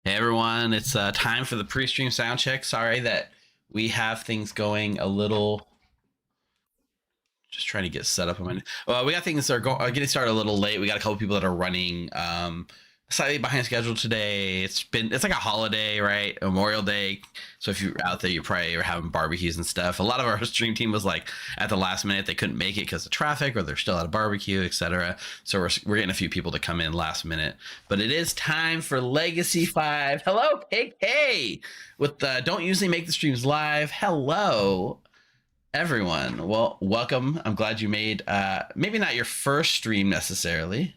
Hey everyone, it's time for the pre-stream sound check. Sorry that we have things going a little. Just trying to get set up. Well, we got things that are getting started a little late. We got a couple people that are running slightly behind schedule today. It's like a holiday, right? Memorial Day. So if you're out there, you probably are having barbecues and stuff. A lot of our stream team was like at the last minute, they couldn't make it because of traffic, or they're still at a barbecue, etc. So we're getting a few people to come in last minute. But it is time for Legacy 5. Hello, Pig. Hey, with don't usually make the streams live. Hello, everyone. Well, welcome. I'm glad you made maybe not your first stream necessarily,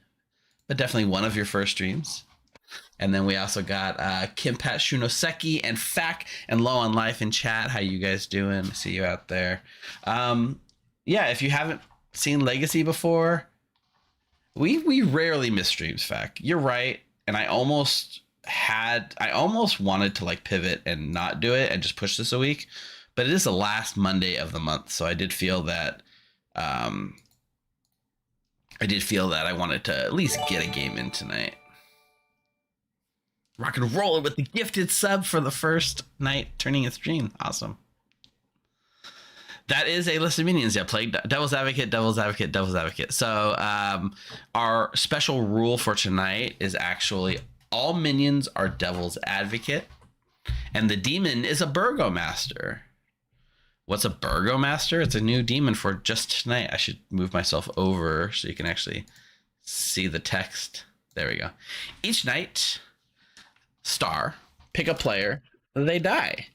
but definitely one of your first streams. And then we also got Kimpat Shunoseki and Fak and Low on Life in chat. How you guys doing? See you out there. Yeah, if you haven't seen Legacy before, we rarely miss streams, Fak. You're right. And I almost wanted to like pivot and not do it and just push this a week. But it is the last Monday of the month, so I did feel that I wanted to at least get a game in tonight. Rock and roll it with the gifted sub for the first night turning a stream. Awesome. That is a list of minions. Yeah, play Devil's Advocate, Devil's Advocate, Devil's Advocate. So our special rule for tonight is actually all minions are Devil's Advocate, and the demon is a Burgomaster. What's a Burgomaster? It's a new demon for just tonight. I should move myself over so you can actually see the text. There we go. Each night, pick a player, they die.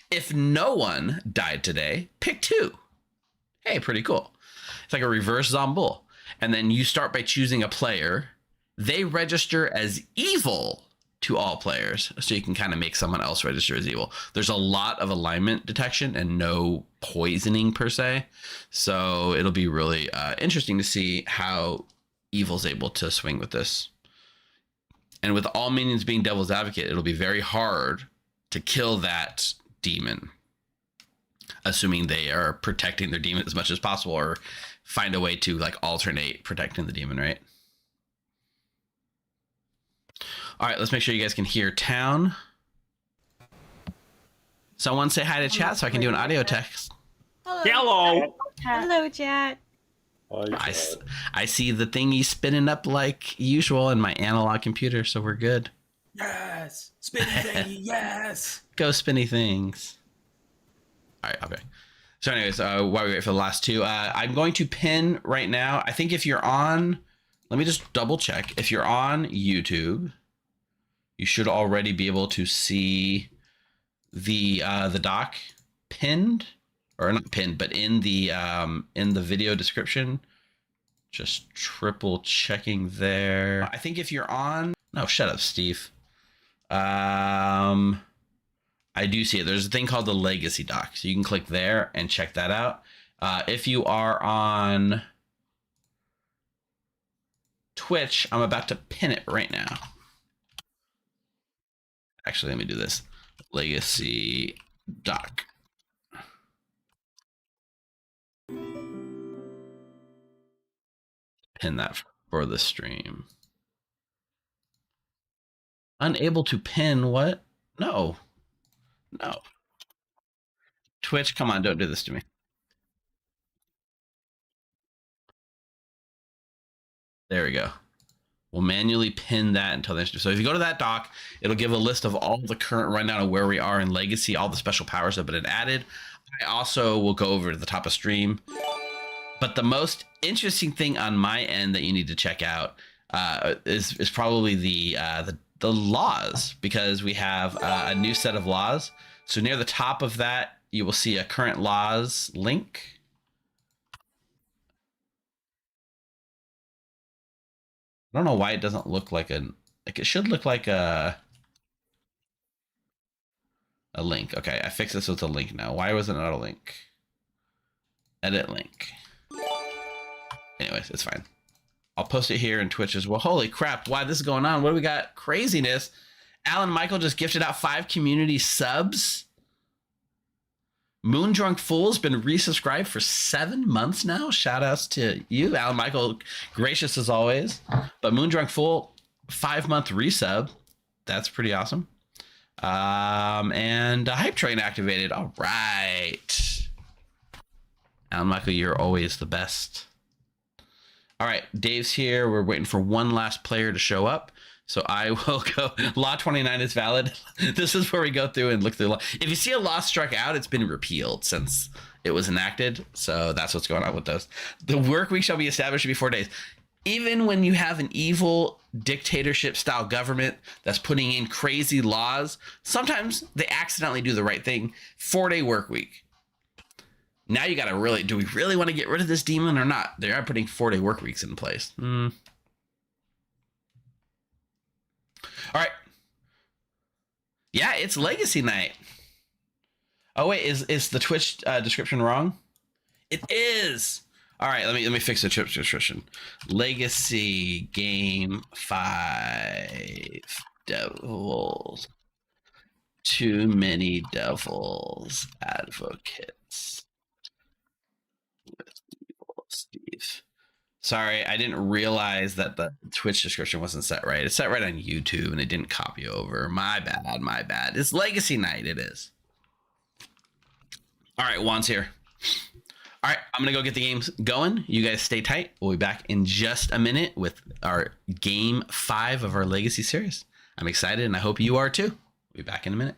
If no one died today, pick 2. Hey, pretty cool. It's like a reverse Zombul. And then you start by choosing a player. They register as evil to all players, so you can kind of make someone else register as evil. There's a lot of alignment detection and no poisoning per se, so it'll be really interesting to see how evil's able to swing with this. And with all minions being Devil's Advocate, it'll be very hard to kill that demon, assuming they are protecting their demon as much as possible, or find a way to like alternate protecting the demon, right? All right, let's make sure you guys can hear Town. Someone say hi to chat so I can do an audio text. Hello. Hello, chat. I see the thingy spinning up like usual in my analog computer, so we're good. Yes. Spinny thingy, yes. Go spinny things. All right, okay. So anyways, while we wait for the last two, I'm going to pin right now. I think if you're on, let me just double check. If you're on YouTube, you should already be able to see the doc pinned, or not pinned, but in the video description. Just triple checking there. I think if you're on, no, shut up, Steve. I do see it. There's a thing called the Legacy doc, so you can click there and check that out. If you are on Twitch, I'm about to pin it right now. Actually, let me do this. Legacy doc. Pin that for the stream. Unable to pin what? No. No. Twitch, come on, don't do this to me. There we go. We'll manually pin that until then. So if you go to that doc, it'll give a list of all the current rundown of where we are in Legacy, all the special powers that have been added. I also will go over to the top of stream. But the most interesting thing on my end that you need to check out is probably the laws, because we have a new set of laws. So near the top of that, you will see a current laws link. I don't know why it doesn't look like it should look like a link. Okay, I fixed this with a link now. Why was it not a link? Edit link. Anyways, it's fine. I'll post it here in Twitch as well. Holy crap, why this is going on? What do we got? Craziness. Alan Michael just gifted out 5 community subs. Moondrunk Fool's been resubscribed for 7 months now. Shout outs to you, Alan Michael. Gracious as always. But Moondrunk Fool, 5-month resub. That's pretty awesome. And a hype train activated. All right. Alan Michael, you're always the best. All right, Dave's here. We're waiting for one last player to show up. So I will go. Law 29 is valid. This is where we go through and look through the law. If you see a law struck out, it's been repealed since it was enacted. So that's what's going on with those. The work week shall be established in 4 days. Even when you have an evil dictatorship style government that's putting in crazy laws, sometimes they accidentally do the right thing. 4-day work week. Now you got to really, do we really want to get rid of this demon or not? They are putting 4-day work weeks in place. All right. Yeah, it's Legacy Night. Oh wait, is the Twitch description wrong? It is. All right, let me fix the Twitch description. Legacy Game 5 Devils. Too many devils advocates. Steve. Sorry, I didn't realize that the Twitch description wasn't set right. It's set right on YouTube and it didn't copy over. My bad, my bad. It's Legacy Night, it is. All right, Juan's here. All right, I'm going to go get the games going. You guys stay tight. We'll be back in just a minute with our Game 5 of our Legacy series. I'm excited and I hope you are too. We'll be back in a minute.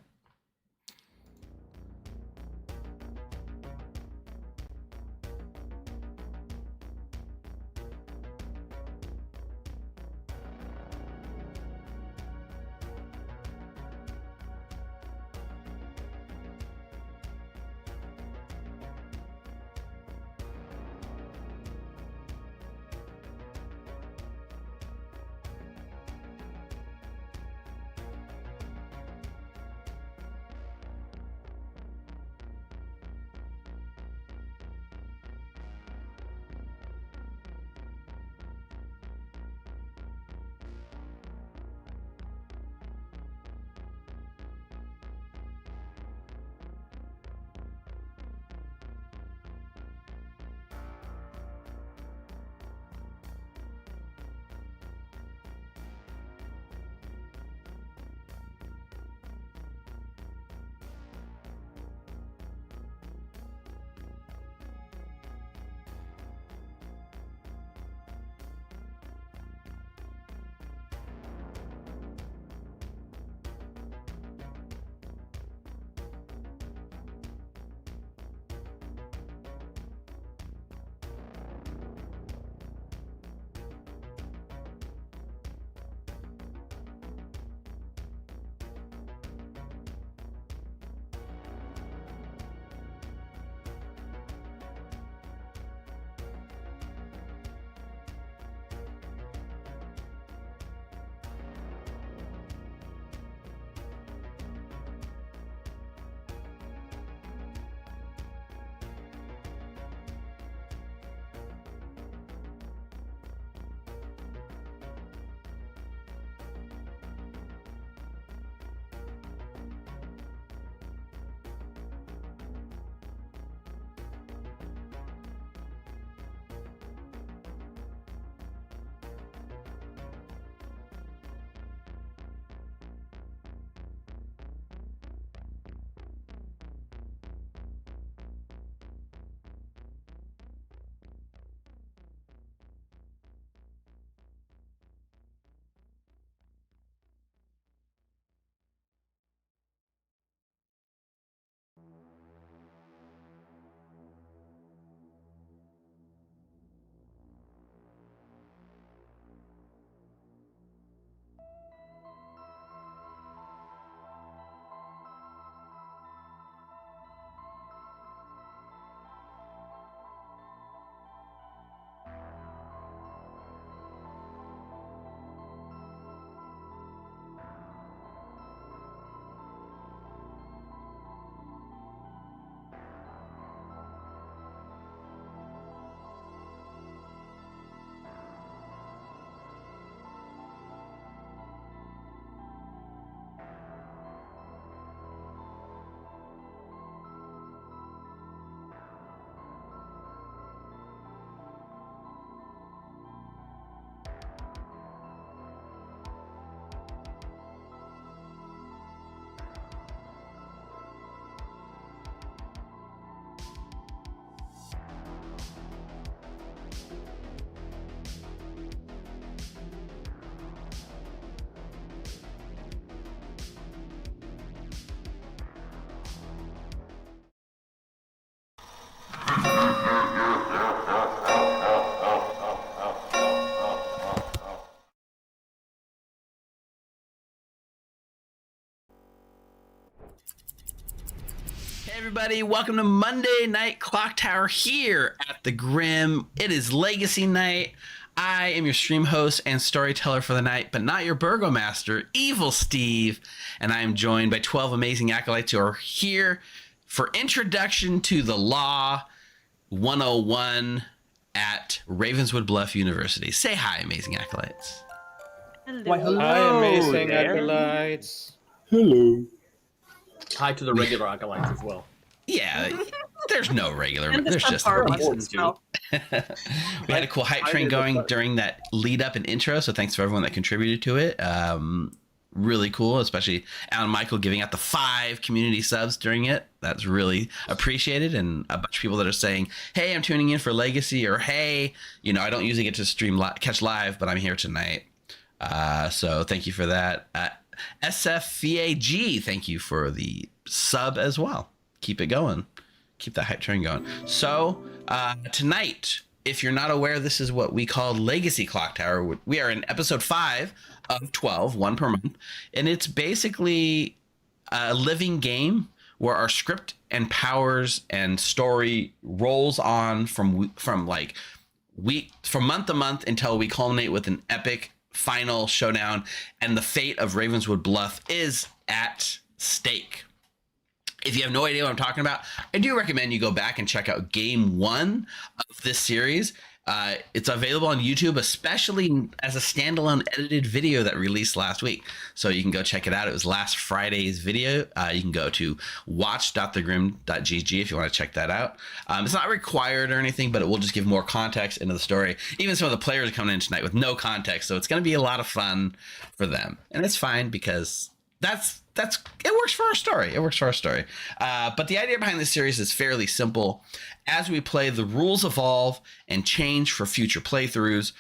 everybody. Welcome to Monday Night Clock Tower here at the Grim. It is Legacy Night. I am your stream host and storyteller for the night, but not your Burgomaster, Evil Steve. And I am joined by 12 amazing acolytes who are here for Introduction to the Law 101 at Ravenswood Bluff University. Say hi, amazing acolytes. Hello. Why, hello. Hi, amazing there. acolytes. Hello. Hi to the regular acolytes as well. Yeah, there's no regular. And the There's just subpar Important ones as well. we had a cool hype train going during that lead up and intro, so thanks for everyone that contributed to it. Really cool, especially Alan Michael giving out the 5 community subs during it. That's really appreciated, and a bunch of people that are saying, hey, I'm tuning in for Legacy, or hey, you know, I don't usually get to stream catch live, but I'm here tonight. So thank you for that. SFVAG, thank you for the sub as well. Keep it going. Keep that hype train going. So tonight, if you're not aware, this is what we call Legacy Clock Tower. We are in episode 5 of 12, one per month. And it's basically a living game where our script and powers and story rolls on from month to month until we culminate with an epic final showdown, and the fate of Ravenswood Bluff is at stake. If you have no idea what I'm talking about, I do recommend you go back and check out game 1 of this series. It's available on YouTube, especially as a standalone edited video that released last week. So you can go check it out. It was last Friday's video. You can go to watch.thegrim.gg if you want to check that out. It's not required or anything, but it will just give more context into the story. Even some of the players are coming in tonight with no context, so it's going to be a lot of fun for them. And it's fine because it works for our story. It works for our story. But the idea behind this series is fairly simple. As we play, the rules evolve and change for future playthroughs.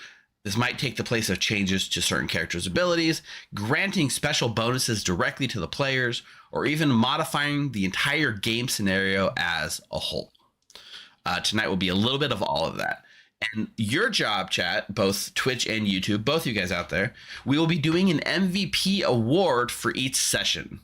This might take the place of changes to certain characters' abilities, granting special bonuses directly to the players, or even modifying the entire game scenario as a whole. Tonight will be a little bit of all of that. And your job, chat, both Twitch and YouTube, both you guys out there, we will be doing an MVP award for each session.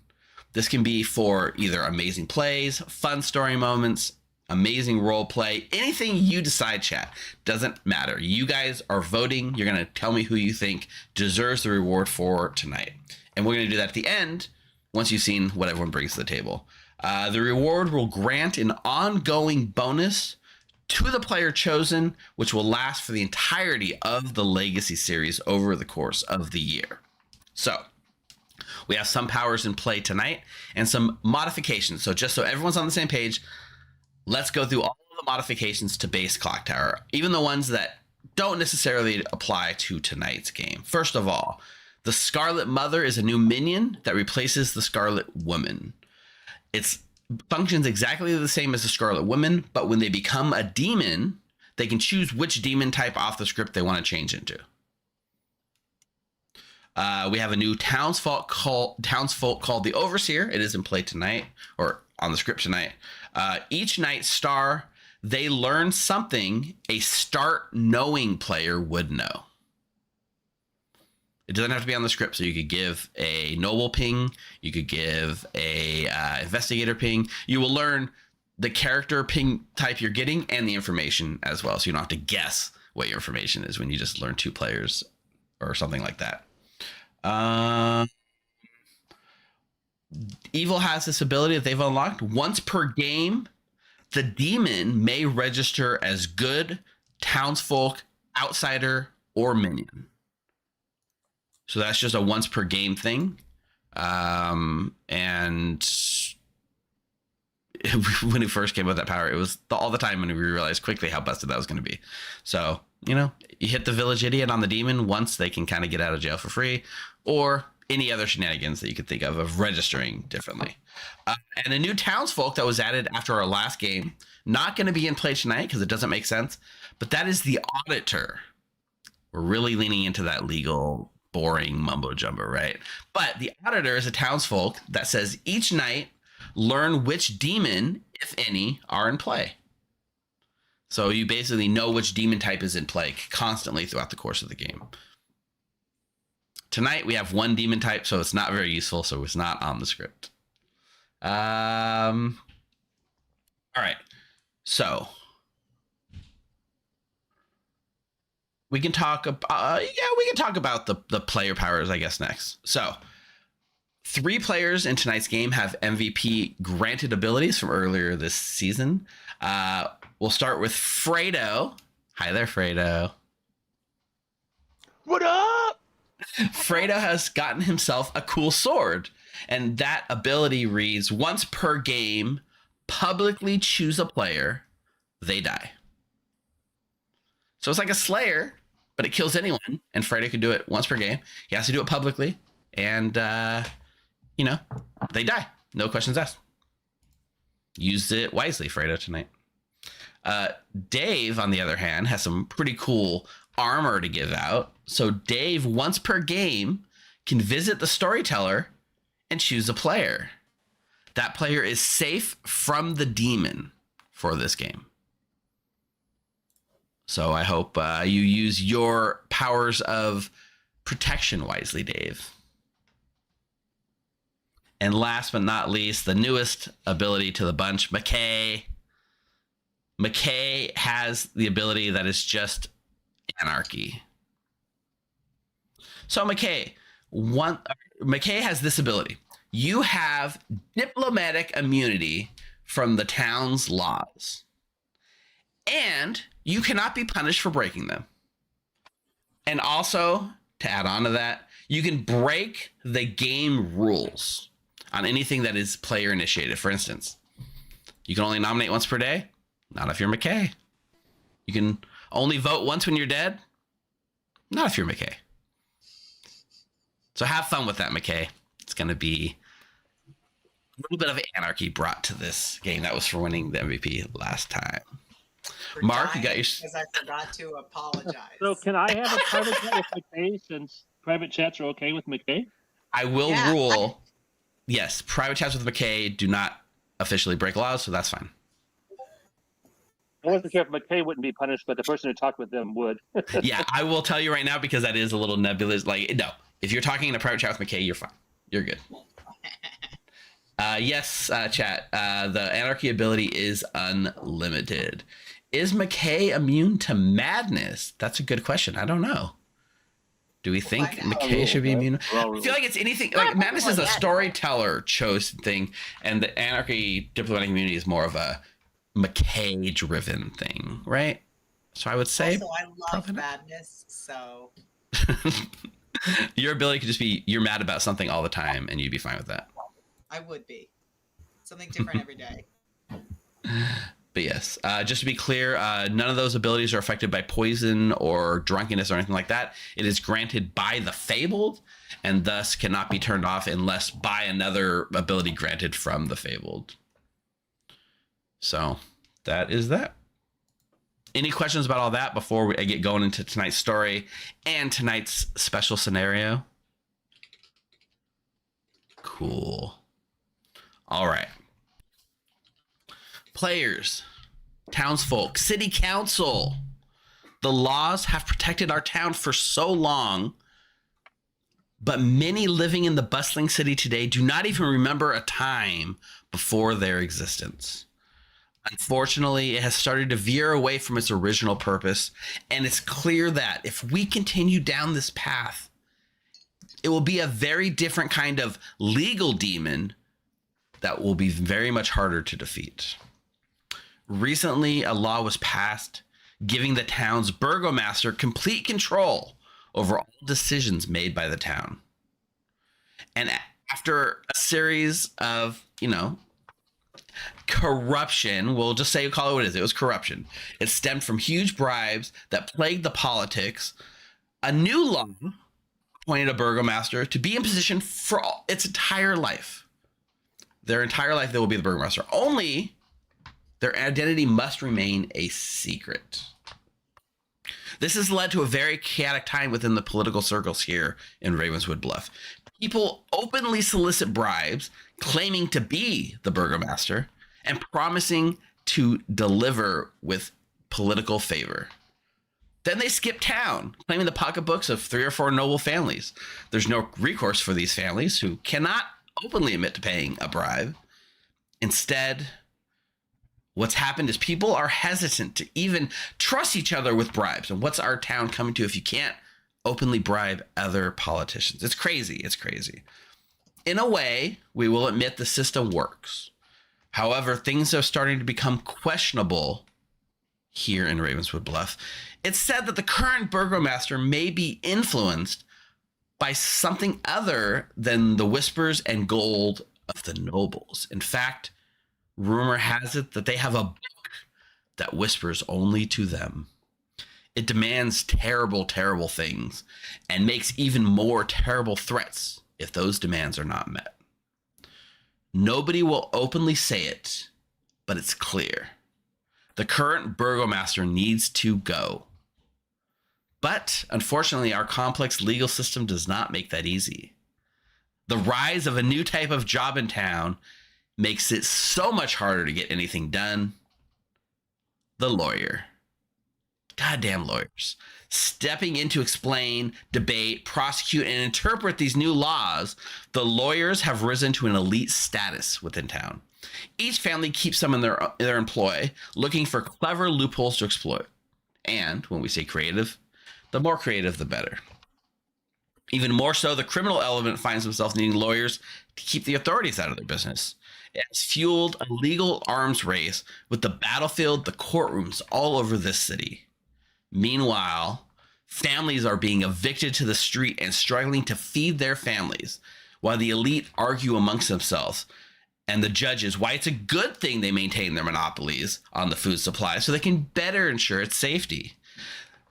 This can be for either amazing plays, fun story moments, amazing role play, anything you decide, chat. Doesn't matter. You guys are voting. You're going to tell me who you think deserves the reward for tonight. And we're going to do that at the end once you've seen what everyone brings to the table. The reward will grant an ongoing bonus to the player chosen, which will last for the entirety of the Legacy series over the course of the year. So we have some powers in play tonight and some modifications. So just so everyone's on the same page, let's go through all of the modifications to base Clock Tower, even the ones that don't necessarily apply to tonight's game. First of all, the Scarlet Mother is a new minion that replaces the Scarlet Woman. It's functions exactly the same as the Scarlet Woman, but when they become a demon, they can choose which demon type off the script they want to change into. We have a new Townsfolk called the Overseer. It is in play tonight, or on the script tonight. Each night star, they learn something a start knowing player would know. It doesn't have to be on the script, so you could give a noble ping, you could give a investigator ping. You will learn the character ping type you're getting and the information as well, so you don't have to guess what your information is when you just learn 2 players or something like that. Evil has this ability that they've unlocked. Once per game, the demon may register as good, townsfolk, outsider, or minion. So that's just a once per game thing. And when it first came with that power, it was all the time when we realized quickly how busted that was going to be. So, you know, you hit the village idiot on the demon once, they can kind of get out of jail for free, or any other shenanigans that you could think of registering differently. And a new townsfolk that was added after our last game, not going to be in play tonight because it doesn't make sense, but that is the Auditor. We're really leaning into that legal, boring mumbo jumbo, right? But the Auditor is a townsfolk that says each night, learn which demon, if any, are in play. So you basically know which demon type is in play constantly throughout the course of the game. Tonight we have 1 demon type, so it's not very useful, so it's not on the script. All right. So we can talk about the player powers, I guess, next. So 3 players in tonight's game have MVP granted abilities from earlier this season. We'll start with Fredo. Hi there, Fredo. What up? Fredo has gotten himself a cool sword, and that ability reads, once per game, publicly choose a player, they die. So it's like a Slayer, but it kills anyone, and Fredo can do it once per game. He has to do it publicly, and, they die. No questions asked. Use it wisely, Fredo, tonight. Dave, on the other hand, has some pretty cool armor to give out. So Dave, once per game, can visit the Storyteller and choose a player. That player is safe from the demon for this game. So I hope you use your powers of protection wisely, Dave. And last but not least, the newest ability to the bunch, McKay. McKay has the ability that is just anarchy. So McKay has this ability. You have diplomatic immunity from the town's laws, and you cannot be punished for breaking them. And also, to add on to that, you can break the game rules on anything that is player initiated. For instance, you can only nominate once per day. Not if you're McKay. You can only vote once when you're dead. Not if you're McKay. So have fun with that, McKay. It's going to be a little bit of anarchy brought to this game. That was for winning the MVP last time. Mark, you got your... Because I forgot to apologize. So can I have a private chat with McKay since private chats are okay with McKay? I will rule, yes, private chats with McKay do not officially break laws, so that's fine. I wasn't sure if McKay wouldn't be punished, but the person who talked with them would. Yeah, I will tell you right now because that is a little nebulous. Like, no, if you're talking in a private chat with McKay, you're fine. You're good. Yes, chat. The anarchy ability is unlimited. Is McKay immune to madness? That's a good question. I don't know. Do we think McKay should be immune? I feel like it's anything. Like madness is a storyteller chosen thing, and the anarchy diplomatic immunity is more of a McKay-driven thing, right? So I would say. Also, I love madness, so. Your ability could just be you're mad about something all the time, and you'd be fine with that. I would be. Something different every day. But yes, just to be clear, none of those abilities are affected by poison or drunkenness or anything like that. It is granted by the Fabled, and thus cannot be turned off unless by another ability granted from the Fabled. So that is that. Any questions about all that before I get going into tonight's story and tonight's special scenario? Cool. All right. Players, townsfolk, city council. The laws have protected our town for so long, but many living in the bustling city today do not even remember a time before their existence. Unfortunately, it has started to veer away from its original purpose, and it's clear that if we continue down this path, it will be a very different kind of legal demon that will be very much harder to defeat. Recently, a law was passed giving the town's Burgomaster complete control over all decisions made by the town. And after a series of, corruption, we'll just say, call it what it is. It was corruption. It stemmed from huge bribes that plagued the politics. A new law appointed a Burgomaster to be in position for its entire life. Their entire life, they will be the Burgomaster. Only their identity must remain a secret. This has led to a very chaotic time within the political circles here in Ravenswood Bluff. People openly solicit bribes, claiming to be the Burgomaster and promising to deliver with political favor. Then they skip town, claiming the pocketbooks of 3 or 4 noble families. There's no recourse for these families who cannot openly admit to paying a bribe. Instead, What's happened is people are hesitant to even trust each other with bribes. And what's our town coming to if you can't openly bribe other politicians? It's crazy. It's crazy. In a way, we will admit the system works. However, things are starting to become questionable here in Ravenswood Bluff. It's said that the current Burgomaster may be influenced by something other than the whispers and gold of the nobles. In fact, rumor has it that they have a book that whispers only to them. It demands terrible, terrible things and makes even more terrible threats if those demands are not met. Nobody will openly say it, but it's clear. The current Burgomaster needs to go. But unfortunately, our complex legal system does not make that easy. The rise of a new type of job in town makes it so much harder to get anything done. The lawyer. Goddamn lawyers. Stepping in to explain, debate, prosecute, and interpret these new laws, the lawyers have risen to an elite status within town. Each family keeps some in their employ, looking for clever loopholes to exploit. And when we say creative, the more creative, the better. Even more so, the criminal element finds themselves needing lawyers to keep the authorities out of their business. It has fueled a legal arms race with the battlefield, the courtrooms all over this city. Meanwhile, families are being evicted to the street and struggling to feed their families, while the elite argue amongst themselves and the judges why it's a good thing they maintain their monopolies on the food supply so they can better ensure its safety.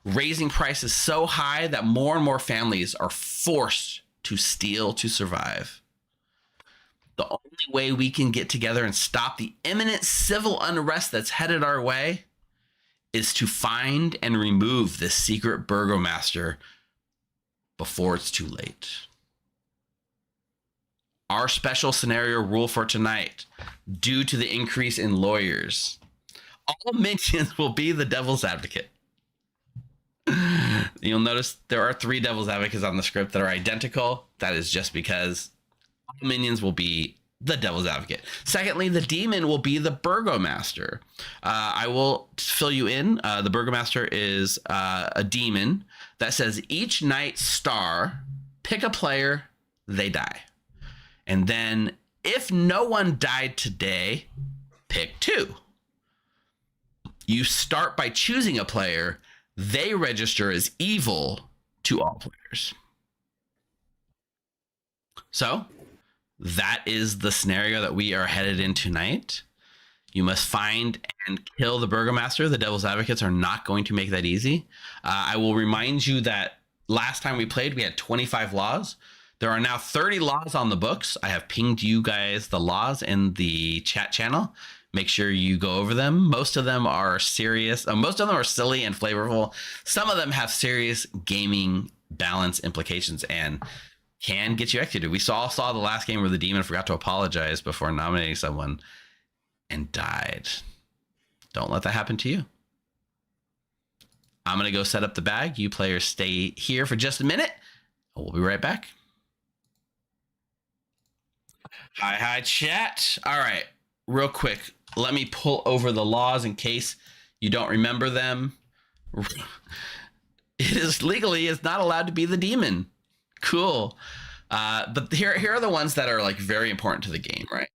Raising prices so high that more and more families are forced to steal to survive. The only way we can get together and stop the imminent civil unrest that's headed our way is to find and remove this secret Burgomaster before it's too late. Our special scenario rule for tonight, due to the increase in lawyers, all minions will be the devil's advocate. You'll notice there are 3 devil's advocates on the script that are identical. That is just because all minions will be the devil's advocate. Secondly, the demon will be the Burgomaster. I will fill you in. The Burgomaster is a demon that says each night star, pick a player, they die. And then if no one died today, pick 2. You start by choosing a player. They register as evil to all players. So that is the scenario that we are headed in tonight. You must find and kill the Burgomaster. The Devil's Advocates are not going to make that easy. I will remind you that last time we played, we had 25 laws. There are now 30 laws on the books. I have pinged you guys the laws in the chat channel. Make sure you go over them. Most of them are serious. Most of them are silly and flavorful. Some of them have serious gaming balance implications and can get you executed. We saw the last game where the demon forgot to apologize before nominating someone and died. Don't let that happen to you. I'm going to go set up the bag. You players stay here for just a minute. We'll be right back. Hi, chat. All right, real quick. Let me pull over the laws in case you don't remember them. It is legally is not allowed to be the demon. Cool. But here are the ones that are like very important to the game, right?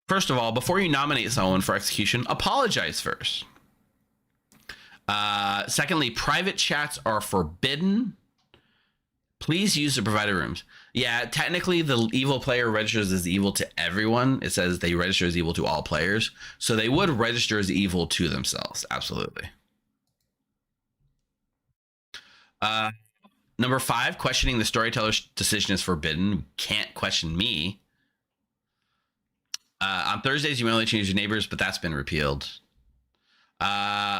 First of all, before you nominate someone for execution, apologize first. Secondly, private chats are forbidden. Please use the provided rooms. Yeah, technically the evil player registers as evil to everyone. It says they register as evil to all players. So they would register as evil to themselves. Absolutely. Number 5, questioning the storyteller's decision is forbidden. Can't question me. On Thursdays, you may only change your neighbors, but that's been repealed. Only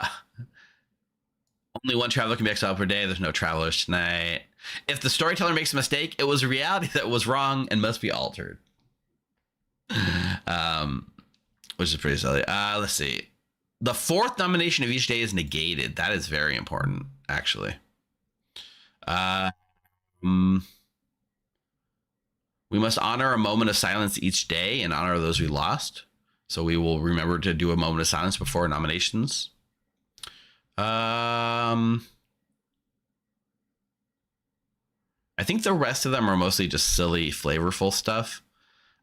one traveler can be exiled per day. There's no travelers tonight. If the storyteller makes a mistake, it was a reality that was wrong and must be altered. Which is pretty silly. Let's see. The 4th nomination of each day is negated. That is very important, actually. We must honor a moment of silence each day in honor of those we lost. So we will remember to do a moment of silence before nominations. I think the rest of them are mostly just silly, flavorful stuff.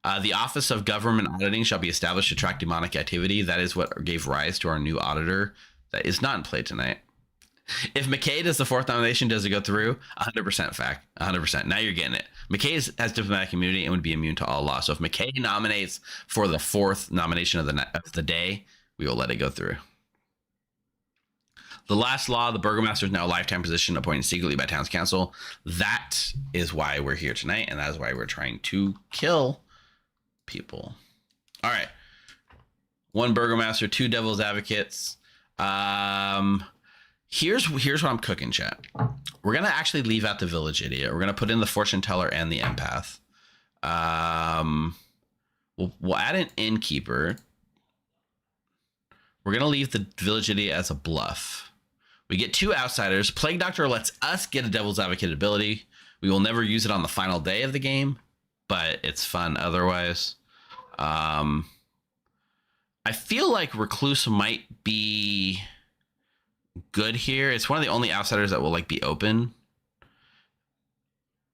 The Office of Government Auditing shall be established to track demonic activity. That is what gave rise to our new auditor. That is not in play tonight. If McKay does the 4th nomination, does it go through? 100% fact. 100%. Now you're getting it. McKay has diplomatic immunity and would be immune to all law. So if McKay nominates for the 4th nomination of the day, we will let it go through. The last law, the Burgomaster is now a lifetime position appointed secretly by Town's Council. That is why we're here tonight, and that is why we're trying to kill people. All right. 1 Burgomaster, 2 Devil's Advocates. Here's what I'm cooking, chat. We're gonna actually leave out the Village Idiot. We're gonna put in the Fortune Teller and the Empath. We'll add an Innkeeper. We're gonna leave the Village Idiot as a bluff. We get 2 Outsiders. Plague Doctor lets us get a Devil's Advocate ability. We will never use it on the final day of the game, but it's fun otherwise. I feel like Recluse might be good here. It's one of the only Outsiders that will like be open,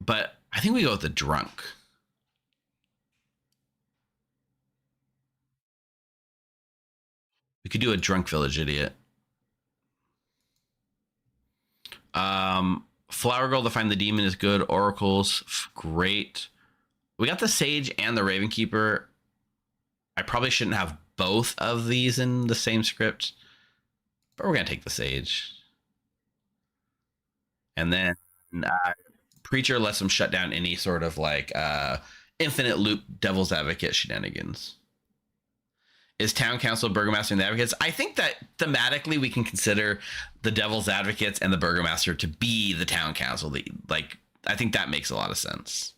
but I think we go with the Drunk. We could do a Drunk Village Idiot. Flower Girl to find the demon is good. Oracles, great. We got the Sage and the Raven Keeper. I probably shouldn't have both of these in the same script, but we're gonna take the Sage. And then Preacher lets them shut down any sort of like infinite loop Devil's Advocate shenanigans. Is Town Council, Burgomaster, and the Advocates? I think that thematically we can consider the Devil's Advocates and the Burgomaster to be the Town Council. Like, I think that makes a lot of sense.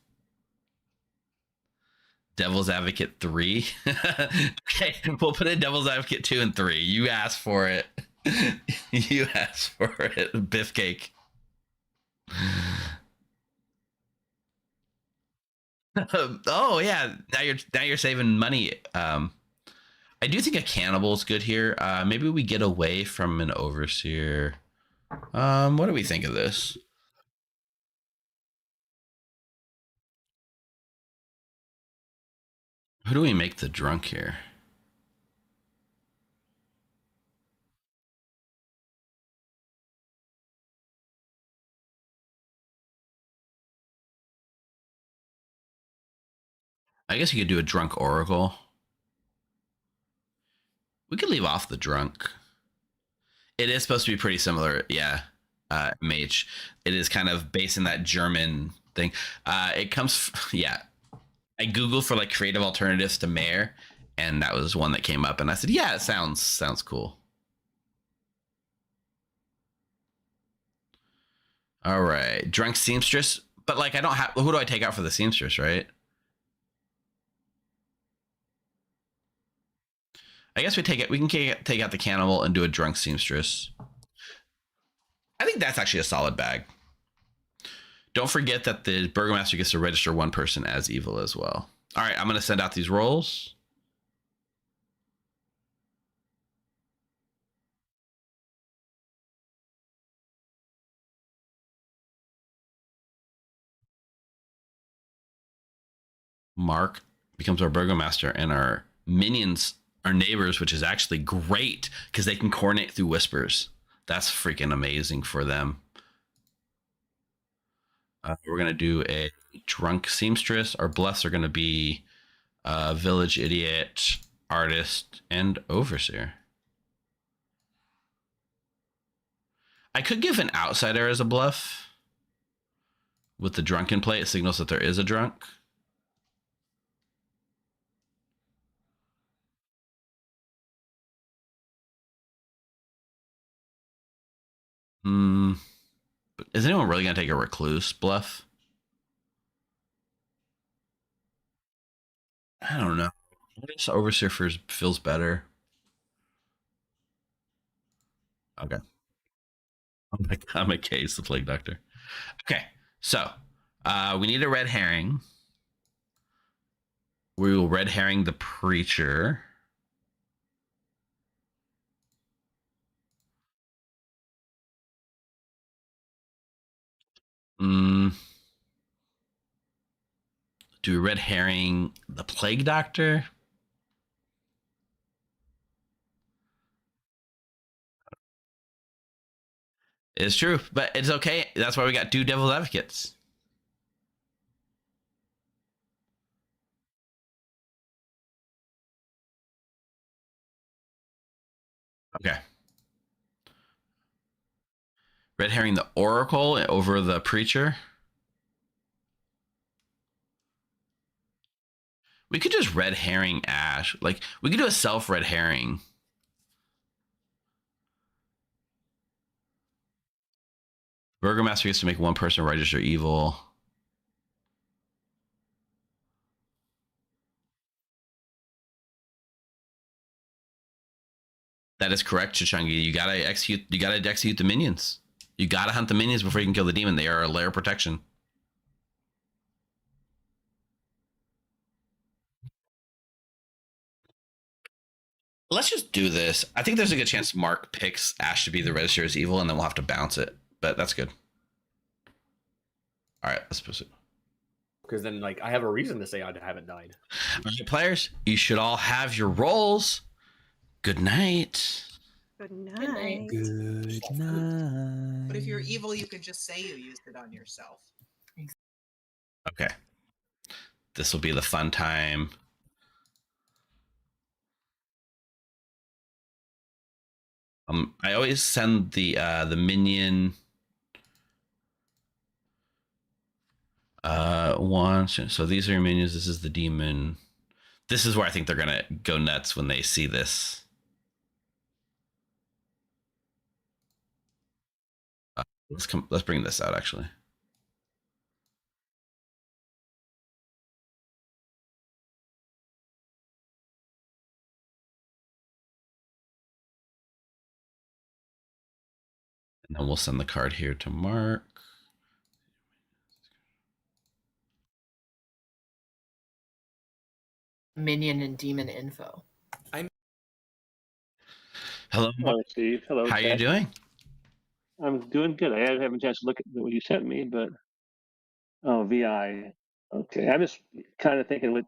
Devil's Advocate 3. Okay, we'll put in Devil's Advocate 2 and 3. You asked for it. You asked for it. Biff cake. Oh yeah, now you're saving money. I do think a Cannibal is good here. Maybe we get away from an Overseer. What do we think of this? Who do we make the Drunk here? I guess you could do a Drunk Oracle. We could leave off the Drunk. It is supposed to be pretty similar, yeah. Mage. It is kind of based in that German thing. It comes, yeah. I Googled for like creative alternatives to Mayor, and that was one that came up, and I said, yeah, it sounds cool. All right, Drunk Seamstress, but like I don't have, who do I take out for the Seamstress, right? I guess we can take out the Cannibal and do a Drunk Seamstress. I think that's actually a solid bag. Don't forget that the Burgomaster gets to register 1 person as evil as well. All right, I'm going to send out these rolls. Mark becomes our Burgomaster, and our minions are neighbors, which is actually great because they can coordinate through whispers. That's freaking amazing for them. We're going to do a Drunk Seamstress. Our bluffs are going to be Village Idiot, Artist, and Overseer. I could give an Outsider as a bluff. With the Drunken play, it signals that there is a Drunk. But is anyone really going to take a Recluse bluff? I don't know. I guess Overseer feels better. Okay. I'm a case, the Plague Doctor. Okay, so we need a red herring. We will red herring the preacher. Do we red herring the plague doctor? It's true, but it's okay. That's why we got 2 devil's advocates. Okay. Red herring the oracle over the preacher. We could just red herring Ash. Like, we could do a self red herring. Burgomaster gets to make one person register evil. That is correct, Chichangi. You gotta execute the minions. You gotta hunt the minions before you can kill the demon. They are a layer of protection. Let's just do this. I think there's a good chance Mark picks Ash to be the register as evil, and then we'll have to bounce it. But that's good. All right, let's proceed. Because then, like, I have a reason to say I haven't died. All right, players, you should all have your rolls. Good night. Good night. Good night. But if you're evil, you can just say you used it on yourself. Okay. This will be the fun time. I always send the minion once. So these are your minions. This is the demon. This is where I think they're gonna go nuts when they see this. Let's bring this out actually. And then we'll send the card here to Mark. Minion and demon info. Hello, Hello, Steve. Hello. how are you doing? I'm doing good. I haven't a chance to look at what you sent me, but VI. Okay, I'm just kind of thinking with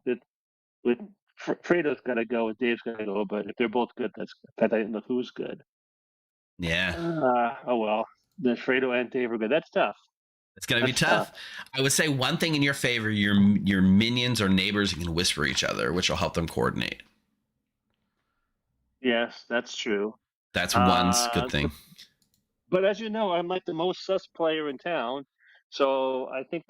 Fredo's got to go, with Dave's got to go, but if they're both good, that's. In fact, I didn't know who's good. Yeah, Oh well. Then Fredo and Dave are good. That's tough. it's gonna be tough. I would say one thing in your favor: your minions or neighbors can whisper each other, which will help them coordinate. Yes, that's true. That's one good thing. But as you know, I'm like the most sus player in town, so I think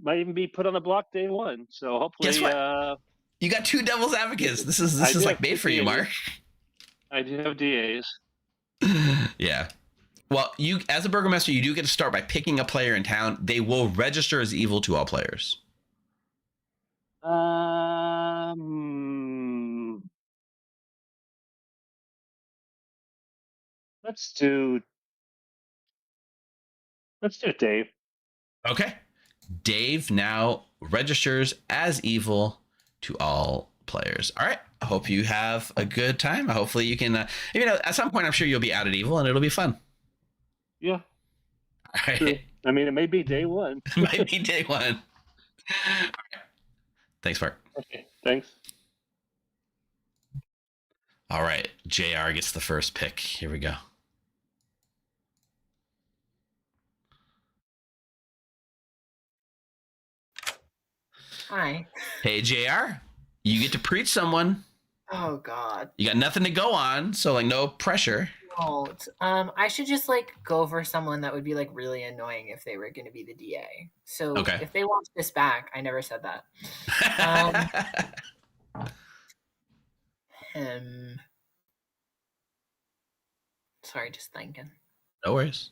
might even be put on the block day 1. So hopefully, Guess what? You got 2 devil's advocates. This is like made for you, Mark. I do have DAs. Yeah. Well, you as a Burgomaster, you do get to start by picking a player in town. They will register as evil to all players. Let's do Dave. Okay. Dave now registers as evil to all players. All right. I hope you have a good time. Hopefully you can, at some point, I'm sure you'll be out at evil and it'll be fun. Yeah. All right. True. I mean, it may be day 1. Might be day 1. All right. Thanks, Mark. Okay. Thanks. All right. JR gets the first pick. Here we go. Hi. Hey, JR, you get to preach someone. Oh God. You got nothing to go on, so like no pressure. Don't. I should just like go for someone that would be like really annoying if they were going to be the DA. So Okay. if they watch this back, I never said that. Sorry, just thinking. No worries.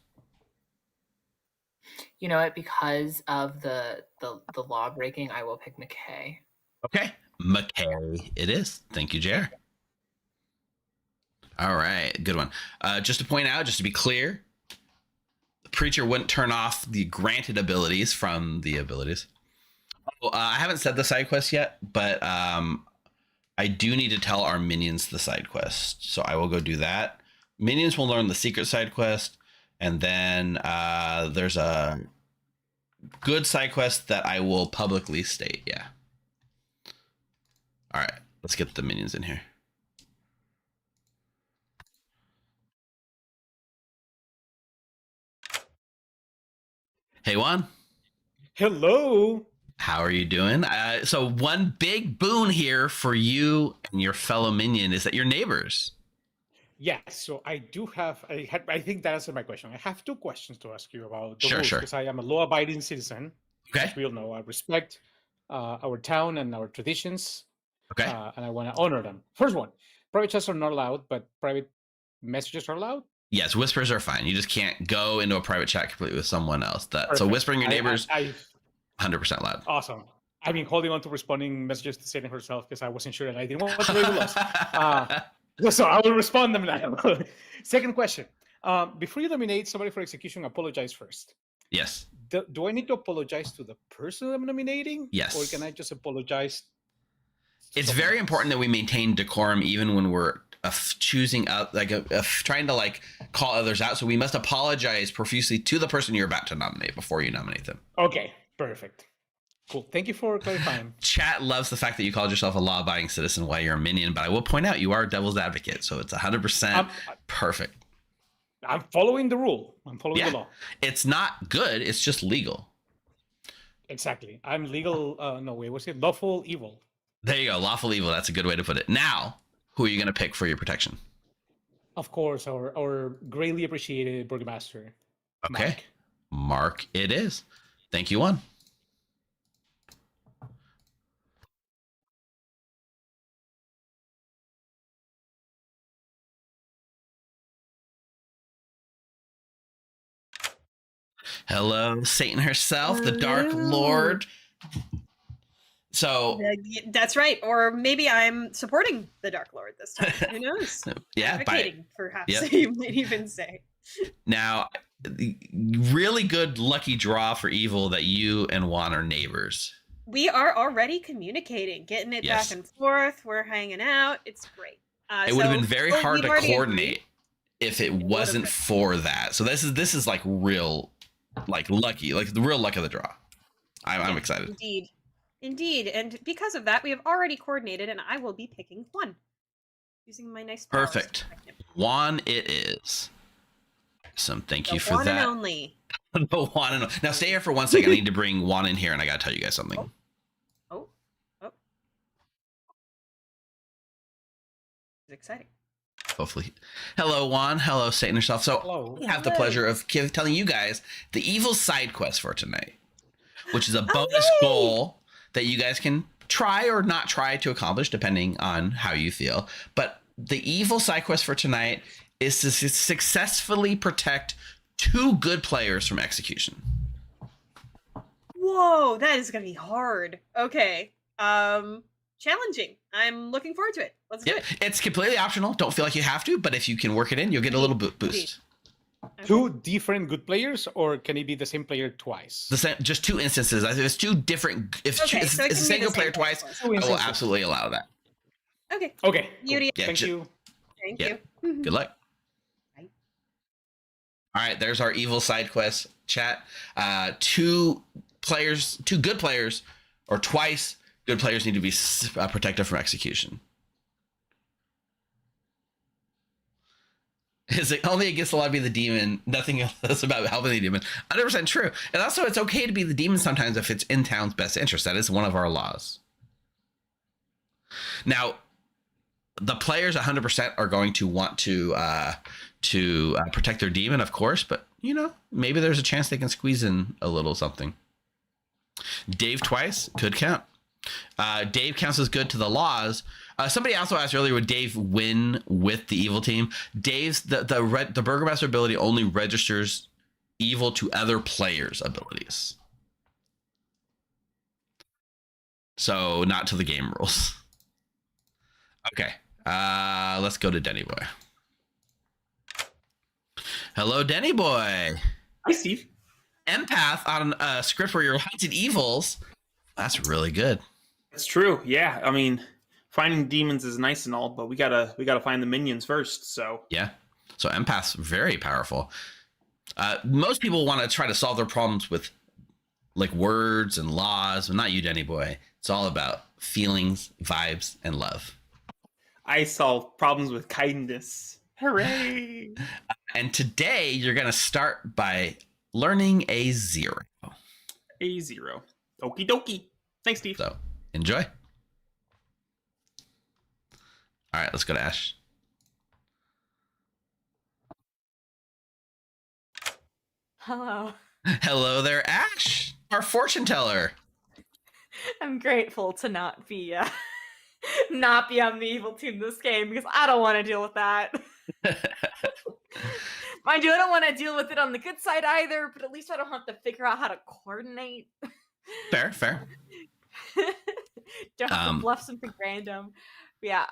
You know what? Because of the law breaking, I will pick McKay. Okay. McKay it is. Thank you, JR. All right. Good one. Just to point out, just to be clear, the preacher wouldn't turn off the granted abilities from the abilities. I haven't said the side quest yet, but I do need to tell our minions the side quest. So I will go do that. Minions will learn the secret side quest. And then there's a good side quest that I will publicly state. Yeah. All right. Let's get the minions in here. Hey, Juan. Hello. How are you doing? So one big boon here for you and your fellow minion is that you're neighbors. Yeah, so I do have. I think that answered my question. I have two questions to ask you about the Sure, rules sure. because I am a law-abiding citizen. Okay. As we all know, I respect our town and our traditions, Okay. and I want to honor them. First one: private chats are not allowed, but private messages are allowed. Yes, whispers are fine. You just can't go into a private chat completely with someone else. So Perfect. whispering your neighbors, I 100% loud. awesome. I've been holding on to responding messages to Satan herself because I wasn't sure and I didn't want to break the laws. So I will respond them now. Second question. Before you nominate somebody for execution, apologize first. Yes. Do I need to apologize to the person I'm nominating? Yes. Or can I just apologize? It's very important that we maintain decorum even when we're choosing out, trying to call others out. So we must apologize profusely to the person you're about to nominate before you nominate them. Okay, perfect. Cool. Thank you for clarifying. Chat loves the fact that you called yourself a law-abiding citizen while you're a minion, but I will point out you are a devil's advocate, so it's 100% perfect. I'm following the rule. I'm following the law. It's not good. It's just legal. Exactly. I'm legal. No, wait, what's it? Lawful evil. There you go. Lawful evil. That's a good way to put it. Now, who are you going to pick for your protection? Of course, our greatly appreciated Burgomaster. Okay. Mark it is. Thank you, Juan. Hello, Satan herself, the Dark Lord. So that's right. Or maybe I'm supporting the Dark Lord this time. Who knows? Yeah, advocating, perhaps you might even say. Now, really good lucky draw for evil that you and Juan are neighbors. We are already communicating, getting it back and forth. We're hanging out. It's great. It would have been very hard to coordinate if it wasn't for that. So this is like real, lucky, the real luck of the draw. I'm excited. Indeed. And because of that, we have already coordinated, and I will be picking one using my nice powers. Perfect. Juan it is. Thank you for one that. And only. The one and only. Now stay here for 1 second. I need to bring Juan in here, and I got to tell you guys something. Oh. It's exciting. Hopefully. Hello, Juan. Hello, Satan herself. So I have the pleasure of telling you guys the evil side quest for tonight, which is a bonus goal that you guys can try or not try to accomplish, depending on how you feel. But the evil side quest for tonight is to successfully protect 2 good players from execution. Whoa, that is going to be hard. Okay. Challenging. I'm looking forward to it. Let's do it. It's completely optional. Don't feel like you have to, but if you can work it in, you'll get a little boost. Okay. 2 different good players, or can it be the same player twice? The same, just 2 instances. If it's 2 different, if it's the same good player twice, I will absolutely allow that. Okay. Okay. Beauty. Cool. Thank you. Thank you. Good luck. Bye. All right, there's our evil side quest chat. 2 good players, or twice good players need to be protected from execution. Is it only against the law to be the demon? Nothing else about helping the demon. 100% true. And also, it's okay to be the demon sometimes if it's in town's best interest. That is one of our laws. Now, the players 100% are going to want to protect their demon, of course, but maybe there's a chance they can squeeze in a little something. Dave twice could count. Dave counts as good to the laws. Somebody also asked earlier, would Dave win with the evil team? Dave's the Burgomaster ability only registers evil to other players' abilities, so not to the game rules. Okay, let's go to Denny Boy. Hello, Denny Boy. Hi, Steve. Empath on a script where you're hunted evils. That's really good. It's true. Yeah, I mean, finding demons is nice and all, but we gotta find the minions first. So Yeah. So empath's very powerful. Most people want to try to solve their problems with like words and laws, but not you, Denny boy. It's all about feelings, vibes, and love. I solve problems with kindness. Hooray! And today you're gonna start by learning a 0. A 0. Okie dokie. Thanks, Steve. So enjoy. All right, let's go to Ash. Hello. Hello there, Ash, our fortune teller. I'm grateful to not be not be on the evil team this game because I don't want to deal with that. Mind you, I don't want to deal with it on the good side either, but at least I don't have to figure out how to coordinate. Fair. Don't have to bluff something random. But yeah,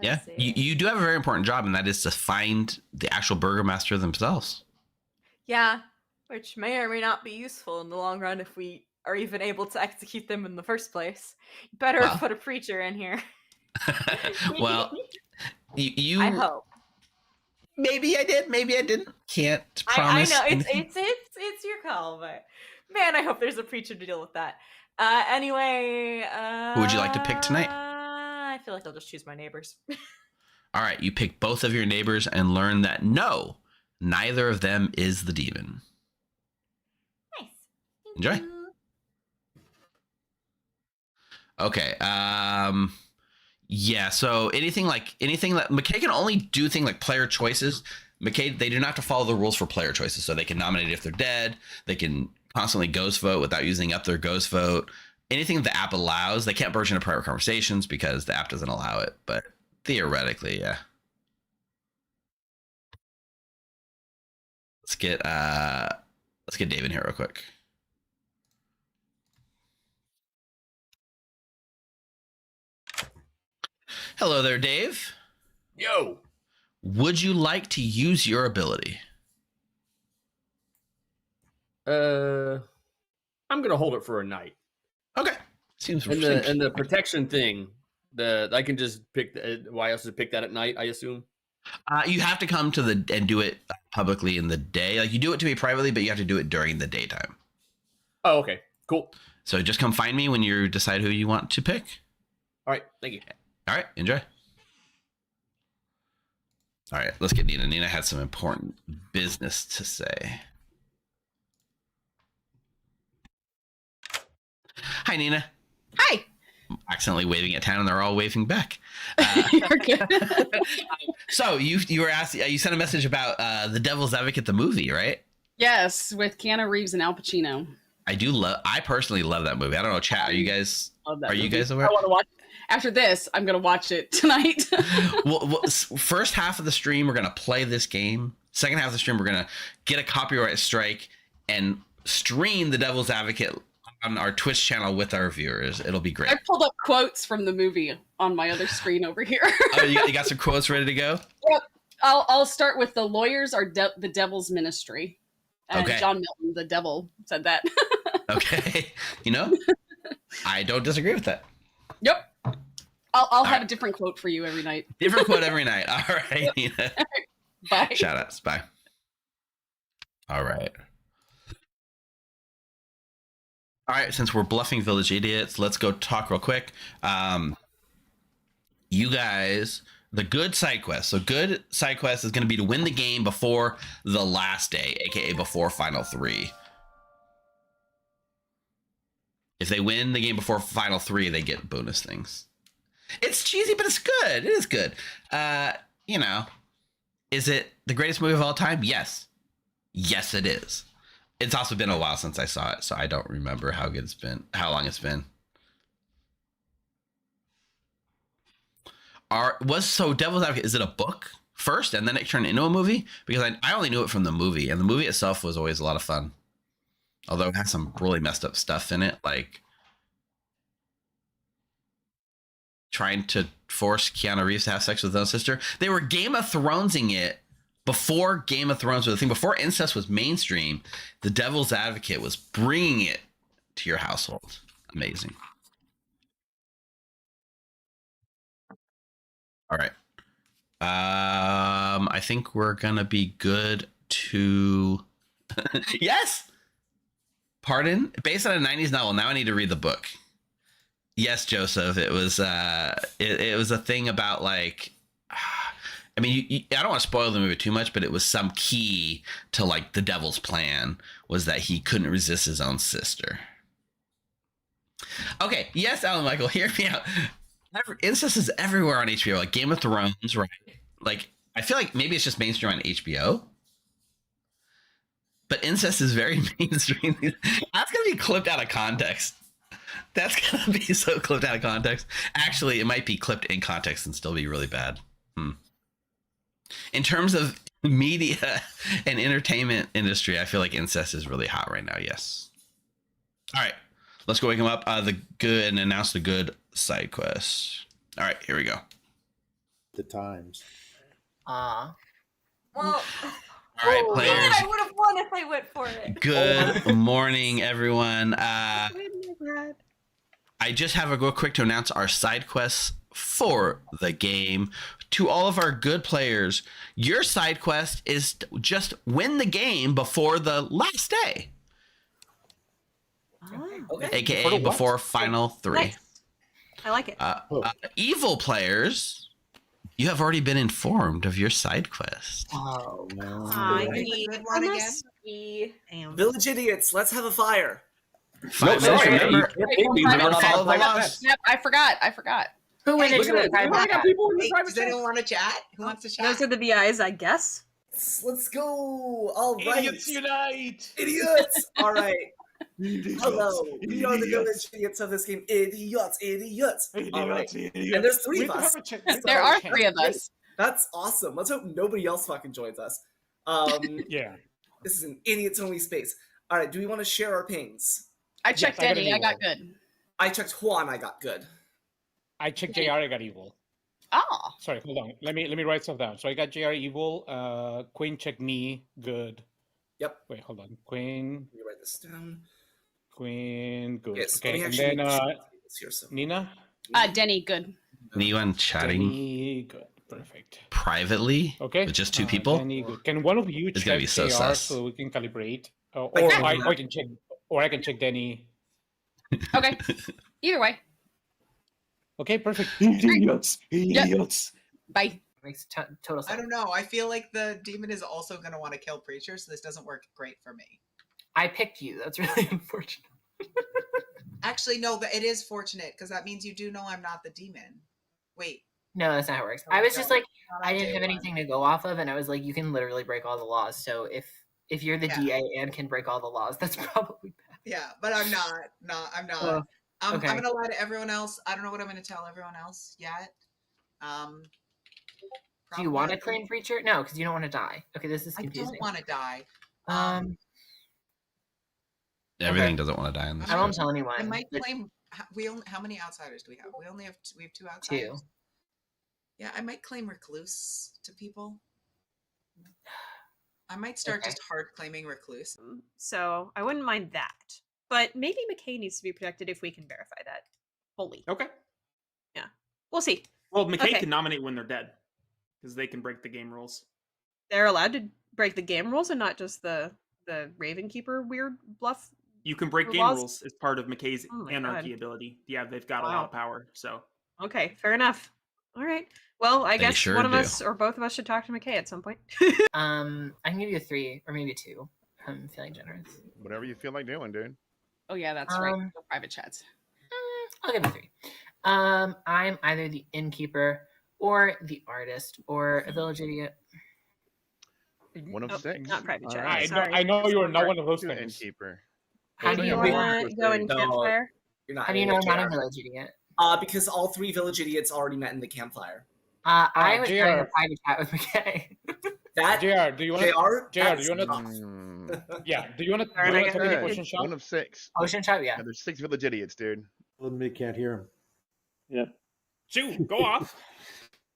let's see. You do have a very important job, and that is to find the actual Burgomaster themselves. Yeah, which may or may not be useful in the long run if we are even able to execute them in the first place. Better put a preacher in here. Well, you. I hope. Maybe I did. Maybe I didn't. Can't promise. I know anything. it's your call, but man, I hope there's a preacher to deal with that. Anyway, Who would you like to pick tonight? I feel like I'll just choose my neighbors. All right, you pick both of your neighbors and learn that no, neither of them is the demon. Nice. Enjoy. You. Okay. Yeah. So anything that McKay can only do things like player choices. McKay, they do not have to follow the rules for player choices. So they can nominate if they're dead. They can constantly ghost vote without using up their ghost vote. Anything the app allows, they can't burst into private conversations because the app doesn't allow it. But theoretically, yeah. Let's get Dave in here real quick. Hello there, Dave. Yo. Would you like to use your ability? I'm gonna hold it for a night. Okay. Seems And the protection thing, I can just pick. Why else to pick that at night? I assume. You have to come to and do it publicly in the day. Like you do it to me privately, but you have to do it during the daytime. Oh, okay, cool. So just come find me when you decide who you want to pick. All right, thank you. All right, enjoy. All right, let's get Nina. Nina had some important business to say. Hi, Nina. Hi. I'm accidentally waving at town, and they're all waving back. You're good. So you were asked. You sent a message about the Devil's Advocate, the movie, right? Yes, with Keanu Reeves and Al Pacino. I personally love that movie. I don't know, chat. Are you guys? Love that Are you movie. guys aware? I want to watch. After this, I'm gonna watch it tonight. well, first half of the stream, we're gonna play this game. Second half of the stream, we're gonna get a copyright strike and stream the Devil's Advocate on our Twitch channel with our viewers. It'll be great. I pulled up quotes from the movie on my other screen over here. Oh, you got some quotes ready to go? Yep. I'll start with the lawyers are the devil's ministry. And Okay. John Milton, the devil, said that. Okay. I don't disagree with that. Yep. I'll have right. a different quote for you every night. Different quote every night. All right, Nina. Bye. Shout outs. Bye. All right. All right, since we're bluffing village idiots, let's go talk real quick. You guys, the good side quest. So good side quest is going to be to win the game before the last day, aka before Final 3. If they win the game before Final 3, they get bonus things. It's cheesy, but it's good. It is good. Is it the greatest movie of all time? Yes. Yes, it is. It's also been a while since I saw it, so I don't remember how good it's been, how long it's been. Devil's Advocate, is it a book first and then it turned into a movie? Because I only knew it from the movie, and the movie itself was always a lot of fun. Although it has some really messed up stuff in it, like trying to force Keanu Reeves to have sex with his own sister. They were Game of Thronesing it before Game of Thrones was a thing. Before incest was mainstream, the Devil's Advocate was bringing it to your household. Amazing. All right. I think we're gonna be good to. Yes. Pardon? Based on a 90s novel. Now I need to read the book. Yes, Joseph. It was it was a thing about like. I mean, I don't want to spoil the movie too much, but it was some key to like the devil's plan was that he couldn't resist his own sister. Okay, yes, Alan Michael, hear me out. Incest is everywhere on HBO, like Game of Thrones, right? Like, I feel like maybe it's just mainstream on HBO, but incest is very mainstream. That's gonna be clipped out of context. That's gonna be so clipped out of context. Actually, it might be clipped in context and still be really bad. In terms of media and entertainment industry, I feel like incest is really hot right now. Yes. All right, let's go wake him up. The good and announce the good side quest. All right, here we go. The times. Well, all right, players. Man, I would have won if I went for it. Good morning, everyone. I just have a real quick to announce our side quests for the game. To all of our good players, your side quest is just win the game before the last day. Okay. AKA before final 3. Nice. I like it. Evil players, you have already been informed of your side quest. Oh, no. Good one again. Damn. Village idiots, let's have a fire. 5 minutes, remember to follow the laws. Yep, I forgot. Who went into it? Does anyone want to chat? Who wants to chat? Those are the VIs, I guess. Let's go. All right. Idiots unite! Idiots. All right. Hello. We are the village idiots of this game. Idiots. All right. And there's 3 of us. There are 3 of us. That's awesome. Let's hope nobody else fucking joins us. Yeah. This is an idiots only space. All right. Do we want to share our pings? I checked Yes, Eddie. I got good. I checked Juan. I got good. I checked JR, I got evil. Oh. Sorry, hold on. Let me write stuff down. So I got JR evil. Queen checked me, good. Yep. Wait, hold on. Queen. Let me write this down. Queen, good. Yes. Okay, and actually then here, so. Nina. Denny, good. Anyone chatting Denny, good. Perfect. privately? Okay. With just 2 people? Denny, good. Can one of you It's check gonna be so JR sus. so we can calibrate? Or Like, I can check. Or I can check Denny. Okay. Either way. Okay, perfect. Idiots. Bye. Makes total sense. I don't know. I feel like the demon is also going to want to kill Preacher, so this doesn't work great for me. I picked you. That's really unfortunate. Actually, no, but it is fortunate because that means you do know I'm not the demon. Wait. No, that's not how it works. I was just like, I didn't have anything to go off of, and I was like, you can literally break all the laws. So if you're the DA and can break all the laws, that's probably bad. Yeah, but I'm not. No, I'm not. Well, okay. I'm gonna lie to everyone else. I don't know what I'm gonna tell everyone else yet. Do you want to claim Preacher? No, because you don't want to die. Okay, this is I confusing. don't want to die. Everything doesn't want to die in this. I won't tell anyone. I might claim. How many outsiders do we have? We have 2 outsiders. 2. Yeah, I might claim Recluse to people. I might start just hard claiming Recluse. So I wouldn't mind that. But maybe McKay needs to be protected if we can verify that fully. Okay. Yeah. We'll see. Well, McKay Okay. can nominate when they're dead because they can break the game rules. They're allowed to break the game rules and not just the Raven Keeper weird bluff. You can break game laws? rules as part of McKay's Oh my anarchy God. ability. Yeah, they've got a lot Wow. of power. So Okay, fair enough. All right. Well, I They guess sure one of do. us or both of us should talk to McKay at some point. I can give you a 3 or maybe 2. I'm feeling generous. Whatever you feel like doing, dude. Oh yeah, that's right. No private chats. I'll give it 3. I'm either the innkeeper or the artist or a village idiot. One of 6. Not private chat. I Sorry. know you are not one of those things. Innkeeper. How Do do you you want to go in campfire? You're not. How do you know I'm not a village idiot? Because all 3 village idiots already met in the campfire. I was JR. having a private chat with McKay. That JR, do you want to? JR, Do you want to? Yeah. Do you want to? Alright, I Take got a it. potion shot? One of 6. Ocean shot, yeah. Yeah, there's 6 village idiots, dude. Well, me can't hear him. Yeah. shoot, go off.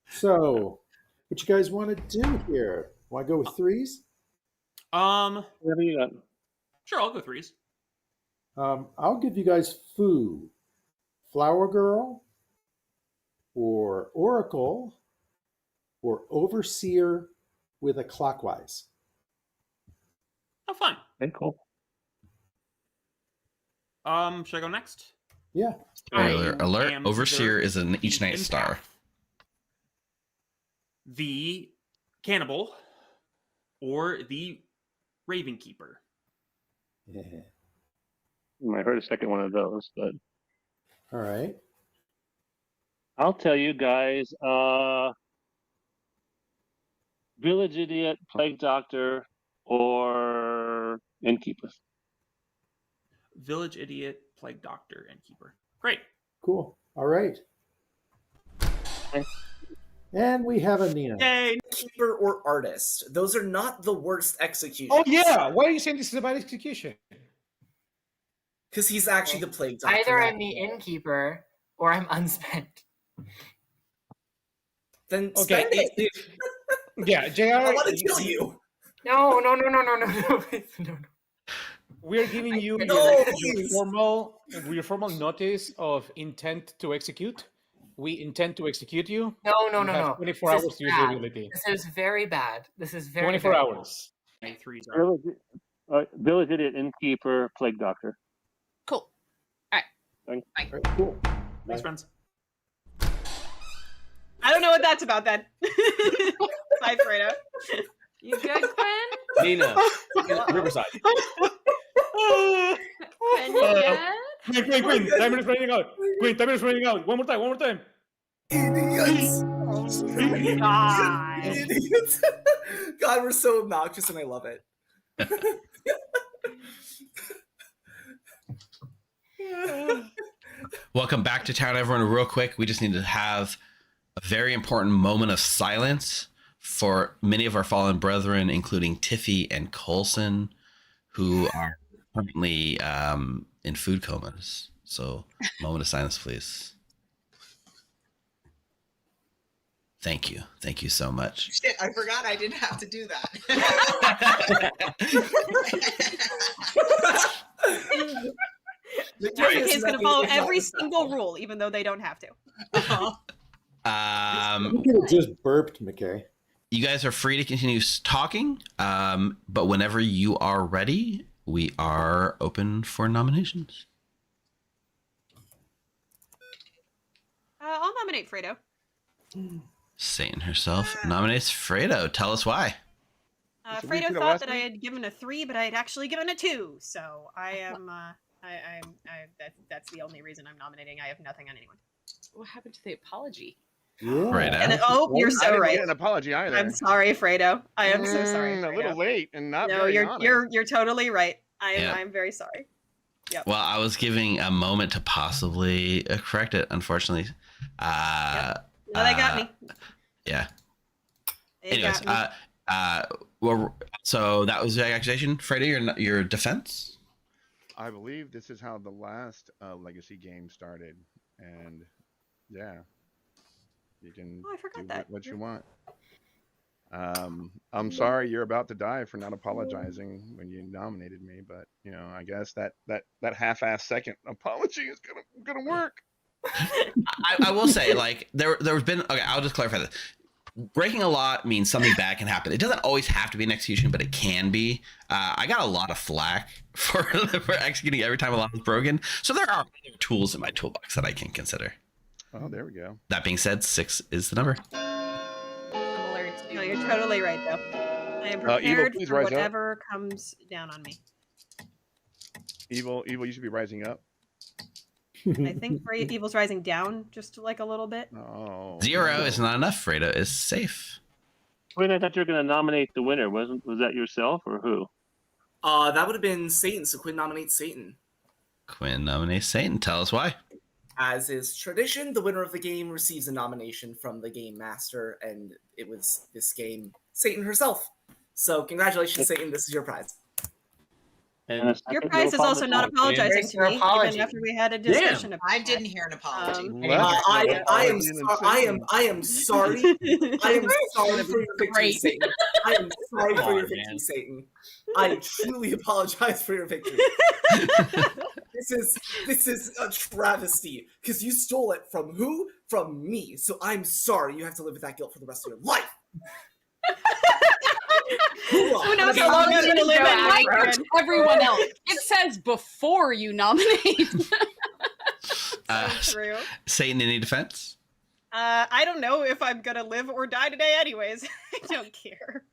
So, what you guys want to do here? Want to go with 3s? Whatever you got. Sure, I'll go 3s. I'll give you guys Foo, Flower Girl, or Oracle, or Overseer with a clockwise. Oh, fun. Okay, cool. Should I go next? Yeah. Spoiler alert, am Overseer either is an each the night star. The Cannibal, or the Raven Keeper. Yeah. I heard a second one of those, but All right. I'll tell you guys. Village Idiot, Plague Doctor, or Innkeeper. Village Idiot, Plague Doctor, and Keeper. Great. Cool. All right. And we have a Nina. Yay! Keeper or Artist. Those are not the worst executions. Oh yeah, why are you saying this is about execution? Because he's actually the Plague Doctor. Either I'm the innkeeper or I'm unspent. Then Okay. spend it. Yeah, JR. I want to kill you. No. We're giving you No, your formal notice of intent to execute. We intend to execute you. No. You have 24 hours to use your ability. This is very bad. This is very 24 bad. hours. Village Idiot, Innkeeper, Plague Doctor. Cool. All right. Thanks. Bye. Cool. Thanks, friends. I don't know what that's about then. Bye, Fredo. You good, Quinn? Nina, Riverside. Quinn, you good? Quinn, timer is running out. Quinn, timer is running out. One more time. Idiots. God. Idiots. God, we're so obnoxious and I love it. Welcome back to town, everyone. Real quick, we just need to have a very important moment of silence for many of our fallen brethren, including Tiffy and Coulson, who are currently in food comas. So, moment of silence, please. Thank you. Thank you so much. Shit, I forgot I didn't have to do that. He's going to follow every single rule, even though they don't have to. You could have just burped, McKay. You guys are free to continue talking, but whenever you are ready, we are open for nominations. I'll nominate Fredo. Satan herself nominates Fredo. Tell us why. Fredo thought that I had given a 3, but I had actually given a 2. So I am. That's the only reason I'm nominating. I have nothing on anyone. What happened to the apology? Yeah. Right. And, you're I so didn't right. get an apology either. I'm sorry, Fredo. I am so sorry. A little Fredo. late and not No, very you're honest. you're totally right. Yeah. I'm very sorry. Yep. Well, I was giving a moment to possibly correct it, unfortunately. Yep. No, they got me. Yeah. They Anyways, got me. well, so that was the accusation. Fredo, your defense? I believe this is how the last Legacy game started, and yeah, you can Oh, I forgot do that. what you want. I'm sorry you're about to die for not apologizing when you nominated me, but you know, I guess that half-ass second apology is gonna work. I will say, like, there's been, okay, I'll just clarify this. Breaking a law means something bad can happen. It doesn't always have to be an execution, but it can be. I got a lot of flack for executing every time a law is broken. So there are other tools in my toolbox that I can consider. Oh, there we go. That being said, 6 is the number. Similar to- No, you're totally right, though. I am Evil, prepared please for rise up. whatever comes down on me. Evil, you should be rising up. I think Evil's rising down just like a little bit. Oh, 0 is not enough. Fredo is safe. Wait, I thought you were going to nominate the winner. Was that yourself or who? That would have been Satan, so Quinn nominates Satan. Quinn nominates Satan. Tell us why. As is tradition, the winner of the game receives a nomination from the game master, and it was this game, Satan herself. So congratulations, Satan, this is your prize. And Your prize is also not apologizing Where's to your me, apology? even after we had a discussion about I didn't hear an apology. I am sorry. I am sorry for your victory, Great. Satan. I am sorry for your on, victory, man. Satan. I truly apologize for your victory. This is a travesty because you stole it from who? From me. So I'm sorry. You have to live with that guilt for the rest of your life. Who knows how long I'm going to live in Like life? everyone else. It says before you nominate. True. Satan, any defense? I don't know if I'm gonna live or die today anyways. I don't care.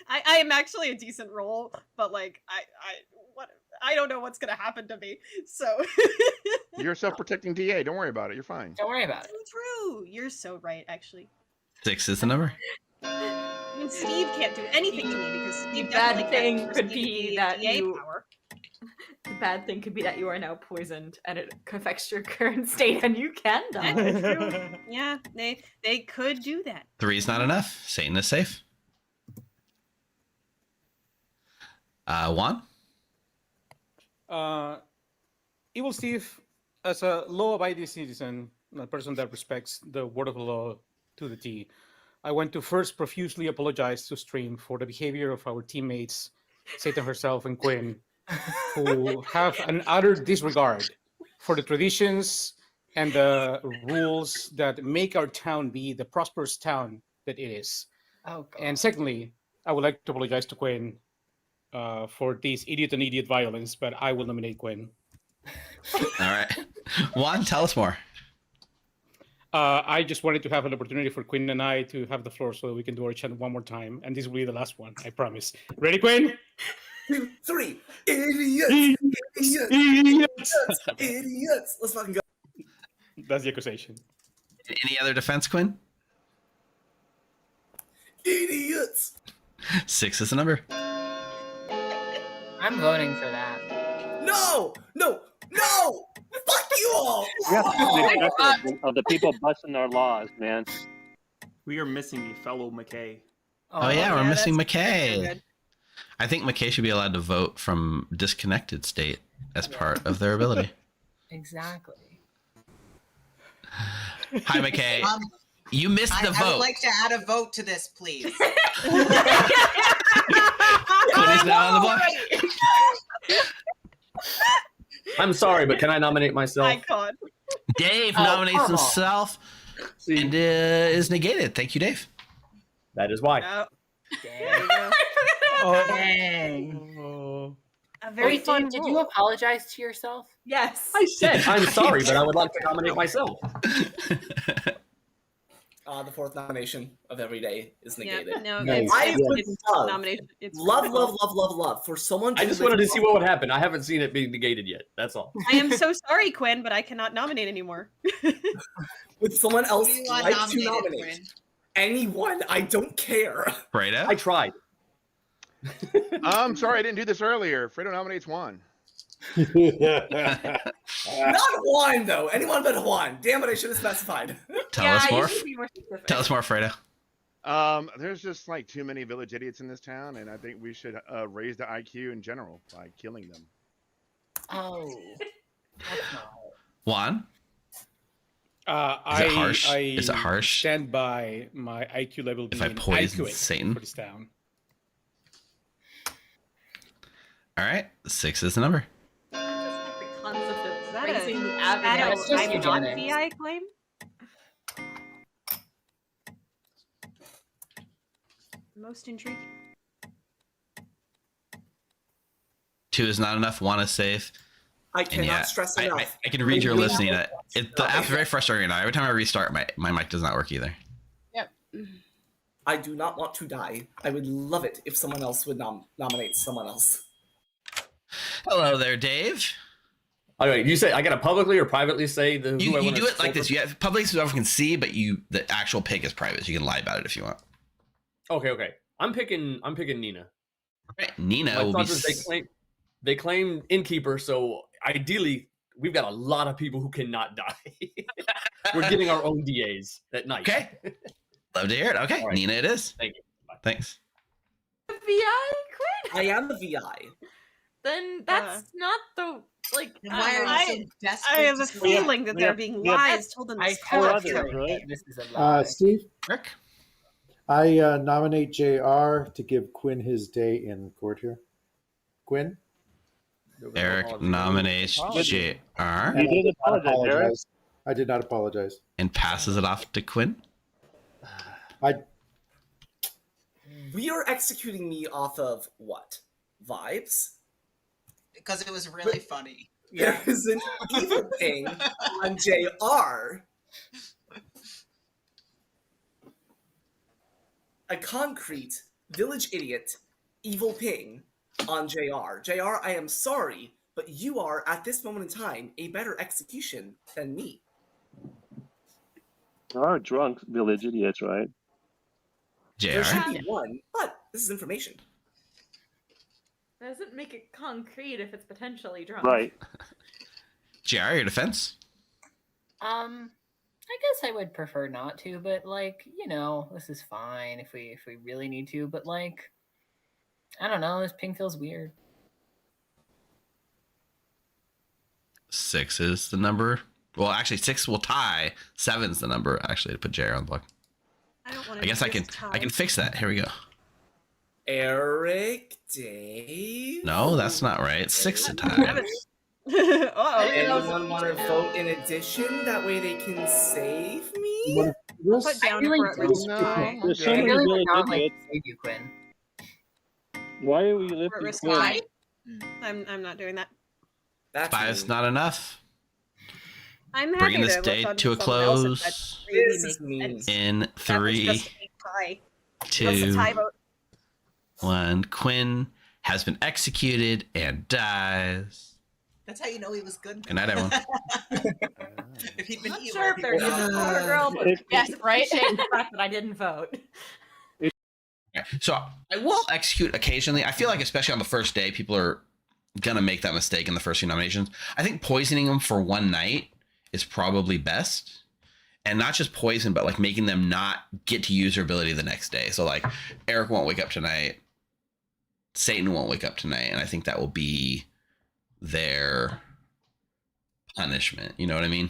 I am actually a decent role, but like I don't know what's gonna happen to me. So You're a self-protecting DA. Don't worry about it. You're fine. Don't worry about it. so true. You're so right, actually. 6 is the number. I mean, Steve can't do anything to me because Steve The bad definitely thing can't could use be the that DA you. power. The bad thing could be that you are now poisoned, and it affects your current state, and you can die. That's true. Yeah, they could do that. 3 is not enough. Satan is safe. Juan? Evil Steve, as a law-abiding citizen, a person that respects the word of the law to the T, I want to first profusely apologize to Stream for the behavior of our teammates, Satan herself and Quinn, who have an utter disregard for the traditions and the rules that make our town be the prosperous town that it is. Oh, God. And secondly, I would like to apologize to Quinn for this idiot on idiot violence, but I will nominate Quinn. All right. Juan, tell us more. I just wanted to have an opportunity for Quinn and I to have the floor so that we can do our chant one more time, and this will be the last one, I promise. Ready, Quinn? 2, 3. Idiots! Idiots! Idiots! Let's fucking go. That's the accusation. Any other defense, Quinn? Idiots! 6 is the number. I'm voting for that. No! No! No! Fuck you all! We have to be respectful of the people busting our laws, man. We are missing a fellow McKay. Oh, yeah, we're missing that's McKay. good. I think McKay should be allowed to vote from disconnected state as part of their ability. Exactly. Hi, McKay. You missed the I vote. would like to add a vote to this, please. Quinn is now on the block. I'm sorry, but can I nominate myself? Icon. Dave Oh, nominates come on. himself See, and is negated. Thank you, Dave. that is why. Oh, there you go. Dang. A very Wait, fun did rule. you apologize to yourself? Yes. I said I'm sorry, but I would like to nominate myself. The fourth nomination of every day is Yeah, negated. no, Nice. it's, I it's, would it's love- nomination. It's Love, critical. love, love, love, love. For someone I just wanted to see what would happen. I haven't seen it being negated yet. That's all. I am so sorry, Quinn, but I cannot nominate anymore. Would someone else Who do you want like to nominated, nominate? Quinn? Anyone. I don't care. Fredo? I tried. I'm sorry I didn't do this earlier. Fredo nominates Juan. Not Juan, though. Anyone but Juan. Damn it, I should have specified. Tell yeah, us you more. should be more specific. Tell us more, Fredo. There's just like too many village idiots in this town, and I think we should raise the IQ in general by killing them. Oh. That's not. Juan? Is it harsh? Is it harsh? Stand by my IQ level If I being poison accurate Satan? for this town. All right. 6 is the number. Just like the concept of Is that raising the a avenue. That's just I'm not eugenics. VI claim? Most intriguing. 2 is not enough. 1 is safe. I And cannot yeah, stress I enough. can read your We list, have- Nina. The app's very frustrating now. Every time I restart, my mic does not work either. Yep. I do not want to die. I would love it if someone else would nominate someone else. Hello there, Dave. All right, you say I gotta publicly or privately say the who I You want do to it like this. You have public so everyone can see, but the actual pick is private. So you can lie about it if you want. Okay. I'm picking Nina. Right. Nina My will be. thoughts is they claim innkeeper, so ideally we've got a lot of people who cannot die. We're getting our own DAs at night. Okay. Love to hear it. Okay, right. Nina, it is. Thank you. Bye. Thanks. VI Quinn? I am the VI. Then that's not the like. Then why are I- you so desperate? I have a to feeling that we there have- are being we have- lies told in I this have a others, feeling right? that this is a lie. Steve, Rick. I nominate JR to give Quinn his day in court here. Quinn? Eric nominates JR You did apologize, Eric. I did not apologize. and passes it off to Quinn. We are executing me off of what? Vibes? Because it was really funny. There is an evil ping on JR. A concrete village idiot evil ping on JR. JR, I am sorry, but you are, at this moment in time, a better execution than me. There are drunk village idiots, right? There should JR. be one, but this is information. Doesn't make it concrete if it's potentially drunk. Right. JR, your defense? I guess I would prefer not to, but like, this is fine if we really need to, but like, I don't know, this ping feels weird. 6 is the number. Well, actually, 6 will tie. 7's the number, actually, to put JR on the block. I don't want I guess I can fix that. Here we go. Eric, Dave. No, that's not right. 6 to tie. Anyone want to vote in addition? That way they can save me? Put down for it. There's so many village idiots. Save you, Quinn. Why are we lifting Quinn? I'm not doing that. That's 5's not enough. I'm happy Bringing this to day look to a on someone else's. close That really This is makes mean. sense. in That was 3, just a tie. That's a 2, tie vote. 1. Quinn has been executed and dies. That's how you know he was good. Good night, everyone. If he'd been Not evil, sure if he they're would- even a girl, but yes, right? The fact that I didn't vote. So I will execute occasionally. I feel like, especially on the first day, people are gonna make that mistake in the first few nominations. I think poisoning them for one night is probably best, and not just poison, but like making them not get to use their ability the next day. So like Eric won't wake up tonight, Satan won't wake up tonight, and I think that will be their punishment. You know what I mean?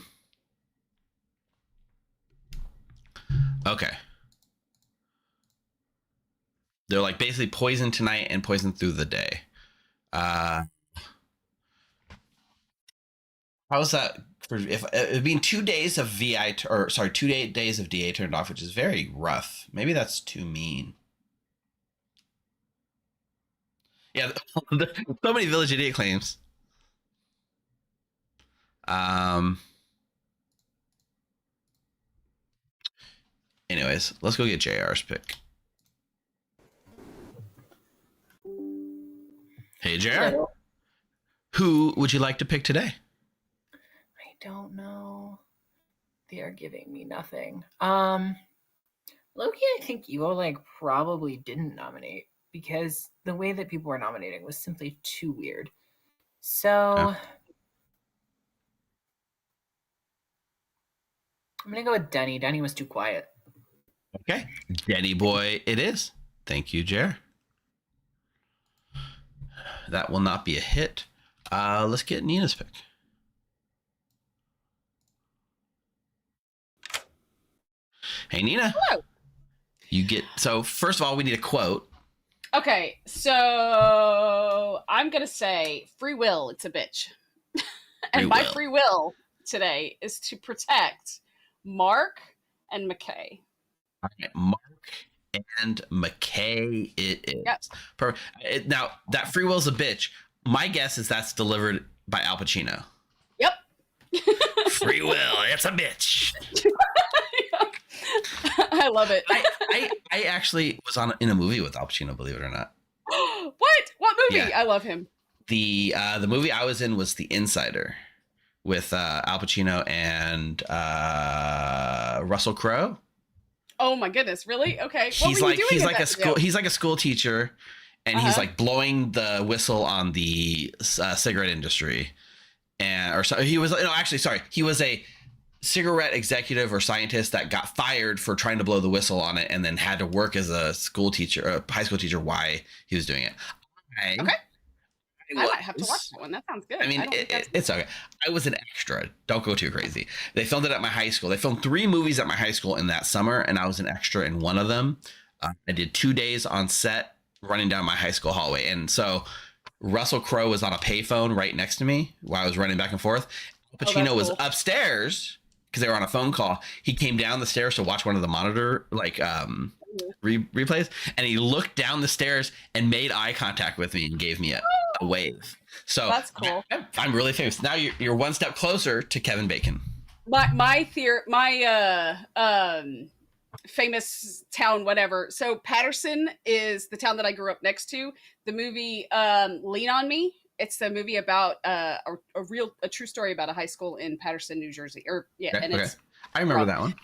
Okay. They're like basically poison tonight and poison through the day. How's that for if it being 2 days of VI or sorry, 2 days of DA turned off, which is very rough. Maybe that's too mean. Yeah, so many village idiot claims. Anyways, let's go get JR's pick. Hey, JR. Hello. Who would you like to pick today? I don't know. They are giving me nothing. Loki, I think you probably didn't nominate because the way that people were nominating was simply too weird. So I'm gonna go with Denny. Denny was too quiet. Okay, Denny boy, it is. Thank you, Jer. That will not be a hit. Let's get Nina's pick. Hey, Nina. Hello. You get, so first of all, we need a quote. Okay, so I'm going to say free will, it's a bitch. And my free will today is to protect Mark and McKay. All right, Mark and McKay it is. Yep. Now, that free will's a bitch. My guess is that's delivered by Al Pacino. Yep. Free will, it's a bitch. I love it. I actually was in a movie with Al Pacino, believe it or not. What movie? Yeah. I love him. The movie I was in was The Insider with Al Pacino and Russell Crowe. Oh my goodness, really? Okay. He's like a school teacher, and he's like blowing the whistle on the cigarette industry, he was a cigarette executive or scientist that got fired for trying to blow the whistle on it, and then had to work as a school teacher, a high school teacher, why he was doing it. Okay. I might have to watch that one. That sounds good. I mean, it's okay. I was an extra. Don't go too crazy. They filmed it at my high school. They filmed 3 movies at my high school in that summer, and I was an extra in one of them. I did 2 days on set running down my high school hallway. And so Russell Crowe was on a payphone right next to me while I was running back and forth. Al Pacino was upstairs because they were on a phone call. He came down the stairs to watch one of the monitor replays, and he looked down the stairs and made eye contact with me and gave me a wave. So that's cool. I'm really famous. Now you're one step closer to Kevin Bacon. My famous town, whatever. So Patterson is the town that I grew up next to. The movie Lean on Me. It's the movie about a true story about a high school in Patterson, New Jersey. It's I remember that one.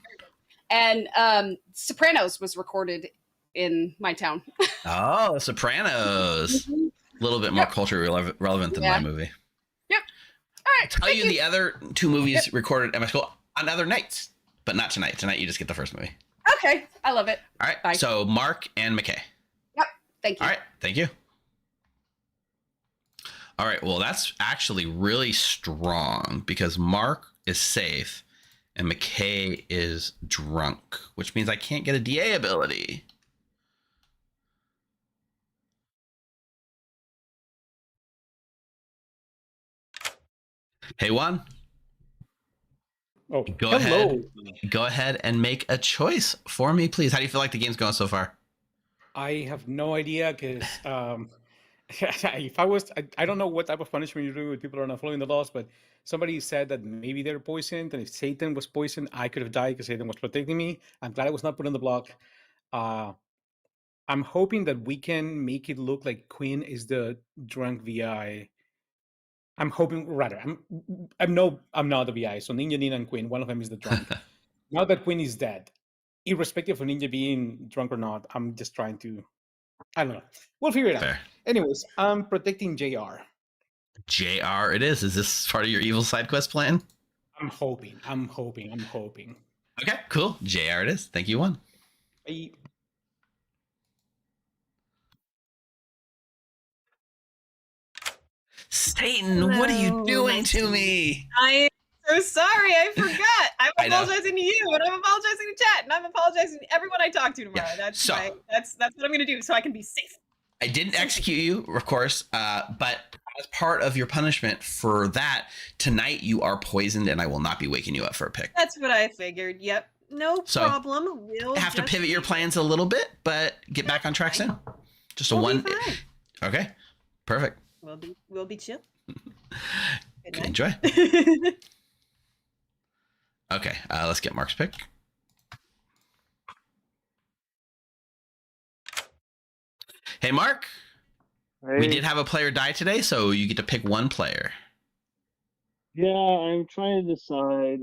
And Sopranos was recorded in my town. Oh, Sopranos. A little bit more culturally relevant than my movie. Yep. All right. I'll tell you the other 2 movies recorded at my school on other nights, but not tonight. Tonight you just get the first movie. Okay. I love it. All right. Bye. So Mark and McKay. Yep. Thank you. All right. Thank you. All right. Well, that's actually really strong because Mark is safe and McKay is drunk, which means I can't get a DA ability. Hey, Juan. Oh, Go ahead and make a choice for me, please. How do you feel like the game's going so far? I have no idea because if I was, I don't know what type of punishment you're doing with people who are not following the laws, but somebody said that maybe they're poisoned, and if Satan was poisoned, I could have died because Satan was protecting me. I'm glad I was not put on the block. I'm hoping that we can make it look like Quinn is the drunk VI. I'm hoping, rather, I'm not the VI. So Ninja, Nina, and Quinn, one of them is the drunk. Now that Quinn is dead, irrespective of Ninja being drunk or not, I'm just trying to, I don't know. We'll figure it out. Anyways, I'm protecting JR. JR it is. Is this part of your evil side quest plan? I'm hoping. Okay, cool. JR it is. Thank you, Juan. Bye. Satan, what are you doing to me? I am so sorry. I forgot. I'm apologizing to you, and I'm apologizing to chat, and I'm apologizing to everyone I talk to tomorrow. That's what I'm going to do, so I can be safe. I didn't execute you, of course, but as part of your punishment for that, tonight you are poisoned, and I will not be waking you up for a pick. That's what I figured. Yep, no problem. We'll have to pivot your plans a little bit, but get back on track soon. Just we'll one. Be fine. Okay, perfect. We'll be chill. Enjoy. Okay, let's get Mark's pick. Hey, Mark. Hey. We did have a player die today, so you get to pick one player. Yeah, I'm trying to decide.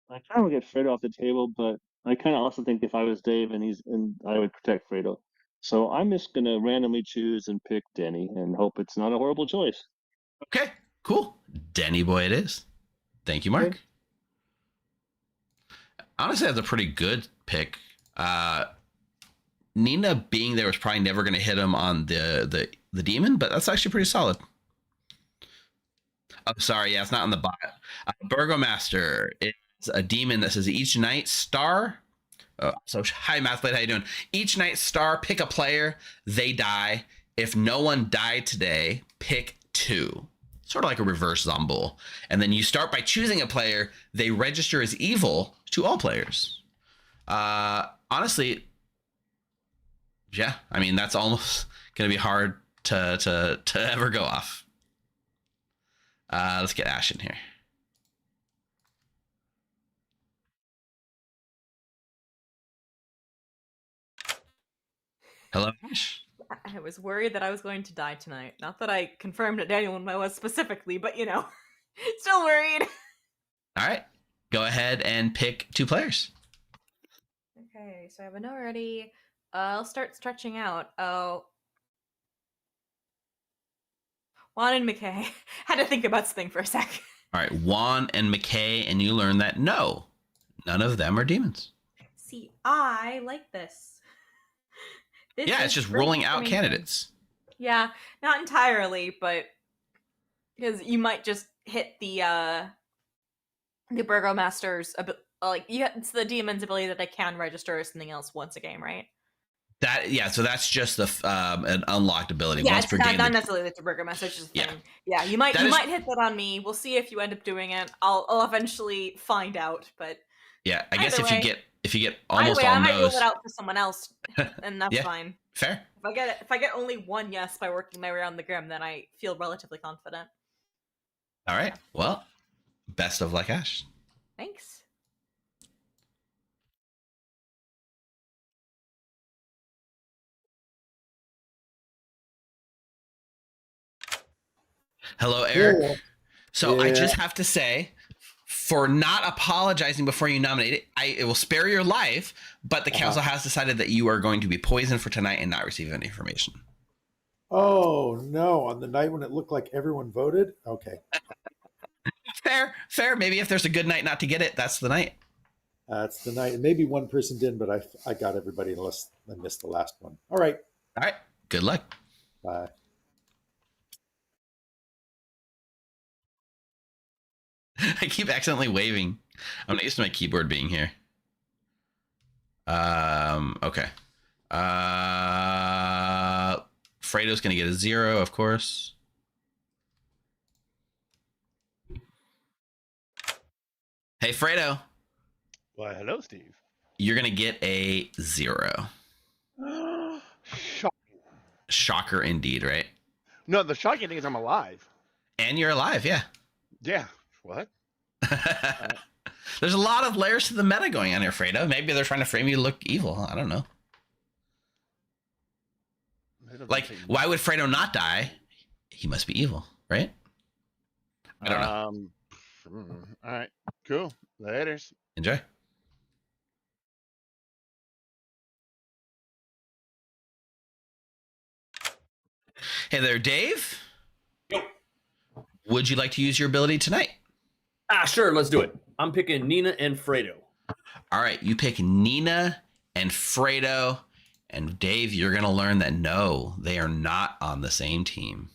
I kind of want to get Fredo off the table, but I kind of also think if I was Dave and I would protect Fredo. So I'm just gonna randomly choose and pick Denny and hope it's not a horrible choice. Okay, cool. Denny boy it is. Thank you, Mark. Okay. Honestly, that's a pretty good pick. Nina being there was probably never going to hit him on the demon, but that's actually pretty solid. Oh, sorry. Yeah, it's not on the bot. Burgomaster is a demon that says each night star. So hi, Mathblade, how you doing? Each night star, pick a player, they die. If no one died today, pick 2. Sort of like a reverse Zombull. And then you start by choosing a player, they register as evil to all players. Honestly, yeah, I mean, that's almost going to be hard to ever go off. Let's get Ash in here. Hello, Ash. I was worried that I was going to die tonight. Not that I confirmed it to anyone I was specifically, but you know, still worried. All right, go ahead and pick 2 players. Okay, so I have a no already. I'll start stretching out. Oh, Juan and McKay. Had to think about something for a sec. All right, Juan and McKay, and you learn that no, none of them are demons. See, I like this. Yeah, it's just rolling out candidates. Yeah, not entirely, but because you might just hit the Burgomaster's it's the demon's ability that they can register as something else once a game, right? So that's just an unlocked ability. Yeah, Once it's per game. not necessarily the Burgomaster. It's just a Yeah. thing. Yeah, you might That is- hit that on me. We'll see if you end up doing it. I'll eventually find out, but Yeah, I guess either if you get either almost way, all I might rule no's. it out for someone else, and that's Yeah. fine. Fair. If I get only one yes by working my way around the Grim, then I feel relatively confident. All right. Well, best of luck, Ash. Thanks. Hello, Eric. Yeah. So I Yeah. just have to say, for not apologizing before you nominate it, it will spare your life, but the council has decided that you are going to be poisoned for tonight and not receive any information. Oh no! On the night when it looked like everyone voted. Okay. Fair. Maybe if there's a good night not to get it, that's the night. That's the night. Maybe one person did, but I got everybody unless I missed the last one. All right. All right. Good luck. Bye. I keep accidentally waving. I'm not used to my keyboard being here. Okay. Fredo's gonna get a 0, of course. Hey, Fredo. Why, hello, Steve. You're gonna get a 0. Shocker indeed, right? No, the shocking thing is I'm alive. And you're alive, yeah. Yeah. What? There's a lot of layers to the meta going on here, Fredo. Maybe they're trying to frame you to look evil. I don't know. Like, why would Fredo not die? He must be evil, right? I don't know. All right. Cool. Laters. Enjoy. Hey there, Dave. Yo. Would you like to use your ability tonight? Sure. Let's do it. I'm picking Nina and Fredo. All right, you pick Nina and Fredo, and Dave, you're going to learn that no, they are not on the same team.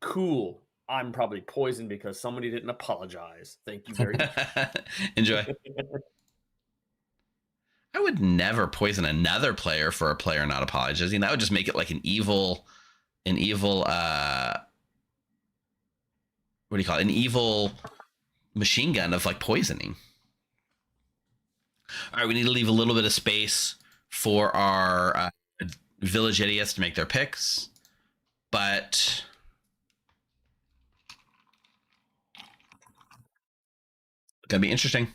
Cool. I'm probably poisoned because somebody didn't apologize. Thank you very much. Enjoy. I would never poison another player for a player not apologizing. That would just make it like an evil, what do you call it? An evil machine gun of like poisoning. All right, we need to leave a little bit of space for our village idiots to make their picks, but gonna be interesting.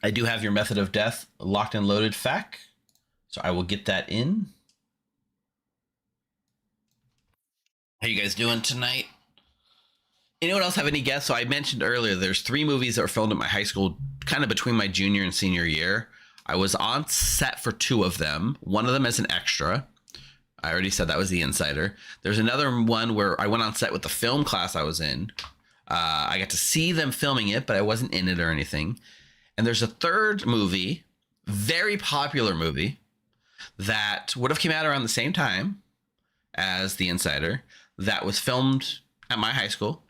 I do have your method of death locked and loaded, Fac, so I will get that in. How you guys doing tonight? Anyone else have any guess? So I mentioned earlier, there's 3 movies that were filmed at my high school, kind of between my junior and senior year. I was on set for 2 of them. One of them as an extra. I already said that was The Insider. There's another one where I went on set with the film class I was in. I got to see them filming it, but I wasn't in it or anything. And there's a 3rd movie, very popular movie, that would have come out around the same time as The Insider, that was filmed at my high school.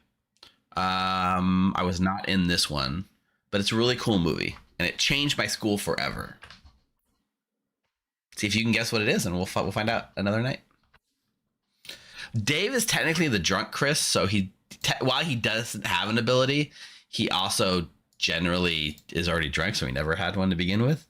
I was not in this one, but it's a really cool movie, and it changed my school forever. See if you can guess what it is, and we'll find out another night. Dave is technically the drunk Chris, so while he doesn't have an ability, he also generally is already drunk, so he never had one to begin with.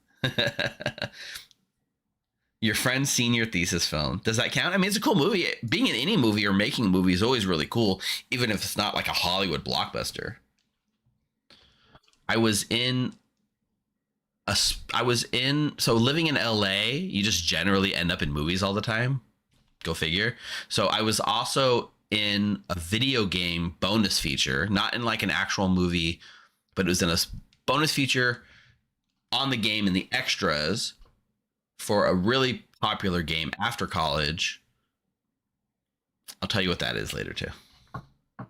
Your friend's senior thesis film. Does that count? I mean, it's a cool movie. Being in any movie or making a movie is always really cool, even if it's not like a Hollywood blockbuster. So living in LA, you just generally end up in movies all the time. Go figure. So I was also in a video game bonus feature, not in like an actual movie, but it was in a bonus feature on the game in the extras for a really popular game after college. I'll tell you what that is later too. All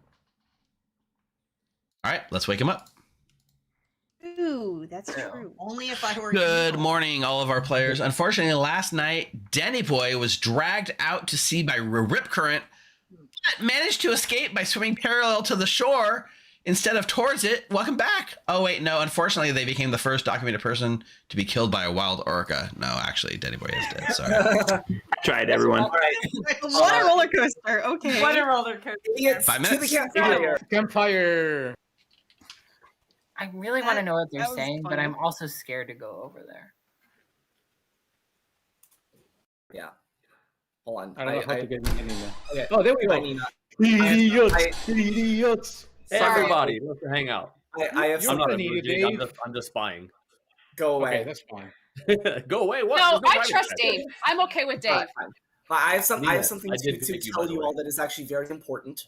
right, let's wake him up. Ooh, that's true. Only if I were Good you. morning, all of our players. Unfortunately, last night, Denny Boy was dragged out to sea by a rip current, but managed to escape by swimming parallel to the shore. instead of towards it. Welcome back. Oh wait, no. Unfortunately, they became the first documented person to be killed by a wild orca. No, actually, Denny Boy is dead. Sorry. Tried everyone. What a roller coaster. Okay. What a roller coaster. Idiots 5 to the minutes. campfire. Campfire. I really want to know what they're that was saying, but funny. I'm also scared to go over there. Yeah. Hold on. I don't know how to get Nina. Okay. Oh, there we I go. need Idiots. Idiots. Hey, Sorry. everybody, let's hang out. I have You're I'm not a an idiot, village idiot, Dave. I'm just spying. go away. Okay, that's fine. Go away. What? No, There's I private trust chat. Dave. I'm okay with Dave. Alright, fine. I have Nina, something I to did pick you, by tell the you way. all that is actually very important.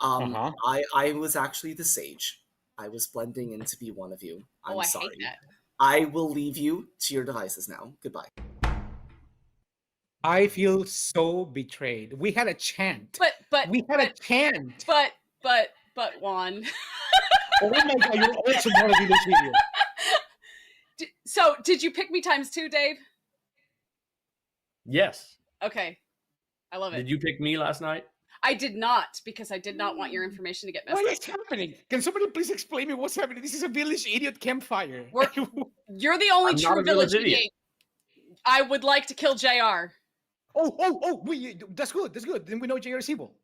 Uh-huh. I was actually the sage. I was blending in to be one of you. I'm Oh, I sorry. hate that. I will leave you to your devices now. Goodbye. I feel so betrayed. We had a chant. But We had a chant. but Juan. Oh my god, you're also one of these idiots. So did you pick me times 2, Dave? Yes. Okay. I love it. Did you pick me last night? I did not, because I did not want your information to get messed What up. is happening? Can somebody please explain me what's happening? This is a village idiot campfire. You're the only I'm not true a village village idiot. idiot. I would like to kill JR. That's good. That's good. Then we know JR is evil.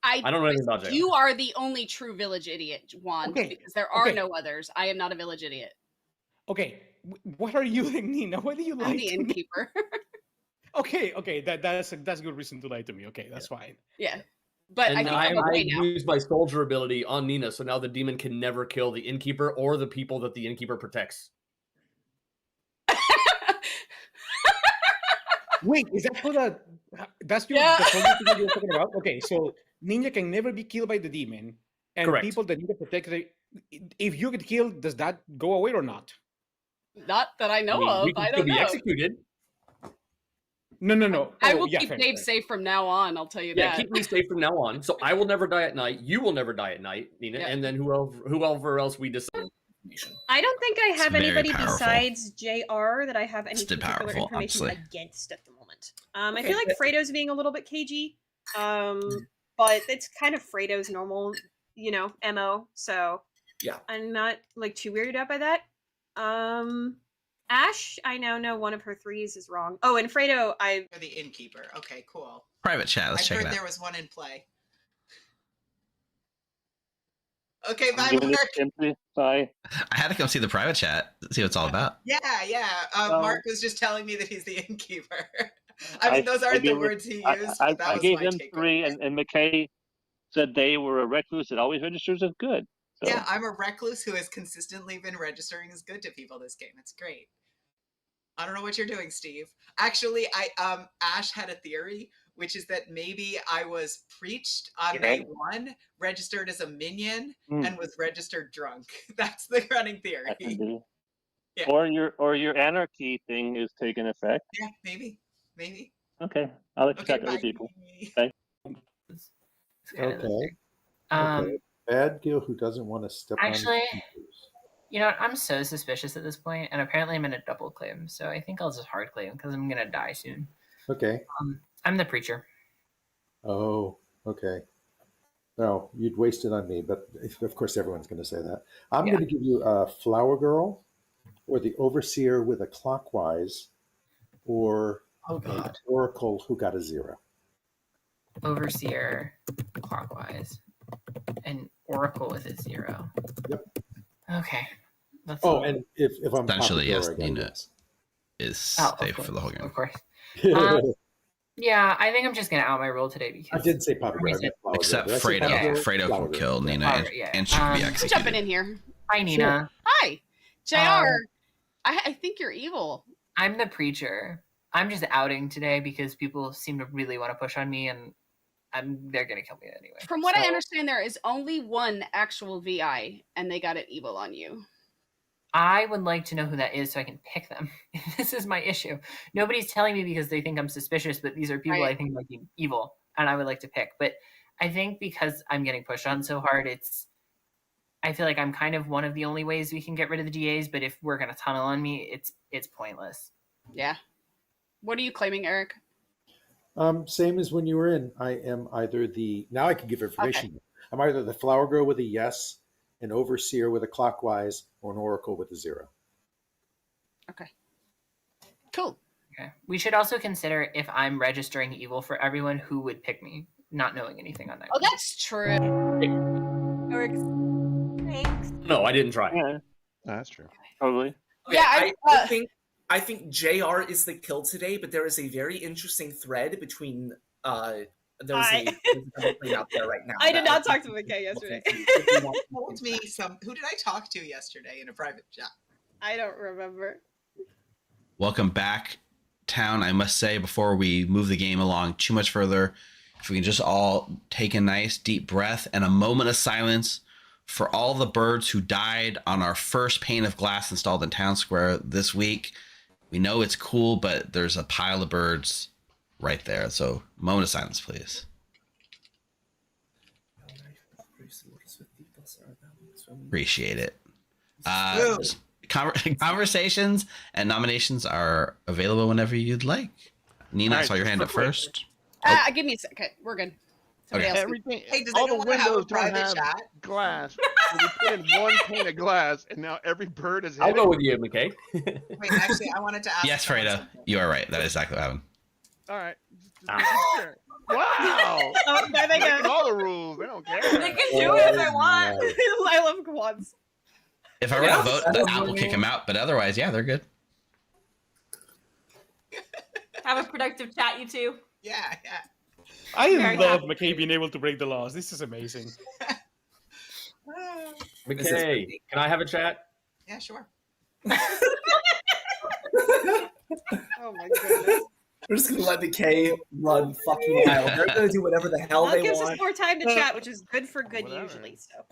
I don't know anything about JR. You are the only true village idiot, Juan, Okay, because there are okay. no others. I am not a village idiot. Okay, what are you, Nina? What do you I'm like? the innkeeper. Okay, that's a good reason to lie to me. Okay, that's fine. Yeah. But I And think I, I'm okay now. used my soldier ability on Nina, so now the demon can never kill the innkeeper or the people that the innkeeper protects. Wait, is that for the? That's your Yeah. the soldier thing that you're talking about? Okay, so Ninja can never be killed by the demon, and Correct. people that need to protect. If you get killed, does that go away or not? Not that I know I mean, of. we can I still don't be know. executed. No. I Oh, will yeah, keep fair, Dave fair. safe from now on. I'll tell you Yeah, that. keep me safe from now on. So I will never die at night. You will never die at night, Nina. Yeah. And then whoever else we decide. I don't think I have very anybody powerful. besides JR that I have any Still particular powerful, information obviously. against at the moment. I Okay, feel like but- Fredo's being a little bit cagey, but it's kind of Fredo's normal, MO. So Yeah. I'm not like too weirded out by that. Ash, I now know one of her 3s is wrong. Oh, and Fredo, You're the innkeeper. Okay, cool. Private chat. Let's I check it heard out. there was one in play. Okay, bye, I'm giving Mark. this empty. Bye. I had to come see the private chat, see what it's all about. Yeah. No. Mark was just telling me that he's the innkeeper. I mean, those aren't the gave words he I- used. I, but that I was gave my them take on 3, it. and McKay said they were a recluse that always registers as good. So. Yeah, I'm a recluse who has consistently been registering as good to people this game. It's great. I don't know what you're doing, Steve. Actually, Ash had a theory, which is that maybe I was preached on night 1, registered as a minion, and was registered drunk. That's the running theory. That can be. Yeah. Or your anarchy thing is taking effect. Yeah, maybe. Okay, I'll let you Okay, talk to other bye. people. Bye. It's kind of the Okay. thing. Okay. Bad Gil who doesn't want to step Actually, on. you know what? I'm so suspicious at this point, and apparently I'm in a double claim, so I think I'll just hard claim because I'm gonna die soon. Okay. I'm the preacher. Oh, okay. No, you'd waste it on me, but of course everyone's going to say that. I'm going to give you a Flower Girl, or the Overseer with a clockwise, or an Oracle who got a 0. Overseer clockwise, and Oracle with a 0. Yep. Okay. That's Oh, all. and if I'm Essentially, yes, I gotta Nina guess. is of safe course, for the whole game. Of course. Yeah, I think I'm just gonna out my role today because I didn't say Papa Girl, I meant Flower Except Girl. Did I say Fredo. Papa Girl? Fredo Flower can Girl. kill Nina Flower, and should be I'm executed. jumping in here. Hi, Nina. Hi, JR. I think you're evil. I'm the preacher. I'm just outing today because people seem to really want to push on me, and they're gonna kill me anyway. From what I So, understand, there is only one actual VI, and they got it evil on you. I would like to know who that is so I can pick them. This is my issue. Nobody's telling me because they think I'm suspicious, but these are people I think might be evil, and I would like to pick. But I think because I'm getting pushed on so hard, I feel like I'm kind of one of the only ways we can get rid of the DAs. But if we're gonna tunnel on me, it's pointless. Yeah. What are you claiming, Eric? Same as when you were in. I am either the, now I can give information. I'm either the flower girl with a yes, an overseer with a clockwise, or an oracle with a 0. Okay. Cool. Okay. We should also consider if I'm registering evil for everyone who would pick me, not knowing anything on that. Oh, that's true. Thanks. No, I didn't try. Yeah, That's true. probably. Yeah, I think JR is the kill today, but there is a very interesting thread between there's another plane out there right now. I did that not talk think to McKay yesterday. Told me who did I talk to yesterday in a private chat? I don't remember. Welcome back, town. I must say, before we move the game along too much further, if we can just all take a nice deep breath and a moment of silence for all the birds who died on our first pane of glass installed in Town Square this week. We know it's cool, but there's a pile of birds right there. So, moment of silence, please. Appreciate it. Conversations and nominations are available whenever you'd like. Nina, I All right, saw your hand up first. Give me a second. Okay, we're good. Somebody Okay. else. Everything, Hey, does all anyone the wanna have a windows don't private have chat? glass. So we put in one pane of glass, and now every bird is. I'll hit go it. with you, McKay. Wait, actually, I wanted to ask. Yes, someone Fredo, something. you are right. That is exactly what happened. All right. Sure. Wow. Oh, there they Breaking go. all the rules. They don't care. They can do it if they want. I love quads. If I were to vote, the app will kick them out. But otherwise, yeah, they're good. Have a productive chat, you two. Yeah. I Very love happy. McKay being able to break the laws. This is amazing. McKay, can I have a chat? Yeah, sure. Oh my goodness. We're just gonna let McKay run fucking wild. They're gonna do whatever the hell That they gives us want. more time to chat, which is good for good Whatever. usually. So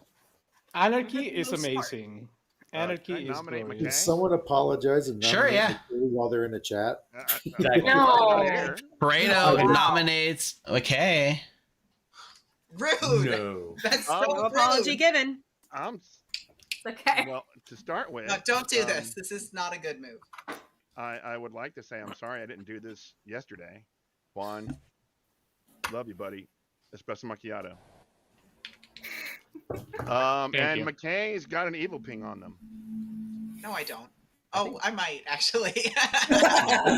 Anarchy is Most smart. amazing. Anarchy can I is nominate glorious. Can McKay? someone apologize and Sure, nominate yeah. McKay while they're in the chat? No. Fredo Wow. nominates McKay. Rude. No. That's so no apology rude. given. Okay. Well, to start with, No, don't do this. This is not a good move. I would like to say I'm sorry I didn't do this yesterday. Juan, love you, buddy. Espresso macchiato. Thank and you. McKay's got an evil ping on them. No, I don't. Oh, I might actually. I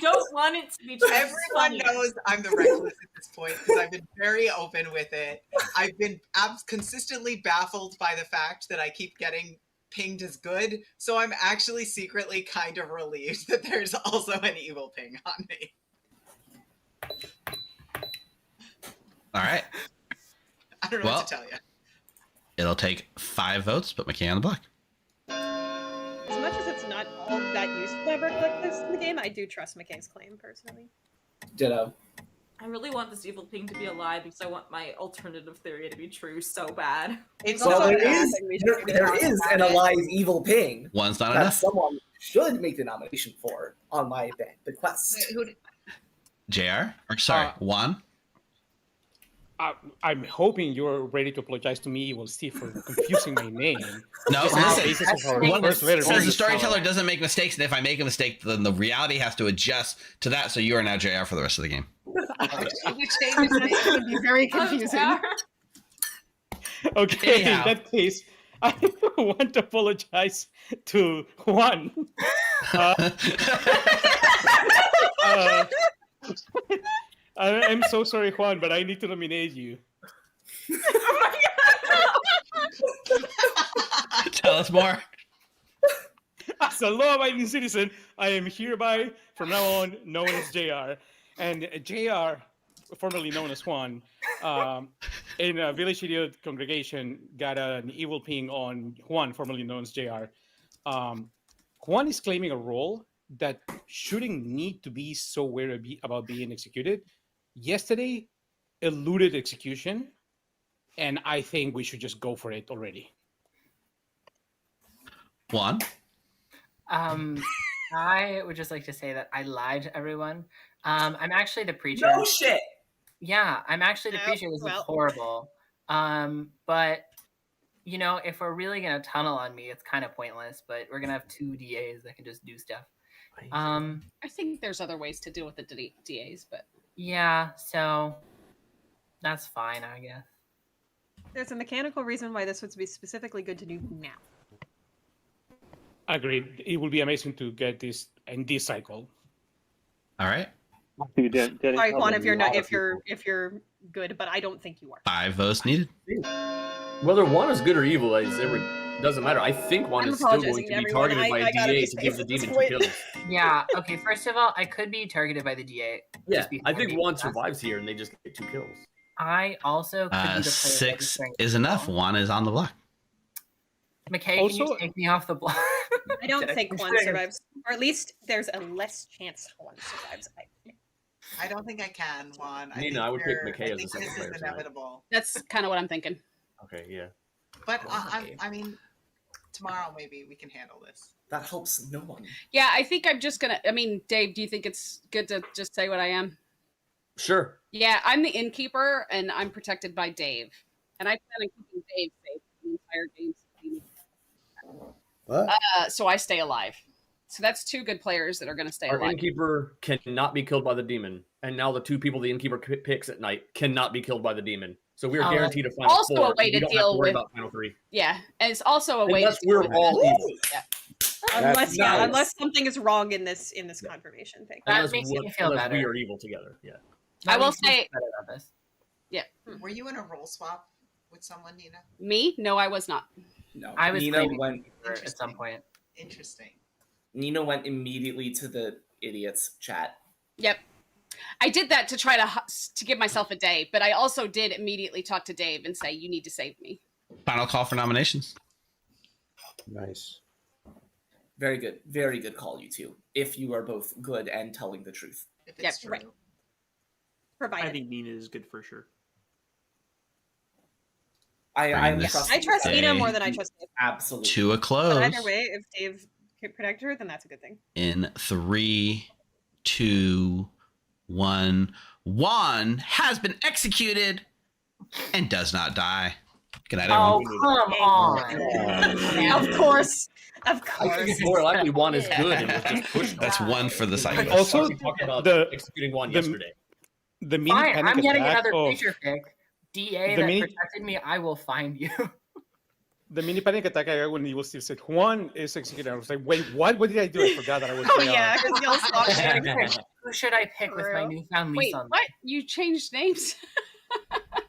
don't want it to be true. Everyone knows I'm the recluse at this point because I've been very open with it. I've been consistently baffled by the fact that I keep getting pinged as good, so I'm actually secretly kind of relieved that there's also an evil ping on me. All right. I don't know Well, what to tell you. It'll take 5 votes, but McKay on the block. As much as it's not all that useful to ever click this in the game, I do trust McKay's claim personally. Ditto. I really want this evil ping to be a lie because I want my alternative theory to be true so bad. It's Well, also there bad is that we should there is an alive evil ping One's not that enough. someone should make the nomination for on my bequest. JR? Or sorry, Juan? I'm hoping you're ready to apologize to me, well, Steve, for confusing my name. No, Just on the listen. basis of our One, first letter says being the storyteller Scarlet. doesn't make mistakes, and if I make a mistake, then the reality has to adjust to that. So you are now JR for the rest of the game. You changed his name. It's going to be very confusing. Okay, Anyhow. in that case, I want to apologize to Juan. I'm so sorry, Juan, but I need to nominate you. Tell us more. As a law-abiding citizen, I am hereby, from now on, known as JR. And JR, formerly known as Juan, in a Village Idiot congregation, got an evil ping on Juan, formerly known as JR. Juan is claiming a role that shouldn't need to be so wary about being executed. Yesterday, eluded execution, and I think we should just go for it already. Juan? I would just like to say that I lied to everyone. I'm actually the preacher. No shit. Yeah, I'm actually the preacher. This is horrible. But you know, if we're really gonna tunnel on me, it's kind of pointless. But we're gonna have 2 DAs that can just do stuff. I think there's other ways to deal with the DAs, but yeah. So That's fine, I guess. There's a mechanical reason why this would be specifically good to do now. Agreed. It would be amazing to get this in this cycle. All right. Sorry, Quan, if you're good, but I don't think you are. 5 votes needed. Whether one is good or evil doesn't matter. I think one I'm is still going apologizing to to be everyone. targeted by I a gotta be DA to give safe the at this demon 2 point. kills. Yeah, okay, first of all, I could be targeted by the DA. Yeah, I think one survives here and they just get 2 kills. I also could be the player 6 is enough. 1 is on the block. McKay, can you take me off the block? I don't think one survives, or at least there's a less chance one survives. I don't think I can, Juan. Nina, I would pick McKay as think a second this player is tonight. inevitable. That's kind of what I'm thinking. Okay, yeah. But I mean, tomorrow maybe we can handle this. That helps no one. Yeah, I think I'm just gonna. I mean, Dave, do you think it's good to just say what I am? Sure. Yeah, I'm the innkeeper, and I'm protected by Dave, and I plan on keeping Dave safe the entire game. So I stay alive. So that's 2 good players that are going to stay Our alive. innkeeper cannot be killed by the demon, and now the 2 people the innkeeper picks at night cannot be killed by the demon. So we are guaranteed a final also 4. a way to we don't deal have to worry with about final 3. Yeah, and it's also a way Unless to deal we're with all that. evil. Yeah. Unless something is wrong in this confirmation thing. Unless we are evil together. Yeah. I will say, yeah. Were you in a role swap with someone, Nina? Me? No, I was not. No, I was Nina claiming went at some point. Interesting. Nina went immediately to the idiots chat. Yep. I did that to try to give myself a day, but I also did immediately talk to Dave and say, you need to save me. Final call for nominations. Nice. Very good call, you two. If you are both good and telling the truth. If it's true. Right. Provided. I think Nina is good for sure. I trust Nina more than I trust Dave. Absolutely. To a close. But either way, if Dave can protect her, then that's a good thing. In 3, 2, 1. Juan has been executed and does not die. Good night, everyone. Oh, come on. Of course. I think it's more likely one is good and was just pushed. That's 1 for the cycle. Also, we talked about executing one yesterday. The mini Fine, panic I'm getting attack another of- creature pick. DA The that mini- protected me, I will find you. The mini panic attack I got when Evil Steve said Juan is executed. I was like, wait, what? What did I do? I forgot that I was. Oh yeah, because y'all stopped sharing. Who should I pick with my newfound lease Wait, on? what? You changed names?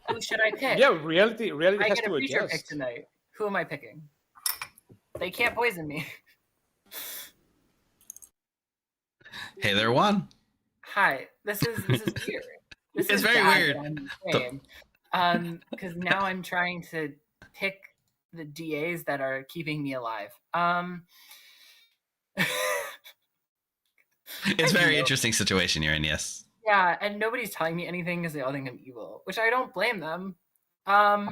Who should I pick? Yeah, reality I has get a to creature adjust. pick tonight. Who am I picking? They can't poison me. Hey there, Juan. Hi, this is weird. This It's is very bad weird. that I'm in this game. Because now I'm trying to pick the DAs that are keeping me alive. It's a very interesting situation you're in, yes. Yeah, and nobody's telling me anything because they all think I'm evil, which I don't blame them. What?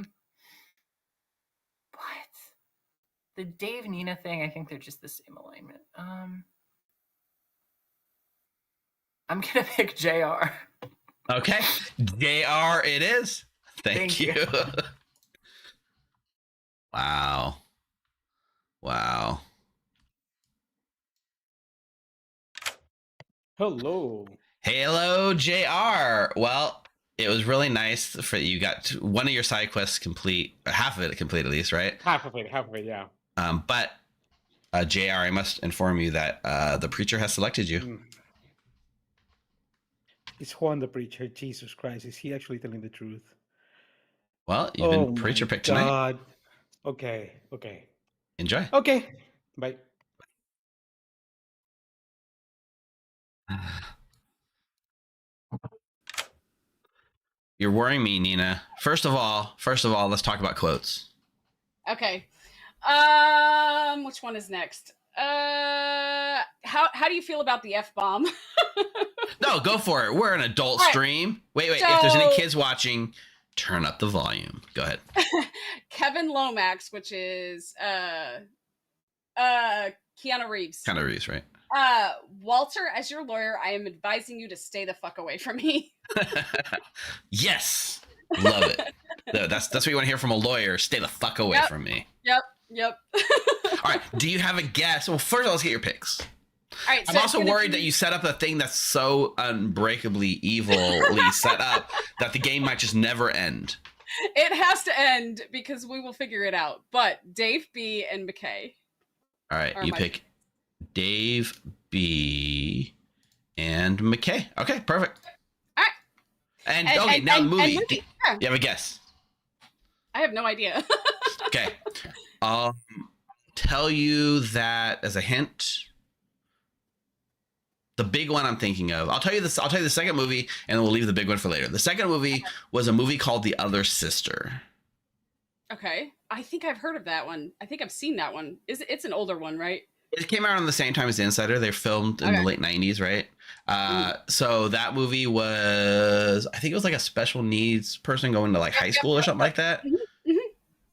The Dave Nina thing, I think they're just the same alignment. I'm gonna pick JR. Okay. JR it is. Thank you. Wow. Wow. Hello. Hello, JR. Well, it was really nice for you got one of your side quests complete, or half of it complete at least, right? Half of it, yeah. But JR, I must inform you that the preacher has selected you. It's Juan the Preacher. Jesus Christ, is he actually telling the truth? Well, you've been preacher picked tonight. God. Okay. Enjoy. Okay. Bye. You're worrying me, Nina. First of all, let's talk about quotes. Okay. Which one is next? How do you feel about the F-bomb? No, go for it. We're an adult All right. stream. Wait. If there's any kids watching, turn up the volume. Go ahead. Kevin Lomax, which is Keanu Reeves. Keanu Reeves, right? Walter, as your lawyer, I am advising you to stay the fuck away from me. Yes. Love it. No, that's what you want to hear from a lawyer. Stay the fuck away from me. Yep. All right. Do you have a guess? Well, first let's get your picks. All right, I'm so also it's gonna worried that you set up a thing that's so unbreakably evilly set up that the game might just never end. It has to end because we will figure it out. But Dave B and McKay. All right, are you my pick Dave B and McKay. Okay, perfect. All right. And okay, now the movie. Yeah. You have a guess? I have no idea. Okay. I'll tell you that as a hint. The big one I'm thinking of. I'll tell you this. I'll tell you the second movie, and then we'll leave the big one for later. The second movie was a movie called The Other Sister. Okay. I think I've heard of that one. I think I've seen that one. It's an older one, right? It came out around the same time as The Insider. They filmed in the late 90s, right? So that movie was, I think it was like a special needs person going to like high school or something like that.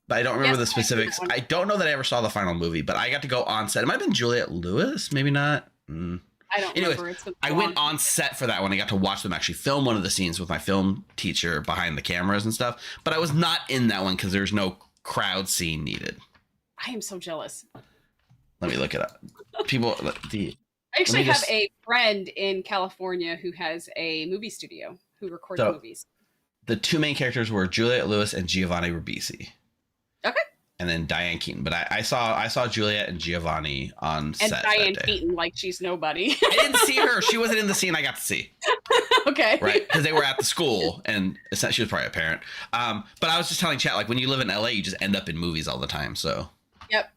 But I don't remember the specifics. I don't know that I ever saw the final movie, but I got to go on set. It might have been Juliette Lewis, maybe not. I don't remember. It's been I went on set for that one. I got to watch them actually film one of the scenes with my film teacher behind the cameras and stuff. But I was not in that one because there's no crowd scene needed. I am so jealous. Let me look it up. People, I actually have a friend in California who has a movie studio who records movies. The two main characters were Juliette Lewis and Giovanni Ribisi. Okay. And then Diane Keaton, but I saw Juliet and Giovanni on set. And Diane Keaton, like she's nobody. I didn't see her. She wasn't in the scene I got to see. Okay. Right, because they were at the school, and she was probably a parent. But I was just telling chat, like when you live in LA, you just end up in movies all the time. So. Yep.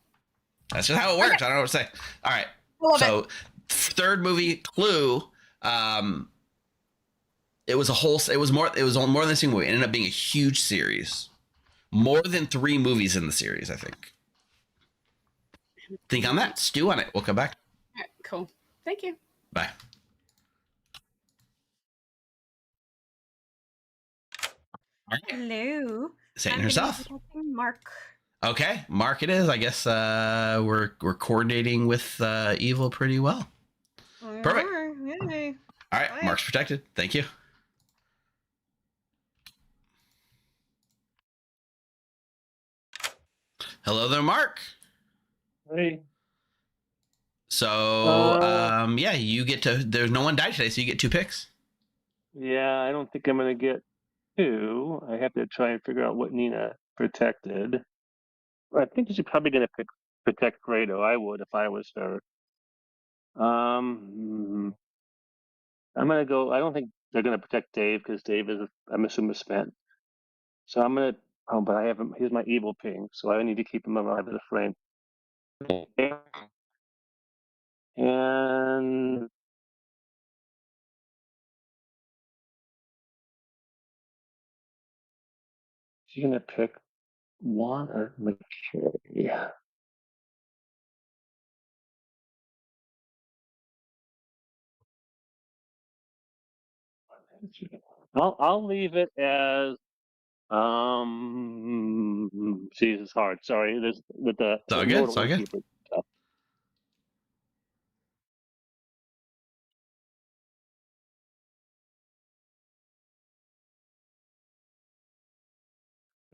That's just how it works. I don't know what to say. All right. So third movie, Clue. It was more than a single movie. It ended up being a huge series. More than 3 movies in the series, I think. Think on that. Stew on it. We'll come back. All right, cool. Thank you. Bye. Hello. Satan herself. Mark. Okay, Mark it is. I guess we're coordinating with evil pretty well. Perfect. Yay. All right, Mark's protected. Thank you. Hello there, Mark. Hey. So, yeah, you get to. There's no one died today, so you get 2 picks. Yeah, I don't think I'm going to get 2. I have to try and figure out what Nina protected. I think she's probably going to protect Fredo. I would if I was her. I'm going to go. I don't think they're going to protect Dave because Dave is, I'm assuming, spent. So I'm going to. Oh, but I have him. Here's my evil ping, so I need to keep him alive in the frame. And she's going to pick Juan or McKay. I'll leave it as geez, it's hard. Sorry, there's with the it's all good. It's all good. Stuff.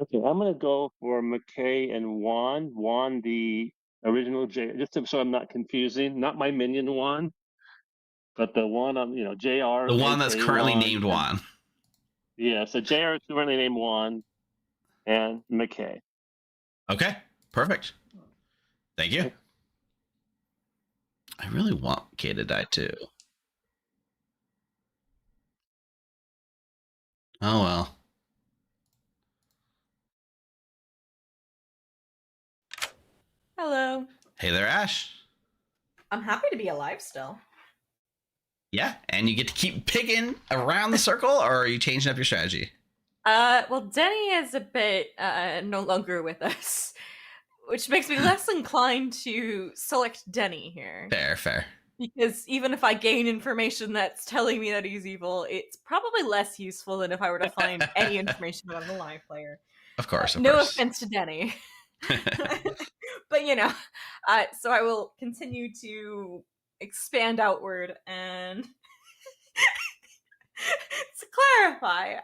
Okay, I'm gonna go for McKay and Juan. Juan, the original J, just so I'm not confusing. Not my minion Juan, but the one on JR. The one that's currently named Juan. Yeah, so JR is currently named Juan, and McKay. Okay, perfect. Thank you. I really want Kay to die too. Oh well. Hello. Hey there, Ash. I'm happy to be alive still. Yeah, and you get to keep picking around the circle, or are you changing up your strategy? Well, Denny is a bit no longer with us, which makes me less inclined to select Denny here. Fair. Because even if I gain information that's telling me that he's evil, it's probably less useful than if I were to find any information about a live player. Of course. No offense to Denny. But so I will continue to expand outward and To clarify,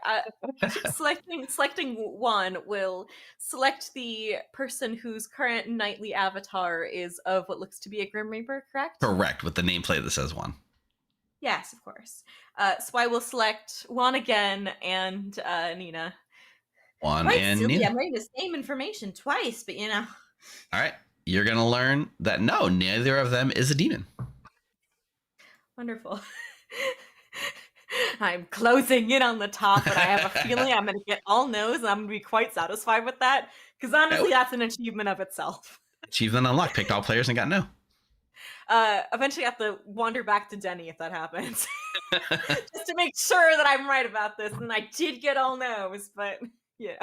selecting one will select the person whose current knightly avatar is of what looks to be a Grim Reaper, correct? Correct, with the nameplate that says 1. Yes, of course. So I will select Juan again and Nina. 1 Quite and silly. Nina. I'm writing the same information twice, but you know. All right. You're going to learn that no, neither of them is a demon. Wonderful. I'm closing in on the top, but I have a feeling I'm going to get all no's, and I'm going to be quite satisfied with that, because honestly, that's an achievement of itself. Achievement unlocked. Picked all players and got no. Eventually, I have to wander back to Denny if that happens, just to make sure that I'm right about this. And I did get all no's, but yeah.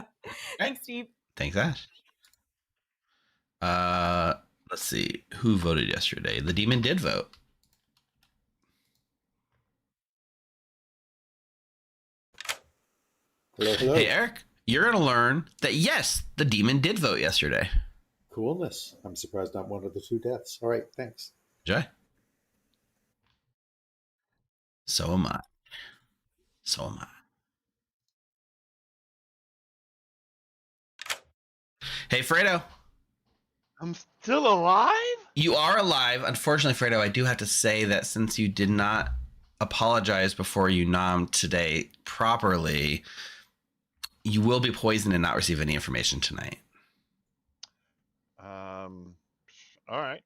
Thanks, Steve. Thanks, Ash. Let's see. Who voted yesterday? The demon did vote. Hello. Hey, Eric, you're going to learn that yes, the demon did vote yesterday. Coolness. I'm surprised not one of the 2 deaths. All right, thanks. Jay? So am I. So am I. Hey, Fredo. I'm still alive? You are alive. Unfortunately, Fredo, I do have to say that since you did not apologize before you nommed today properly, you will be poisoned and not receive any information tonight. All right.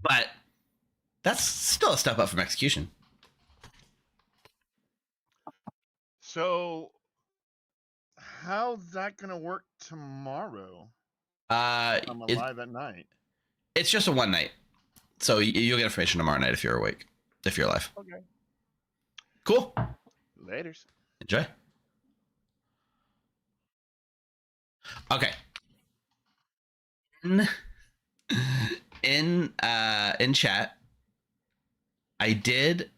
But that's still a step up from execution. So, how's that gonna work tomorrow? I'm It- alive at night. it's just a one night. So you'll get information tomorrow night if you're awake, if you're alive. Okay. Cool. Laters. Enjoy. Okay. In chat, I did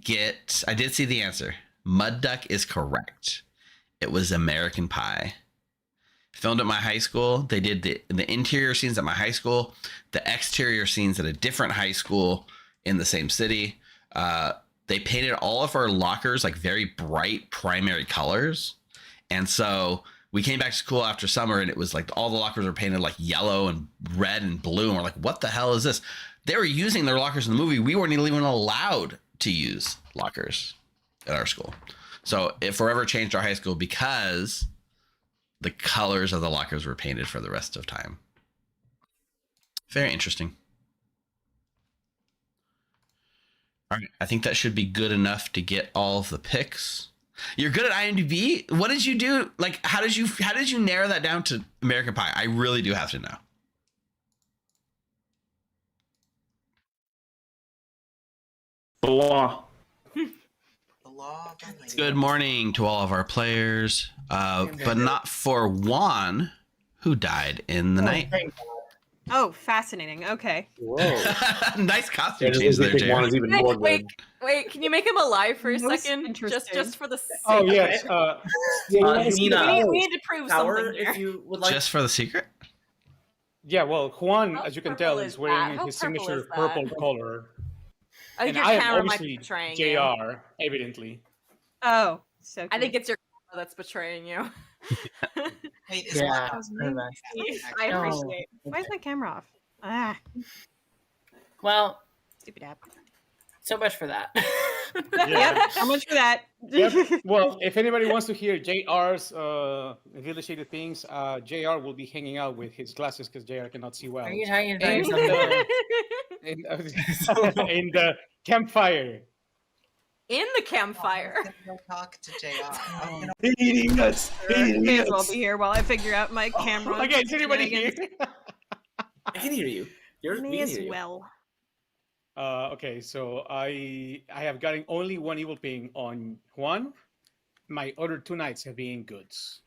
see the answer. Mud Duck is correct. It was American Pie. Filmed at my high school. They did the interior scenes at my high school, the exterior scenes at a different high school in the same city. They painted all of our lockers like very bright primary colors. And so we came back to school after summer and it was like all the lockers were painted like yellow and red and blue. And we're like, what the hell is this? They were using their lockers in the movie. We weren't even allowed to use lockers at our school. So it forever changed our high school because the colors of the lockers were painted for the rest of time. Very interesting. All right, I think that should be good enough to get all of the picks. You're good at IMDb. What did you do? Like, how did you narrow that down to American Pie? I really do have to know. The law. The law. Good morning to all of our players, but not for Juan, who died in the night. Oh, fascinating. Okay. Whoa. Nice costume Yeah, change they there, think Jerry. Juan is even more Wait, good. can you make him alive for a Most second? interesting. Just for the sake Oh of yes. it. Nina, We need to prove Power, something here. if you would like. Just for the secret? Yeah. Well, Juan, How as you can purple tell, is is wearing that? How his purple signature is that? purple color, I think and your I am camera might obviously be betraying Jr. you. Evidently. Oh, so I think it's your camera that's betraying you. Wait, is Yeah. Steve, I No. appreciate. Why is my camera off? Ah, Well, stupid app. so much for that. Yep. How much for that? Yep. Well, if anybody wants to hear JR's Village Shaded Things, JR will be hanging out with his glasses because JR cannot see well. Are you talking about And, yourself? in the campfire. In the campfire. I'm gonna go talk to JR. I'm gonna- Eating nuts. May as well be here while I figure out my camera. Okay, is anybody here? shenanigans. I can hear you. We May can as hear you. well. Okay, so I have gotten only one evil ping on Juan. My other 2 nights have been goods.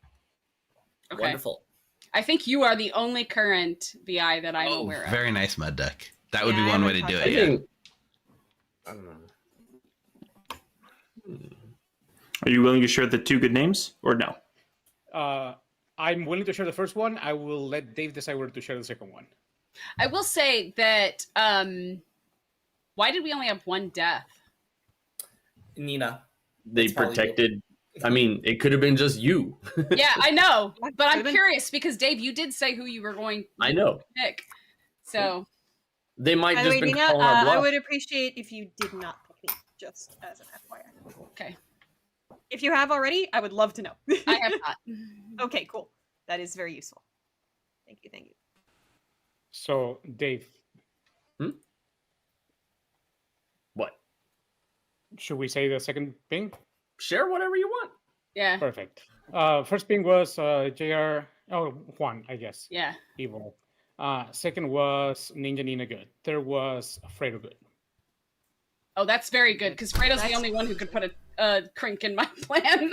Okay. Wonderful. I think you are the only current VI that I'm aware of. Very nice, Mud Duck. That would Yeah, be I one way to haven't do touched it. I Yeah. think. I don't know. Are you willing to share the 2 good names or no? I'm willing to share the first one. I will let Dave decide whether to share the second one. I will say that why did we only have 1 death? Nina. They That's probably protected. I mean, it could have been just you. Yeah, I know, but I'm curious because Dave, you did say who you were going. I know. to pick. So They might By the just way, been Nina, calling our I bluff. would appreciate if you did not pick me, just as an FYI. Okay. If you have already, I would love to know. I have not. Okay, cool. That is very useful. Thank you, thank you. So, Dave. What? Should we say the second ping? Share whatever you want. Yeah. Perfect. First ping was JR. Oh, Juan, I guess. Yeah. Evil. Second was Ninja Nina good. Third was Fredo good. Oh, that's very good because Fredo's the only one who could put a crink in my plan.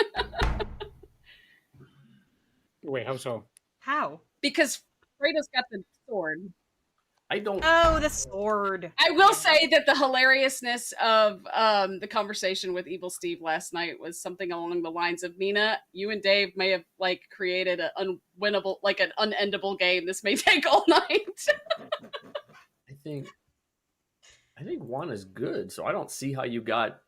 Wait, how so? How? Because Fredo's got the sword. I don't. Oh, the sword. I will say that the hilariousness of the conversation with Evil Steve last night was something along the lines of, Nina, you and Dave may have like created an unwinnable, like an unendable game. This may take all night. I think Juana's good, so I don't see how you got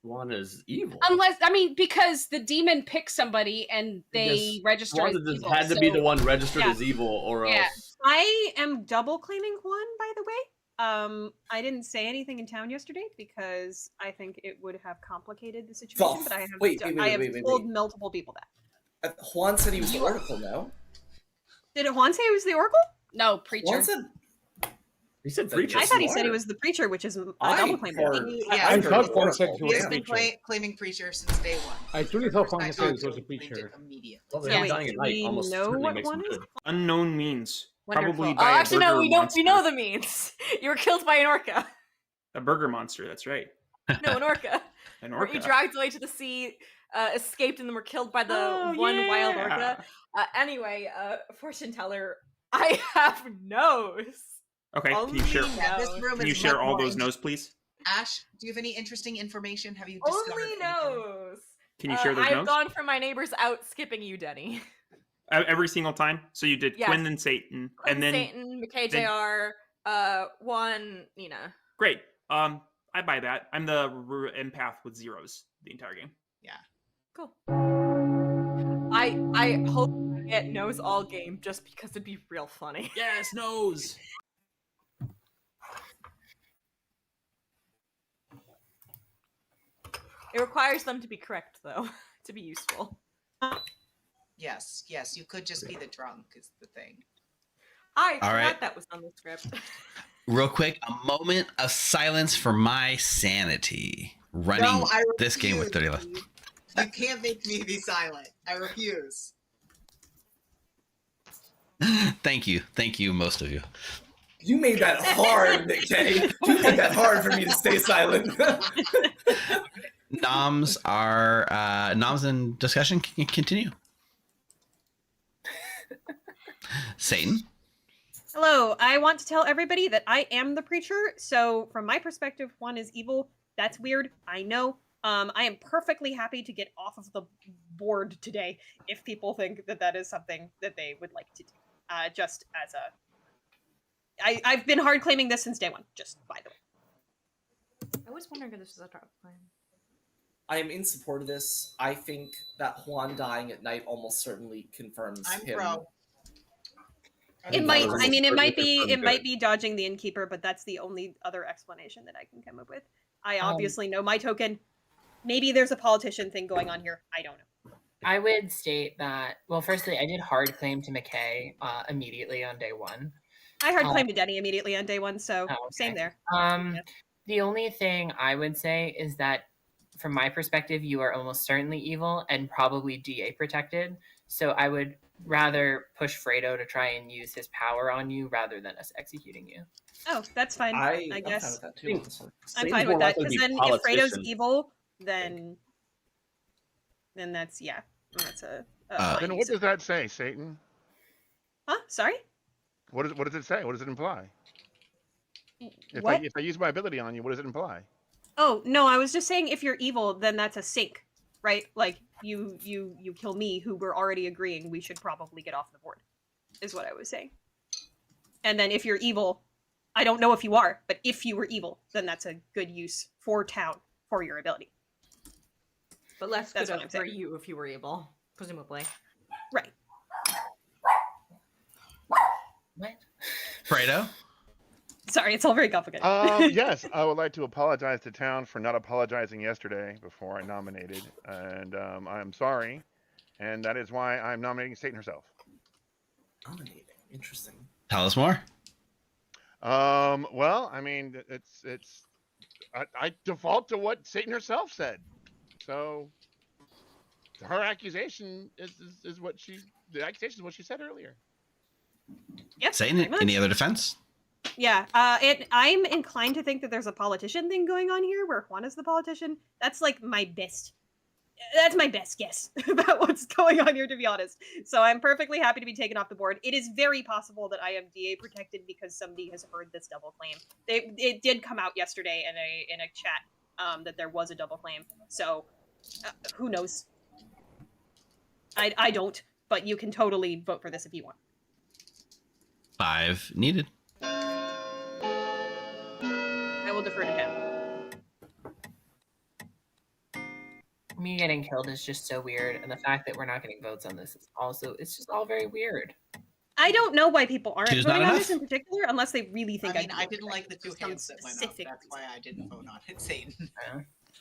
Juana's evil. Unless, I mean, because the demon picks somebody and they register as Juana evil, had to be the one registered Yeah. as evil, or Yeah. else. I am double claiming Juan, by the way. I didn't say anything in town yesterday because I think it would have complicated the situation. Bluff. But I have, Wait, told multiple people that. Juan said he was the Oracle, no? Did Juan say he was the Oracle? No, preacher. Juan said... He said preacher. I thought he said he was the preacher, which is a double claim. Yeah, I thought Juan said he he was has a been preacher. claiming preacher since day one. I truly thought Juan said he was a Claimed preacher. it immediately. Well, So they're wait, dying at do night we almost know certainly what makes one them is? good. Unknown means. Wonderful. Probably Oh, by actually, a no, burger we know monster. the means. You were killed by an orca. A burger monster, that's right. No, an orca. An Were you orca. dragged away to the sea, escaped, and then were killed by the Oh, one wild yeah. orca? Anyway, fortune teller, I have nose. Okay, can you share, Only Yeah, this nose. room can you is share much all more those interesting. no's, please? Ash, do you have any interesting information? Have you discovered Only anything? nose. Can you share those I've no's? gone for my neighbors out, skipping you, Denny. Every single time? So you did Yes. Quinn and Satan, and then... Satan, MKJR, Juan, Nina. Great. I buy that. I'm the empath with zeros the entire game. Yeah. Cool. I hope I get nose all game just because it'd be real funny. Yes, nose! It requires them to be correct, though, to be useful. Yes, you could just be the drunk is the thing. I All forgot right. that was on the script. Real quick, a moment of silence for my sanity. Running No, I this game with 30 refuse. left. You can't make me be silent. I refuse. Thank you, most of you. You made that hard, Nick K. You made that hard for me to stay silent. Noms in discussion. Can you continue? Satan. Hello, I want to tell everybody that I am the preacher. So from my perspective, one is evil. That's weird. I know. I am perfectly happy to get off of the board today if people think that that is something that they would like to do. Just as a... I've been hard claiming this since day one, just by the way. I was wondering if this was a drop plan. I am in support of this. I think that Juan dying at night almost certainly confirms I'm him. pro. It might. Almost I mean, it might be. certainly It might confirmed be dodging the innkeeper, but that's the only other explanation that I can come up with. I obviously know my token. Maybe there's a politician thing going on here. I don't know. I would state that, well, firstly, I did hard claim to McKay immediately on day one. I hard claimed to Denny immediately on day one, so same there. The only thing I would say is that, from my perspective, you are almost certainly evil and probably DA protected. So I would rather push Fredo to try and use his power on you rather than us executing you. Oh, that's fine. I I'm guess. fine with that too. honestly. I'm Satan's fine more with that likely to because be then if Fredo's politician. evil, then that's that's a. Then what does that say, Satan? Huh? Sorry. What does it say? What does it imply? If What? I use my ability on you, what does it imply? Oh no, I was just saying if you're evil, then that's a sink, right? Like you kill me, who we're already agreeing we should probably get off the board, is what I was saying. And then if you're evil, I don't know if you are, but if you were evil, then that's a good use for town for your ability. But less That's good what I'm for saying. you if you were evil, presumably. Right. What? Fredo? Sorry, it's all very complicated. Yes, I would like to apologize to town for not apologizing yesterday before I nominated, and I'm sorry, and that is why I'm nominating Satan herself. Nominating. Interesting. Tell us more. Well, I mean, I default to what Satan herself said, so her accusation is what the accusation is what she said earlier. Yep. Satan, pretty much. any other defense? Yeah, I'm inclined to think that there's a politician thing going on here where Juan is the politician. That's like that's my best guess about what's going on here, to be honest. So I'm perfectly happy to be taken off the board. It is very possible that I am DA protected because somebody has heard this double claim. It did come out yesterday in a chat that there was a double claim. So who knows? I don't, but you can totally vote for this if you want. 5 needed. I will defer to Ken. Me getting killed is just so weird, and the fact that we're not getting votes on this is also, it's just all very weird. I don't know why people aren't Two's voting not on this enough? in particular, unless they really think I mean, I do didn't it. like the two Some hands that went up. specific That's why I didn't vote on it, Satan.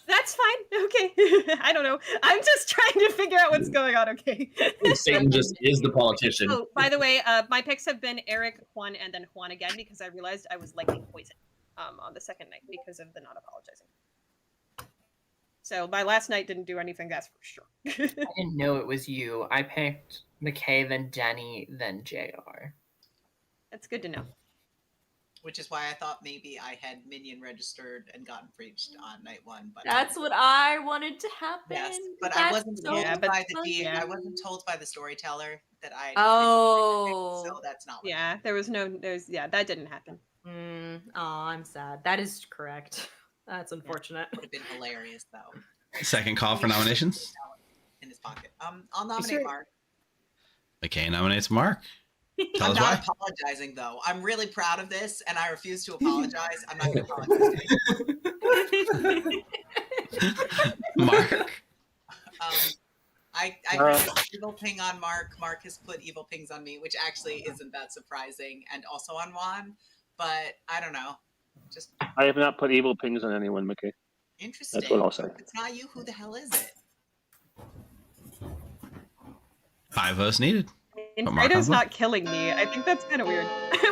That's fine. Okay. I don't know. I'm just trying to figure out what's going on. Okay. Satan just is the politician. Oh, by the way, my picks have been Eric, Juan, and then Juan again because I realized I was likely poisoned on the second night because of the not apologizing. So my last night didn't do anything, that's for sure. I didn't know it was you. I picked McKay, then Denny, then JR. That's good to know. Which is why I thought maybe I had Minion registered and gotten breached on night 1. But That's what I wanted to happen. yes, but that's I wasn't so told by the funny. I wasn't told by the storyteller that I. Oh, so that's not. What Yeah, that didn't happen. Oh, I'm sad. That is correct. That's unfortunate. Would have been hilarious though. Second call for nominations. In his pocket. I'll nominate Mark. McKay nominates Mark. Tell I'm us not why. apologizing though. I'm really proud of this, and I refuse to apologize. I'm not going to apologize. Mark. I heard an evil ping on Mark. Mark has put evil pings on me, which actually isn't that surprising, and also on Juan. But I don't know. Just I have not put evil pings on anyone, McKay. interesting. That's what I'll say. If it's not you, who the hell is it? 5 votes needed. And But Mark Fredo's has one. not killing me. I think that's kind of weird.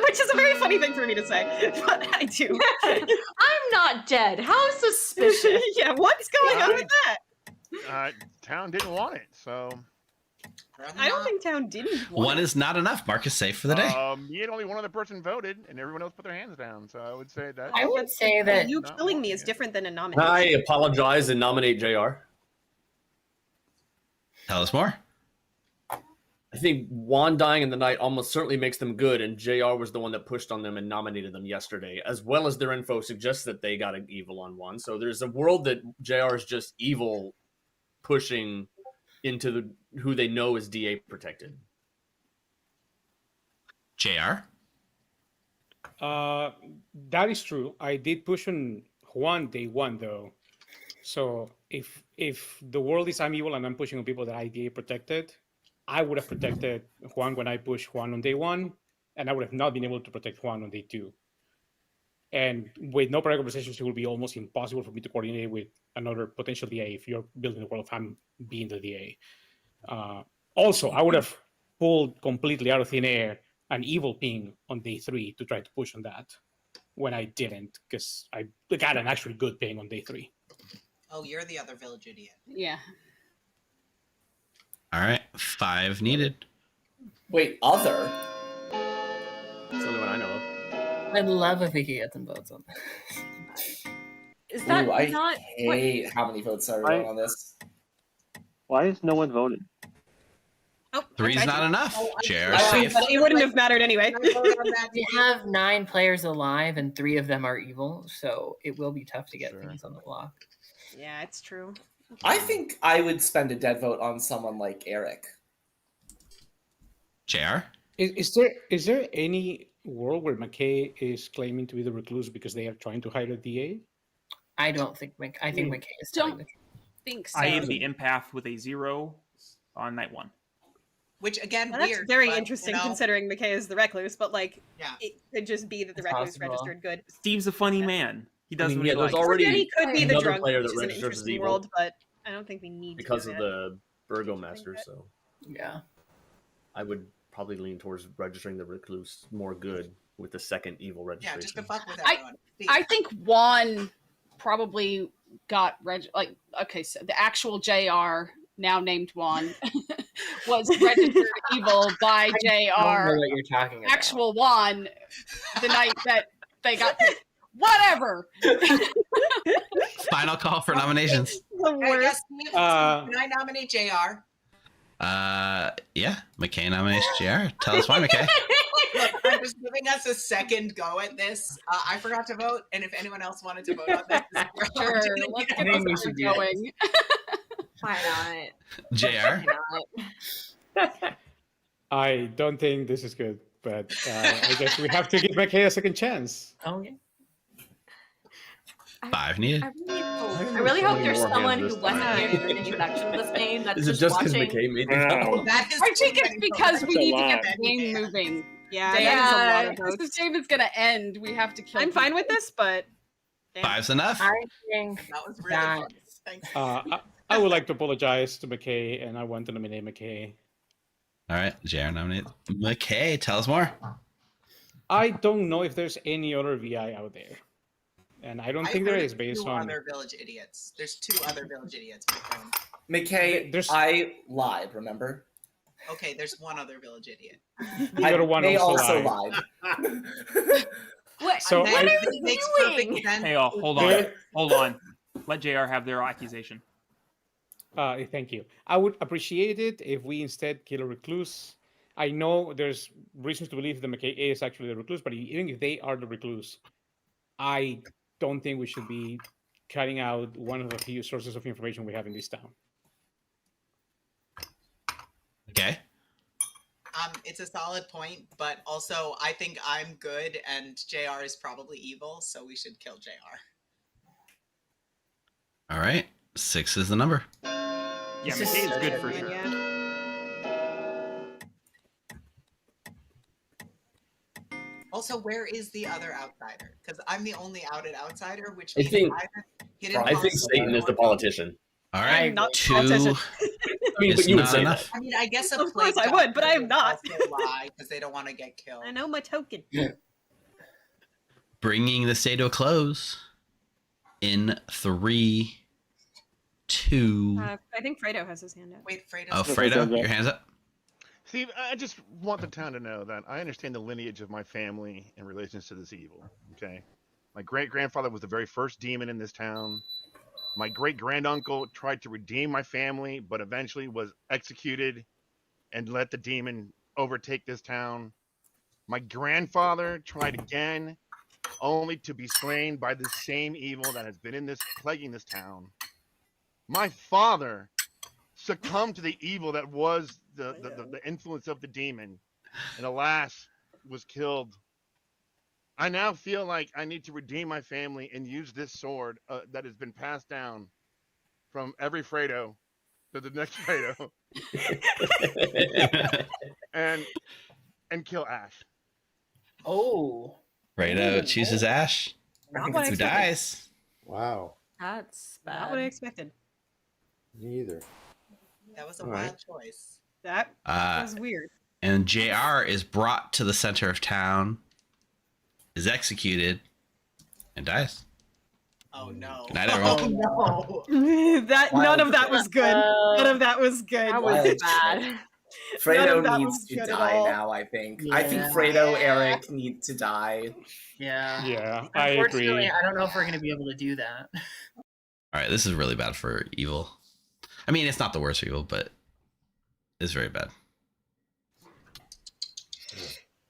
Which is a very funny thing for me to say. But I do. I'm not dead. How suspicious. Yeah, what's going on with that? Town didn't want it, so. I don't think Town didn't want One it. is not enough. Mark is safe for the day. Me and only one other person voted, and everyone else put their hands down. So I would say that. I would say that You killing me is different than a nomination. I apologize and nominate JR. Tell us more. I think Juan dying in the night almost certainly makes them good, and JR was the one that pushed on them and nominated them yesterday, as well as their info suggests that they got an evil on Juan. So there's a world that JR is just evil pushing into who they know is DA protected. JR. That is true. I did push on Juan day 1 though. So if the world is I'm evil and I'm pushing on people that I DA protected, I would have protected Juan when I pushed Juan on day 1, and I would have not been able to protect Juan on day 2. And with no prior conversations, it will be almost impossible for me to coordinate with another potential DA if you're building the world of I'm being the DA. Also, I would have pulled completely out of thin air an evil ping on day 3 to try to push on that when I didn't, because I got an actually good ping on day 3. Oh, you're the other village idiot. Yeah. All right. 5 needed. Wait, other? That's the only one I know of. I'd love if we could get some votes on Is that Ooh, I not hate how many votes are going on this. Why has no one voted? Oh, 3's not enough. JR I safe. but it wouldn't have mattered anyway. We have 9 players alive, and 3 of them are evil, so it will be tough to get things on the block. Yeah, it's true. I think I would spend a dead vote on someone like Eric. JR. Is there any world where McKay is claiming to be the recluse because they are trying to hire a DA? I don't think I think McKay is telling the truth. think so. I am the empath with a 0 on night 1. Which again, Well, that's weird. very but, interesting you know, considering McKay is the recluse, but like, Yeah. it could just be that the It's recluse possible. registered good. Steve's a funny man. He does I mean, what yeah, he there's likes. already Or then he could be the another drunk, player which that is an registers as interesting evil world, but I don't think we need because to of do that. the Burgomaster. So Yeah. I would probably lean towards registering the recluse more good with the second evil Yeah, registration. just to fuck with I- everyone. I think Juan probably got okay, so the actual JR, now named Juan, was registered evil by I don't know JR. what you're talking about. Actual Juan, the night that they got picked. Whatever. Final call for nominations. The I worst. guess, Steve, can I nominate JR? Yeah, McKay nominates JR. Tell us why, McKay. Look, I'm just giving us a second go at this. I forgot to vote, and if anyone else wanted to vote on this, Sure, let's get think we this should one do it. going. Why JR. not? I don't think this is good, but I guess we have to give McKay a second chance. Oh yeah. 5 needed. I really hope there's More someone hands who this wasn't time. here for the introduction of this game that's Is it just just because watching. McKay made the Wow. vote? That is I think too it's many because votes. we need to lot. get the game moving. Yeah, that is a lot of Because votes. this game is going to end. We have to kill I'm fine with this, but damn. 5's enough. I think That was really that fun. Thanks. I would like to apologize to McKay, and I want to nominate McKay. All right, JR nominates McKay. Tell us more. I don't know if there's any other VI out there, and I don't I think there heard is of based two on. other village idiots. There's 2 other village idiots. My friend. McKay, There's- I lied, remember? Okay, there's one other village idiot. The other one They also also lied. lied. What? So- That what are makes you perfect doing? sense. Hey, hold on. There- Hold on. Let JR have their accusation. Thank you. I would appreciate it if we instead kill a recluse. I know there's reasons to believe that McKay is actually the recluse, but even if they are the recluse, I don't think we should be cutting out one of the few sources of information we have in this town. Okay. It's a solid point, but also I think I'm good and JR is probably evil, so we should kill JR. All right. 6 is the number. Yeah, This is McKay is so good good, for man. sure. Yeah. Also, where is the other outsider? Because I'm the only outed outsider, which I means think- either hidden I think constable Satan is the or- politician. All I right. am not 2 politician. I mean, is but you would not say enough. I mean, I guess a Of course plague I would, but I am doctor not. also lie because they don't want to get killed. I know my token. Bringing this day to a close in 3, 2. I think Fredo has his hand up. Wait, Fredo's Oh, Fredo. Fredo, your hands up. Steve, I just want the town to know that I understand the lineage of my family in relation to this evil. Okay, my great grandfather was the very first demon in this town. My great granduncle tried to redeem my family, but eventually was executed and let the demon overtake this town. My grandfather tried again, only to be slain by the same evil that has been in this plaguing this town. My father succumbed to the evil that was the influence of the demon, and alas, was killed. I now feel like I need to redeem my family and use this sword that has been passed down from every Fredo to the next Fredo, and kill Ash. Oh. Fredo chooses Ash. Not what I Who expected. dies? Wow. That's Not what I bad. expected. Me either. That was a All wild right. choice. That was weird. And JR is brought to the center of town, is executed, and dies. Oh no. Good night, everyone. Oh no. That none of that was good. None of that was good. That was Wild bad. None Fredo of that needs was to good at die all. now, I think. I think Yeah. Fredo, Eric need to die. Yeah. Yeah, I Unfortunately, agree. I don't know if we're going to be able to do that. All right, this is really bad for evil. I mean, it's not the worst for evil, but it's very bad.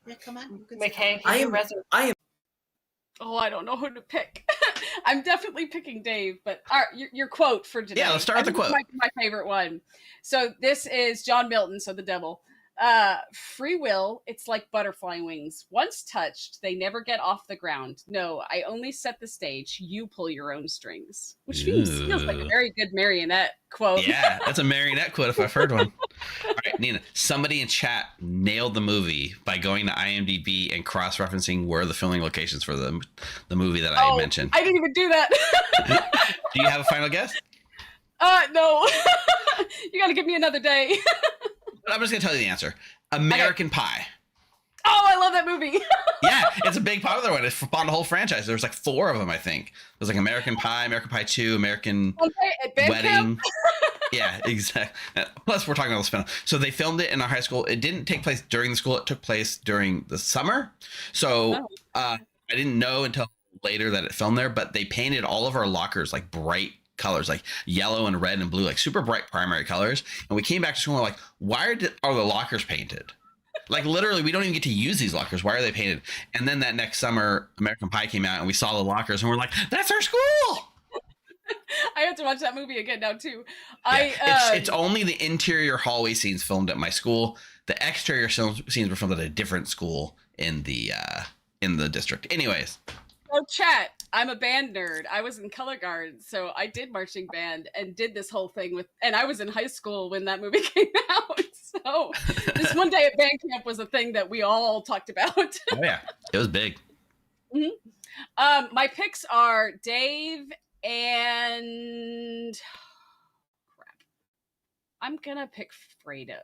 Yeah, come on. You can McKay, I can you am- resurrect? Oh, I don't know who to pick. I'm definitely picking Dave, but your quote for today. Yeah, let's start with the I think quote. it's my favorite one. So this is John Milton, so the devil. Free will, it's like butterfly wings. Once touched, they never get off the ground. No, I only set the stage. You pull your own strings. Which feels like a Ooh. very good marionette quote. Yeah, that's a marionette quote if I've heard one. All right, Nina, somebody in chat nailed the movie by going to IMDb and cross-referencing where the filming locations for the movie that I mentioned. I didn't even do that. Do you have a final guess? No. You got to give me another day. I'm just going to tell you the answer. American Pie. Oh, I love that movie. Yeah, it's a big popular one. It spawned a whole franchise. There's like 4 of them, I think. There's like American Pie, American Pie 2, American Wedding. Yeah, exactly. Plus, we're talking about the spin. So they filmed it in our high school. It didn't take place during the school. It took place during the summer. So I didn't know until later that it filmed there, but they painted all of our lockers like bright colors, like yellow and red and blue, like super bright primary colors. And we came back to school and we're like, why are the lockers painted? Like literally, we don't even get to use these lockers. Why are they painted? And then that next summer, American Pie came out and we saw the lockers and we're like, that's our school. I have to watch that movie again now too. Yeah, it's only the interior hallway scenes filmed at my school. The exterior scenes were filmed at a different school in the district. Anyways. So chat, I'm a band nerd. I was in color guard, so I did marching band and did this whole thing and I was in high school when that movie came out. So this one day at band camp was a thing that we all talked about. Oh yeah, it was big. Mm-hmm. My picks are Dave and crap. I'm gonna pick Fredo.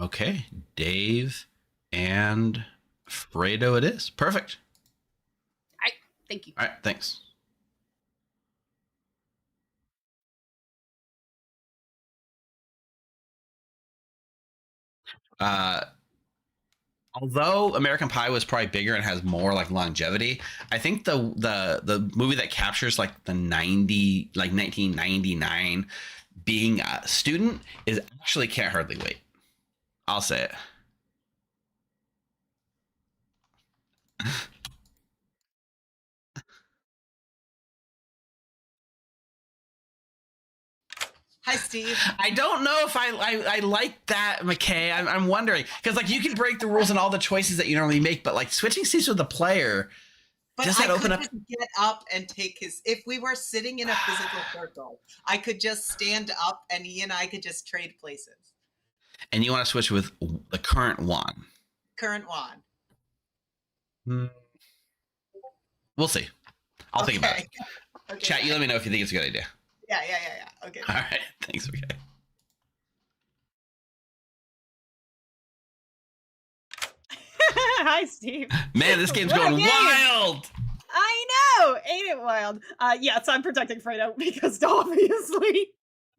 Okay, Dave and Fredo it is. Perfect. Thank you. All right, thanks. Although American Pie was probably bigger and has more like longevity, I think the movie that captures like the 1999 being a student is actually Can't Hardly Wait. I'll say it. Hi, Steve. I don't know if I like that, McKay. I'm wondering because like you can break the rules and all the choices that you normally make, but like switching seats with the player, but does that open up? Just get up and take his. If we were sitting in a physical circle, I could just stand up and he and I could just trade places. And you want to switch with the current Juan? Current Juan. We'll see. I'll think about it. Okay. Chat, you let me know if you think it's a good idea. Yeah. Okay. All right. Thanks, McKay. Hi, Steve. Man, this game's What a going game. wild. I know. Ain't it wild? Yes, I'm protecting Fredo because obviously.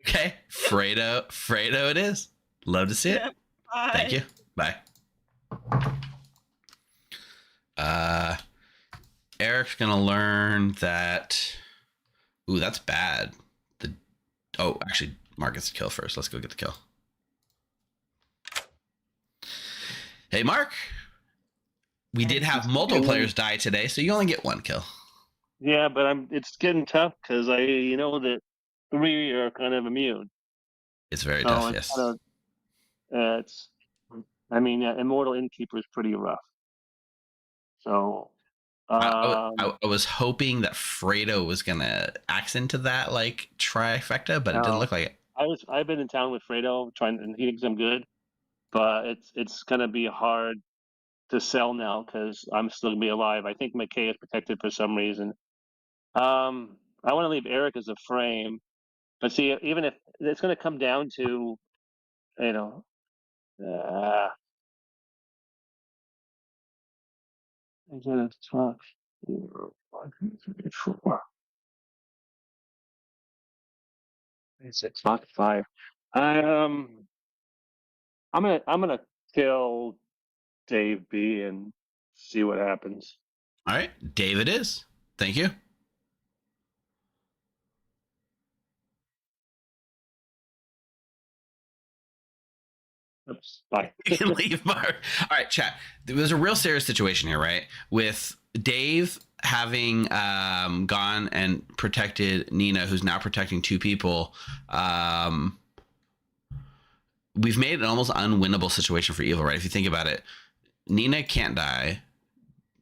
Okay. Fredo it is. Love to see it. Yep. Bye. Thank you. Bye. Eric's going to learn that. Ooh, that's bad. Actually, Mark gets the kill first. Let's go get the kill. Hey, Mark. We did have multiple players die today, so you only get 1 kill. Yeah, but it's getting tough because you know that 3 are kind of immune. It's very tough, yes. Immortal Innkeeper is pretty rough. So I was hoping that Fredo was gonna accent to that like trifecta, but it didn't look like it. I've been in town with Fredo and he thinks I'm good, but it's gonna be hard to sell now because I'm still gonna be alive. I think McKay is protected for some reason. I want to leave Eric as a frame, but see, even if it's gonna come down to, you know, I'm gonna talk. It's not 5. I'm gonna kill Dave B and see what happens. All right, Dave it is. Thank you. Oops, bye. You can leave, Mark. All right, chat. There's a real serious situation here, right? With Dave having gone and protected Nina, who's now protecting 2 people. we've made an almost unwinnable situation for evil, right? If you think about it, Nina can't die.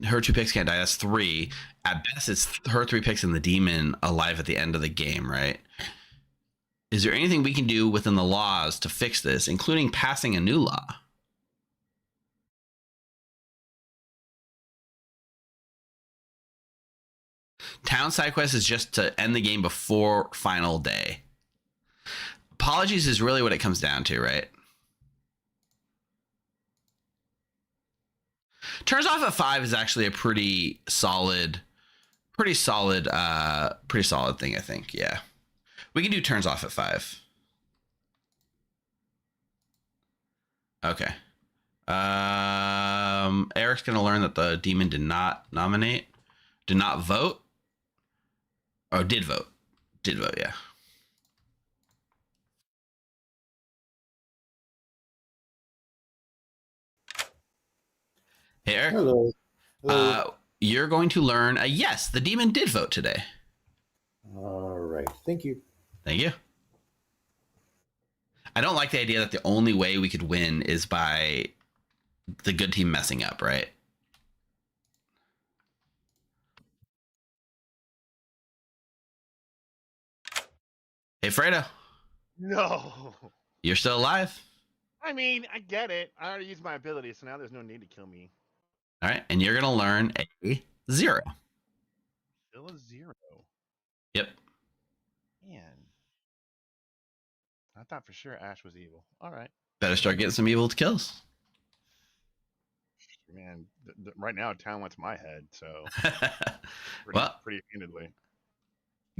Her 2 picks can't die. That's 3. At best, it's her 3 picks and the demon alive at the end of the game, right? Is there anything we can do within the laws to fix this, including passing a new law? Town side quest is just to end the game before final day. Apologies is really what it comes down to, right? Turns off at 5 is actually a pretty solid thing, I think. Yeah. We can do turns off at 5. Okay. Eric's gonna learn that the demon did not vote. Oh, did vote, yeah. Hey, Eric. Hello. You're going to learn yes, the demon did vote today. All right. Thank you. Thank you. I don't like the idea that the only way we could win is by the good team messing up, right? Hey, Fredo. No. You're still alive. I mean, I get it. I already used my ability, so now there's no need to kill me. All right, and you're gonna learn a 0. Still a 0. Yep. Man. I thought for sure Ash was evil. All right. Better start getting some evil kills. Man, right now town wants my head, so pretty handedly.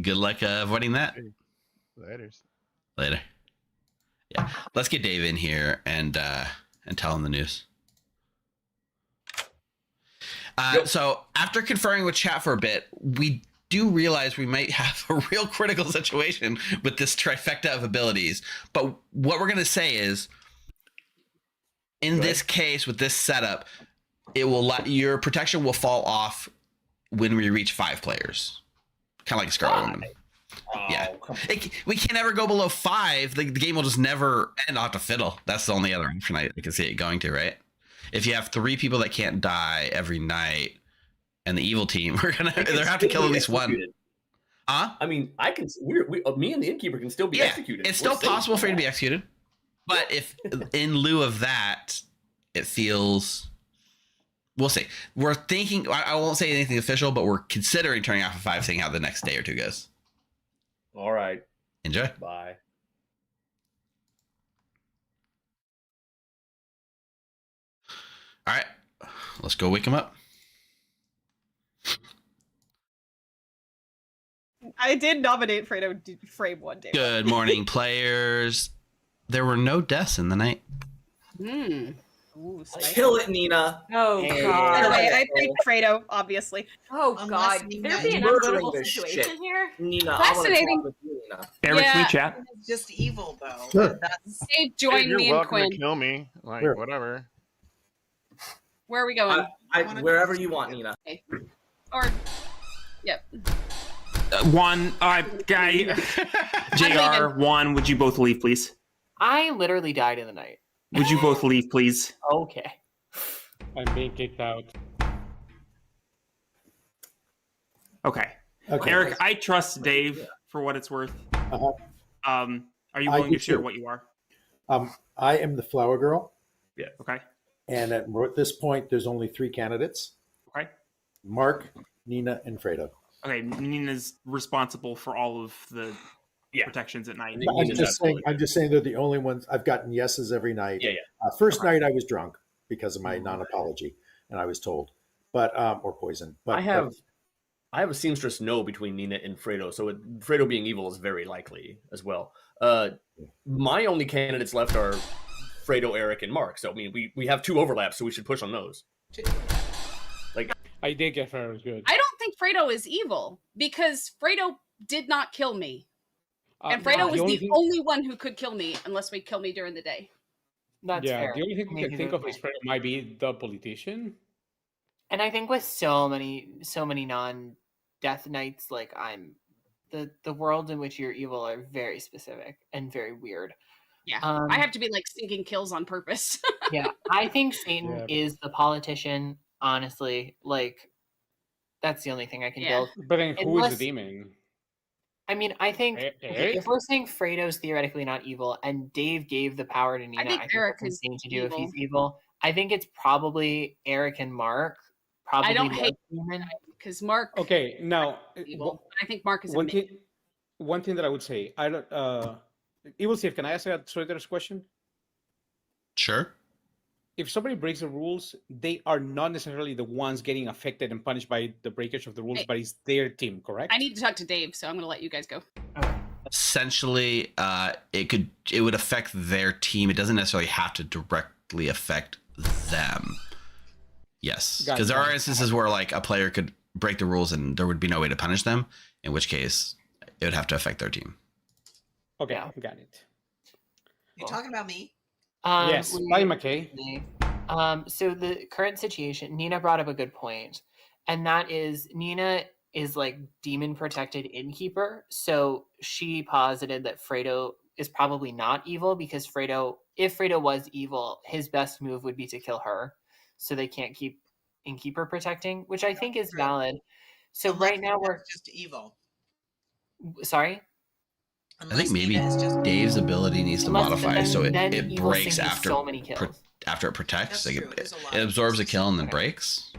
Good luck avoiding that. Later. Yeah, let's get Dave in here and tell him the news. So after conferring with chat for a bit, we do realize we might have a real critical situation with this trifecta of abilities. But what we're going to say is, in this case, with this setup, your protection will fall off when we reach 5 players, kind of like a Scarlet Woman. Yeah, we can't ever go below 5. The game will just never end. I'll have to fiddle. That's the only other option I can see it going to, right? If you have 3 people that can't die every night, and the evil team, they have to kill at least one. Huh? I mean, me and the innkeeper can still be executed. It's still possible for you to be executed, but if in lieu of that, it feels. We'll see. We're thinking. I won't say anything official, but we're considering turning off at 5, seeing how the next day or 2 goes. All right. Enjoy. Bye. All right. Let's go wake him up. I did nominate Fredo to frame one day. Good morning, players. There were no deaths in the night. Ooh, Kill it, Nina. Oh, By God. the way, I picked Fredo, obviously. Oh, Unless God. Nina There be is an murdering untenable this situation shit. here. Nina, I want to Fascinating. talk with you, Nina. Eric, Yeah. we chat. It's just evil, though. Sure. That's Dave, join You're me and welcome Quinn. to kill me. Like, Sure. whatever. Where are we going? Wherever you want, Nina. Okay. Or, yep. Juan, guy, JR, Juan, would you both leave, please? I literally died in the night. Would you both leave, please? Okay. I'm being kicked out. Okay. Okay. Eric, I trust Dave for what it's worth. Uh-huh. Are you I willing do to share too. what you are? I am the flower girl, Okay. and at this point, there's only 3 candidates: Okay. Mark, Nina, and Fredo. Okay. Nina's responsible for all of the protections at night. I'm just saying they're the only ones. I've gotten yeses every night. Yeah. First night I was drunk because of my non-apology, and I was told, but or poison. But I have a seamstress no between Nina and Fredo, so Fredo being evil is very likely as well. My only candidates left are Fredo, Eric, and Mark. So I mean, we have 2 overlaps, so we should push on those. Like I did get Fredo good. I don't think Fredo is evil because Fredo did not kill me. And Fredo was the only one who could kill me unless we kill me during the day. That's yeah, fair. the only thing we can think of is Fredo might be the politician. And I think with so many non-death knights, like the world in which you're evil are very specific and very weird. Yeah, I have to be like sinking kills on purpose. Yeah, I think Satan is the politician. Honestly, like that's the only thing I can build. But then who is the demon? I mean, I think Eric? if we're saying Fredo's theoretically not evil, and Dave gave the power to Nina, I think Eric that's is insane to do if he's evil. evil. I think it's probably Eric and Mark. Probably I don't Mark hate demon. because Mark. Okay, now Evil, but I think Mark is a one minion. thing. One thing that I would say, I don't. Evil Steve, can I ask that Storyteller's question? Sure. If somebody breaks the rules, they are not necessarily the ones getting affected and punished by the breakage of the rules, but it's their team, correct? I need to talk to Dave, so I'm going to let you guys go. Essentially, it would affect their team. It doesn't necessarily have to directly affect them. Yes, because there are instances where like a player could break the rules and there would be no way to punish them. In which case, it would have to affect their team. Okay, got it. You talking about me? Yes, bye, McKay. So the current situation, Nina brought up a good point, and that is Nina is like demon protected innkeeper. So she posited that Fredo is probably not evil because if Fredo was evil, his best move would be to kill her. So they can't keep innkeeper protecting, which I think is valid. So right now we're just evil. Sorry? I think maybe Dave's ability needs to modify so it breaks after after it protects. Like it absorbs a kill and then breaks.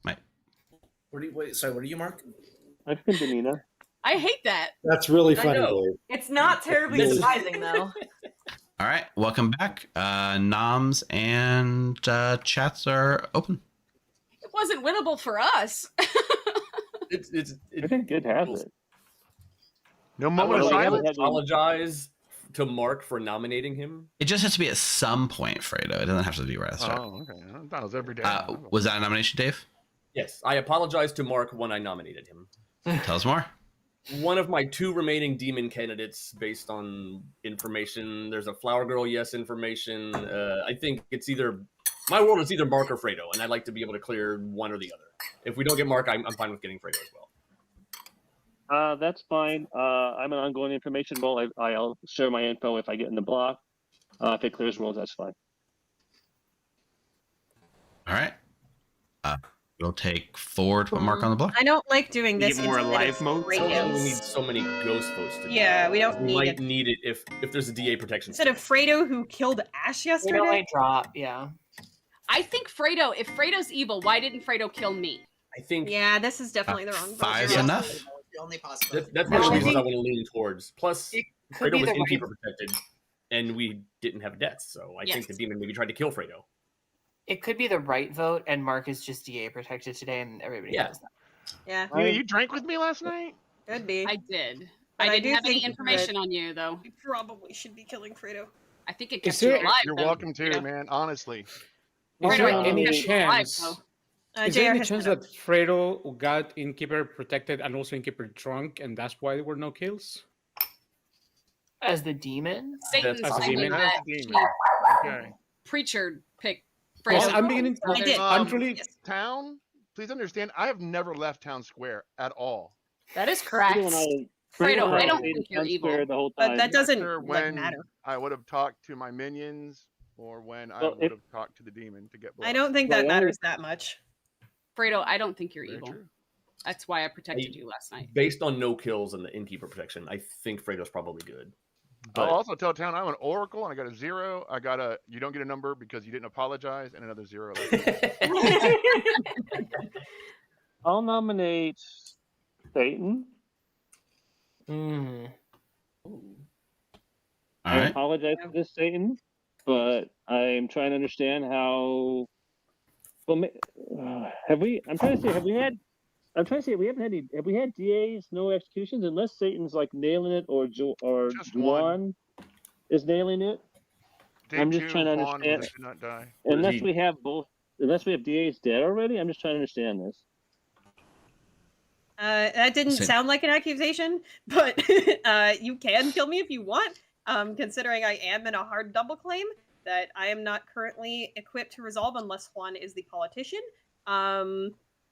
Might. What are you, Mark? I've been to Nina. I hate that. That's really I funny, know. Dave. It's not terribly surprising, though. All right, welcome back. Noms and chats are open. It wasn't winnable for us. I think good has it. No I moment of would like to silence. apologize to Mark for nominating him. It just has to be at some point, Fredo. It doesn't have to be right at the start. Oh, okay. I thought it was every day. Was that a nomination, Dave? Yes, I apologize to Mark when I nominated him. Tell us more. One of my two remaining demon candidates, based on information, there's a Flower Girl yes information. I think it's either my world is either Mark or Fredo, and I'd like to be able to clear one or the other. If we don't get Mark, I'm fine with getting Fredo as well. That's fine. I'm an ongoing information role. I'll share my info if I get in the block. If it clears roles, that's fine. All right. We'll take forward what Mark on the block. I don't like doing this. Need more instead live of mode? We radios. need so many ghost votes to do Yeah, that. we don't We need might it. need it if there's a DA protection. Instead of Fredo, who killed Ash yesterday. I drop, yeah. I think Fredo, if Fredo's evil, why didn't Fredo kill me? I think Yeah, this is definitely the wrong. Five's vote. enough. The only possibility. that's one of No, the I reasons I think- want to lean towards. Plus, could be Fredo was the innkeeper protected, and we didn't have deaths, so I think Yes. the demon maybe tried to kill Fredo. It could be the right vote, and Mark is just DA protected today, and everybody Yeah. knows that. Yeah, Nina, you drank with me last night? could be. I did. But I I didn't do have any think information that- on you, though. We probably should be killing Fredo. I think it Is kept you there- alive. You're though. welcome to, Yeah. man. Honestly. Is Fredo, there I think any it kept you alive, chance? though. Is there JR any has chance put up- that Fredo got Innkeeper protected and also Innkeeper drunk, and that's why there were no kills? As the demon? Satan's As a claiming demon? that As a demon. he- Okay. Preacher picked Well, Fredo. I'm beginning. I did. I'm truly. Town, please understand, I have never left Town Square at all. That is correct. Fredo, I don't think you're evil. The whole But time. that doesn't Sure, like, when matter. I would have talked to my minions or when I Well, would have talked to the demon to get I blood. don't think Well, that why- matters that much. Fredo, I don't think you're Very evil. true. That's why I protected you last night. Based on no kills and the innkeeper protection, I think Fredo's probably good. I'll But also tell Town I'm an oracle and I got a 0. I got a you don't get a number because you didn't apologize and another 0. I'll nominate Satan. Mm. All I right. apologize for this, Satan, but I'm trying to understand how. Well, have we? I'm trying to say, have we had? I'm trying to say, we haven't had any. Have we had DAs, no executions, unless Satan's like nailing it, or Just Juan is nailing it. I'm just trying to understand. Did not die. Unless we have both, unless we have DAs dead already, I'm just trying to understand this. That didn't Same. sound like an accusation, but you can kill me if you want. Considering I am in a hard double claim that I am not currently equipped to resolve unless Juan is the politician.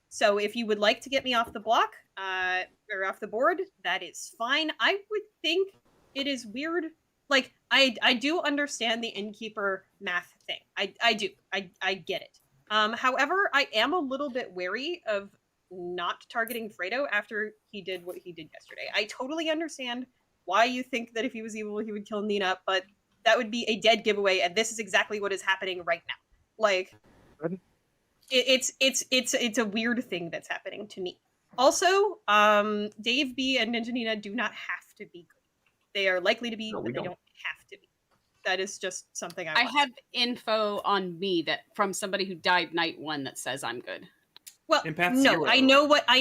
So if you would like to get me off the block or off the board, that is fine. I would think it is weird. like I do understand the innkeeper math thing. I do. I get it. However, I am a little bit wary of not targeting Fredo after he did what he did yesterday. I totally understand why you think that if he was evil, he would kill Nina, but that would be a dead giveaway, and this is exactly what is happening right now. Like, it's a weird thing that's happening to me. Also, Dave B and Ninja Nina do not have to be good. They are likely to be, but they don't have to be. That is just something I have info on me that from somebody who died night one that says I'm good. Well, Empath no, zero. I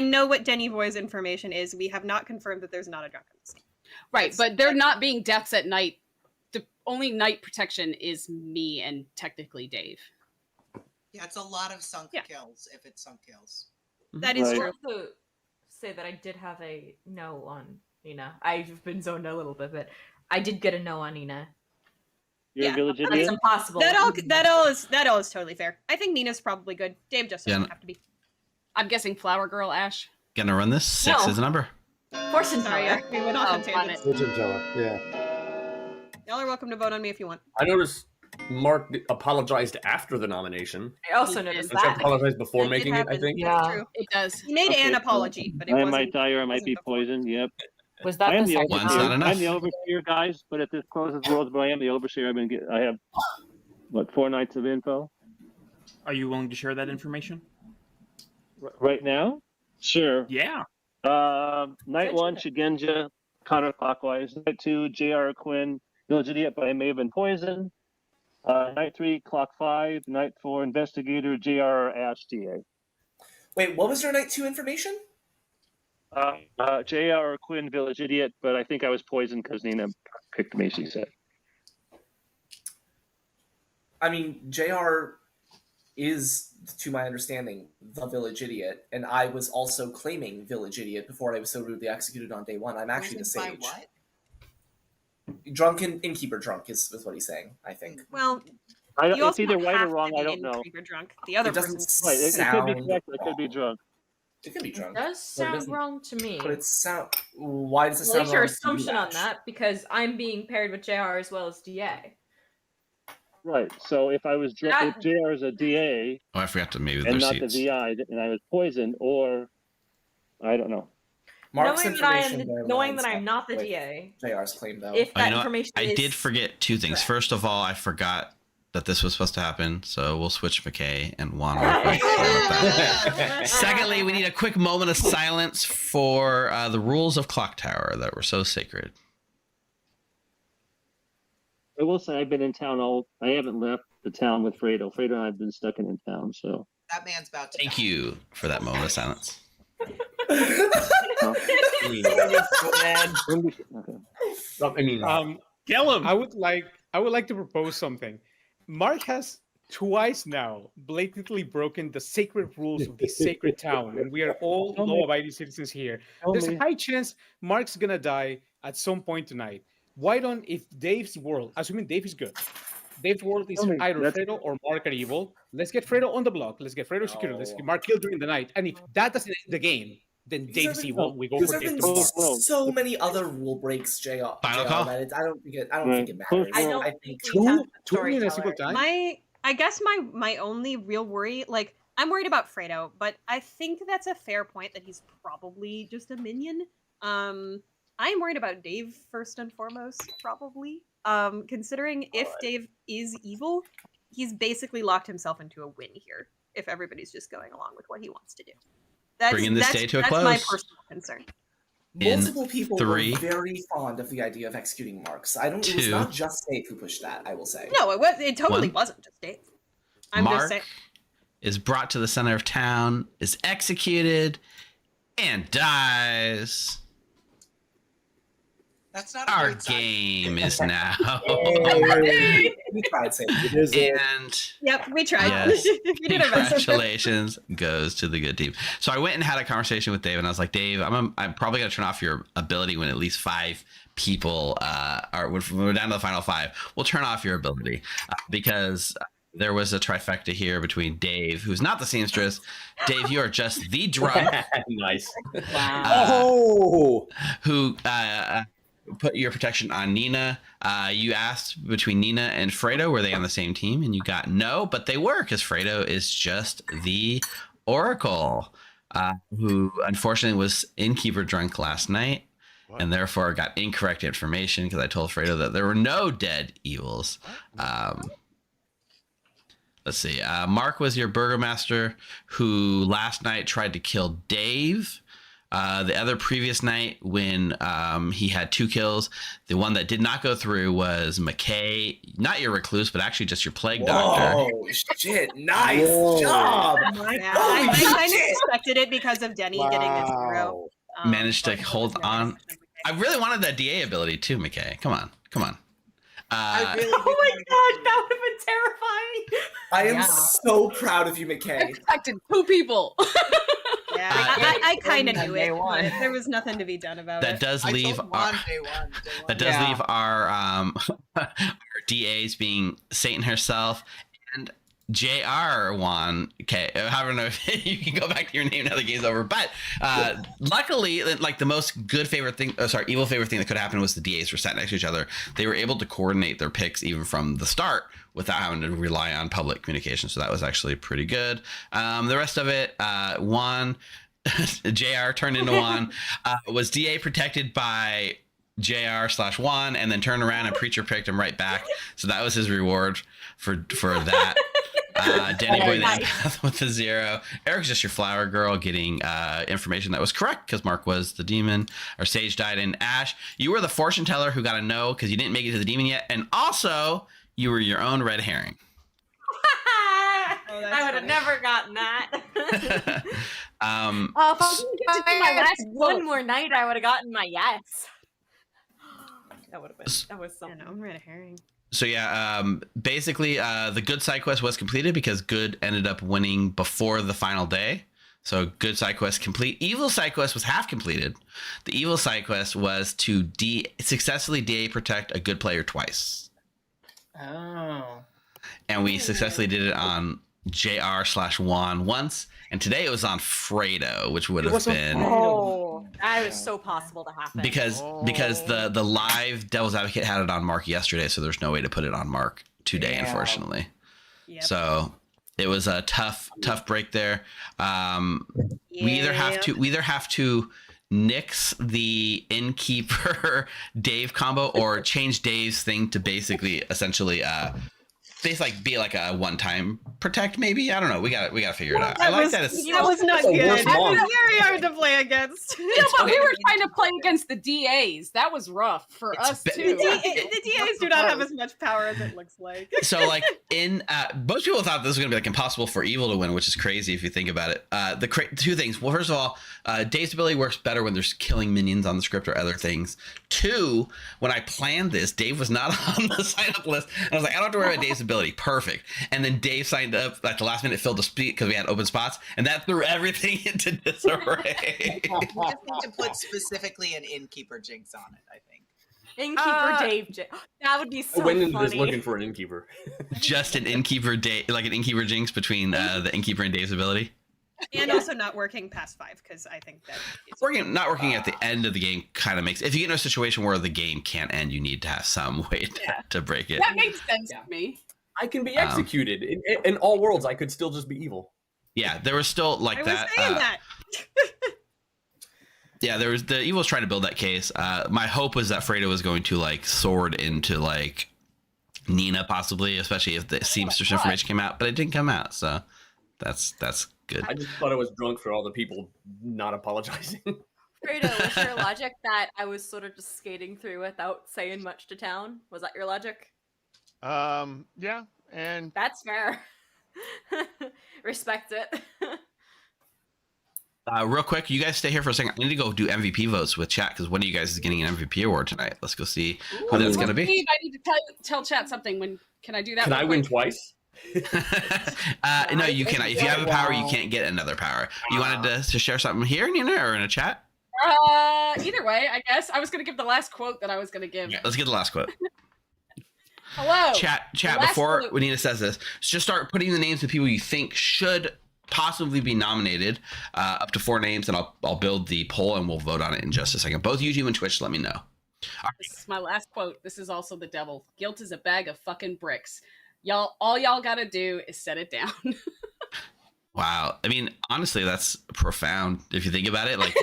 know what Denny Boy's information is. We have not confirmed that there's not a drunk in this game. Right, but they're not being deaths at night. The only night protection is me and technically Dave. Yeah, it's a lot of sunk kills if it's sunk kills. That is true. I also say that I did have a no on Nina. I've been zoned a little bit, but I did get a no on Nina. You're a village That's idiot? impossible. That all is totally fair. I think Nina's probably good. Dave just doesn't have to be. I'm guessing Flower Girl Ash. Gonna run this. 6 is a number. Fortune Sorry, teller. we went off on tangents. Fortune teller, yeah. Y'all are welcome to vote on me if you want. I noticed Mark apologized after the nomination. I also noticed Which I that. apologized before That did making it, I happen. think. That's Yeah. true. It does. He made an apology, but it I wasn't. might die or I might be poisoned. Yep. Was that I am the the second One's overseer. not enough. I'm the overseer, guys. But if this closes worlds, but I am the overseer. I have what 4 nights of info Are you willing to share that information? right now. Sure. Yeah. Night 1, Shigenja, counterclockwise. Night 2, J.R. Quinn, village idiot, but I may have been poisoned. Night 3, clock 5. Night 4, investigator, J.R. Ash, DA. Wait, what was your night 2 information? J.R. Quinn, village idiot, but I think I was poisoned because Nina picked me, she said. I mean, JR is, to my understanding, the village idiot, and I was also claiming village idiot before I was so rudely executed on day 1. I'm actually the Poisoned sage. by what? Drunken innkeeper drunk is what he's saying, I think. Well, It's also either don't right or have to wrong. be I don't know. innkeeper drunk. The other It doesn't person. Right, it could sound be correct. It could be drunk. It could be drunk. It does sound doesn't- wrong to me. But it sound. Why does it Well, sound your wrong to you, assumption on Ash? that because I'm being paired with JR as well as DA. Right. So if I was drunk, if JR is a DA Oh, I forgot to maybe and their not the seats. VI, and I was poisoned, or I don't know. Mark's knowing that I am, information there knowing lines that I'm up not the with DA. JR's claim, though. If Oh, you that know what? information I is did forget 2 things. correct. First of all, I forgot that this was supposed to happen, so we'll switch McKay and Juan real quick. Sorry about that. Secondly, we need a quick moment of silence for the rules of Clock Tower that were so sacred. I will say I've been in town I haven't left the town with Fredo. Fredo and I have been stuck in town, so. That man's about to Thank you for that moment of silence. I mean, Kill him. I would like to propose something. Mark has twice now blatantly broken the sacred rules of this sacred town, and we are all law-abiding citizens here. There's a high chance Mark's gonna die at some point tonight. Why don't, if Dave's world, assuming Dave is good, Dave's world is either Fredo or Mark are evil, let's get Fredo on the block, let's get Fredo secure, let's get Mark killed during the night, and if that doesn't end the game, then Dave's evil, we go for There Dave. have been so many other rule breaks, JR. Final call? That I don't think it matters. I think Two in a single time? I guess my only real worry, like, I'm worried about Fredo, but I think that's a fair point that he's probably just a minion. I'm worried about Dave first and foremost, probably. Considering if Dave is evil, he's basically locked himself into a win here. If everybody's just going along with what he wants to do, Bringing this day to a that's close. my personal concern. Multiple people 3, were very fond of the idea of executing Marks. It was 2, not just Dave who pushed that, I will say. No, it totally 1. wasn't just Dave. I'm Mark just saying. is brought to the center of town, is executed, and dies. That's not a Our great sign. game is now. We tried saying And Yep, we tried. yes, We did our best. congratulations goes to the good team. So I went and had a conversation with Dave, and I was like, Dave, I'm probably gonna turn off your ability when at least 5 people when we're down to the final 5. We'll turn off your ability because there was a trifecta here between Dave, who's not the seamstress. Dave, you are just the drunk. Nice. Wow. Who put your protection on Nina. You asked between Nina and Fredo, were they on the same team? And you got no, but they were, because Fredo is just the Oracle, who unfortunately was innkeeper drunk last night. And therefore got incorrect information because I told Fredo that there were no dead evils. Let's see. Mark was your Burgomaster who last night tried to kill Dave. The other previous night when he had 2 kills, the one that did not go through was McKay, not your recluse, but actually just your plague doctor. Oh shit! Nice job. I kind of expected it because of Denny getting a 0. Managed to hold on. I really wanted that DA ability too, McKay. Come on. Oh my god, that would have been terrifying. I am so proud of you, I McKay. protected 2 people. Yeah, I kind of knew it. But there was nothing to be done about That it. does leave our, leave our DAs being Satan herself and JR Juan. Okay, I don't know if you can go back to your name now the game's over, but luckily, like the most good favorite thing, evil favorite thing that could happen was the DAs were sat next to each other. They were able to coordinate their picks even from the start without having to rely on public communication. So that was actually pretty good. The rest of it, Juan, JR turned into Juan, was DA protected by JR/Juan, and then turned around and Preacher picked him right back. So that was his reward for that. Danny Boy the Empath with the 0. Eric's just your flower girl getting information that was correct because Mark was the demon. Our Sage died. And Ash, you were the fortune teller who got a no because you didn't make it to the demon yet. And also, you were your own red herring. I would have never gotten that. If I didn't get to do my last one more night, I would have gotten my yes. That would have been. That was something. I'm red herring. So yeah, basically the good side quest was completed because good ended up winning before the final day. So good side quest complete. Evil side quest was half completed. The evil side quest was to successfully DA protect a good player twice. Oh. And we successfully did it on JR/Juan once. And today it was on Fredo, which would have been... Oh, that was so possible to happen. Because the live Devil's Advocate had it on Mark yesterday, so there's no way to put it on Mark today, unfortunately. Yep. So it was a tough break there. We either have to nix the innkeeper Dave combo or change Dave's thing to basically essentially be like a one-time protect, maybe. I don't know. We got to figure it out. I like that. That was not good. That was very hard to play against. No, but we were trying to play against the DAs. That was rough for us too. The DAs do not have as much power as it looks like. So like most people thought this was going to be like impossible for evil to win, which is crazy if you think about it. Two things. Well, first of all, Dave's ability works better when there's killing minions on the script or other things. 2, when I planned this, Dave was not on the sign-up list. And I was like, I don't have to worry about Dave's ability. Perfect. And then Dave signed up at the last minute, filled the seat because we had open spots, and that threw everything into disarray. You just need to put specifically an innkeeper jinx on it, I think. Innkeeper Dave. That would be so funny. Is looking for an innkeeper. Just an innkeeper like an innkeeper jinx between the innkeeper and Dave's ability. And also not working past 5 because I think that not working at the end of the game kind of makes. If you get in a situation where the game can't end, you need to have some way to break it. That makes sense to me. I can be executed in all worlds. I could still just be evil. Yeah, there was still like I that. Was saying that. Yeah, there was the evil's trying to build that case. My hope was that Fredo was going to like sword into like Nina possibly, especially if the seamstress information came out, but it didn't come out. So that's good. I just thought I was drunk for all the people not apologizing. Fredo, was your logic that I was sort of just skating through without saying much to town? Was that your logic? Yeah, and that's fair. Respect it. Real quick, you guys stay here for a second. I need to go do MVP votes with chat because one of you guys is getting an MVP award tonight. Let's go see who that's going to be. Steve, I need to tell chat something. Can I do that? Can I win twice? No, you cannot. If you have a power, you can't get another power. You wanted to share something here, Nina, or in a chat? Either way, I guess. I was going to give the last quote that I was going to give. Yeah, let's get the last quote. Hello. Chat. Before Nina says this, just start putting the names of people you think should possibly be nominated, up to 4 names, and I'll build the poll and we'll vote on it in just a second. Both YouTube and Twitch, let me know. This is my last quote. This is also the devil. Guilt is a bag of fucking bricks. Y'all, all y'all gotta do is set it down. Wow. I mean, honestly, that's profound if you think about it. Like,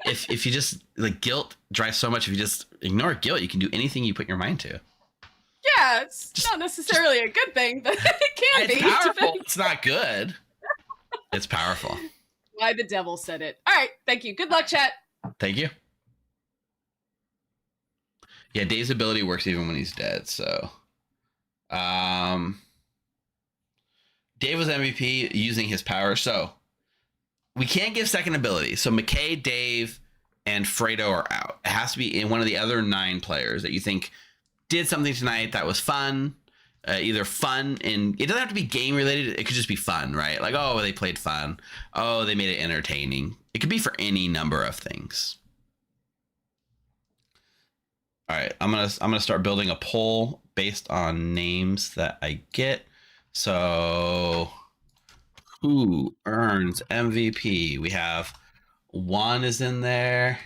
if you just, like, guilt drives so much. If you just ignore guilt, you can do anything you put your mind to. Yeah, it's not necessarily a good thing, but it can It's be. powerful. It's not good. It's powerful. Why the devil said it. All right, thank you. Good luck, chat. Thank you. Yeah, Dave's ability works even when he's dead. So, Dave was MVP using his power. So we can't give second ability. So McKay, Dave, and Fredo are out. It has to be in one of the other 9 players that you think did something tonight that was fun. Either fun, and it doesn't have to be game related. It could just be fun, right? Like, oh, they played fun. Oh, they made it entertaining. It could be for any number of things. All right, I'm gonna start building a poll based on names that I get. So, who earns MVP? We have Juan is in there.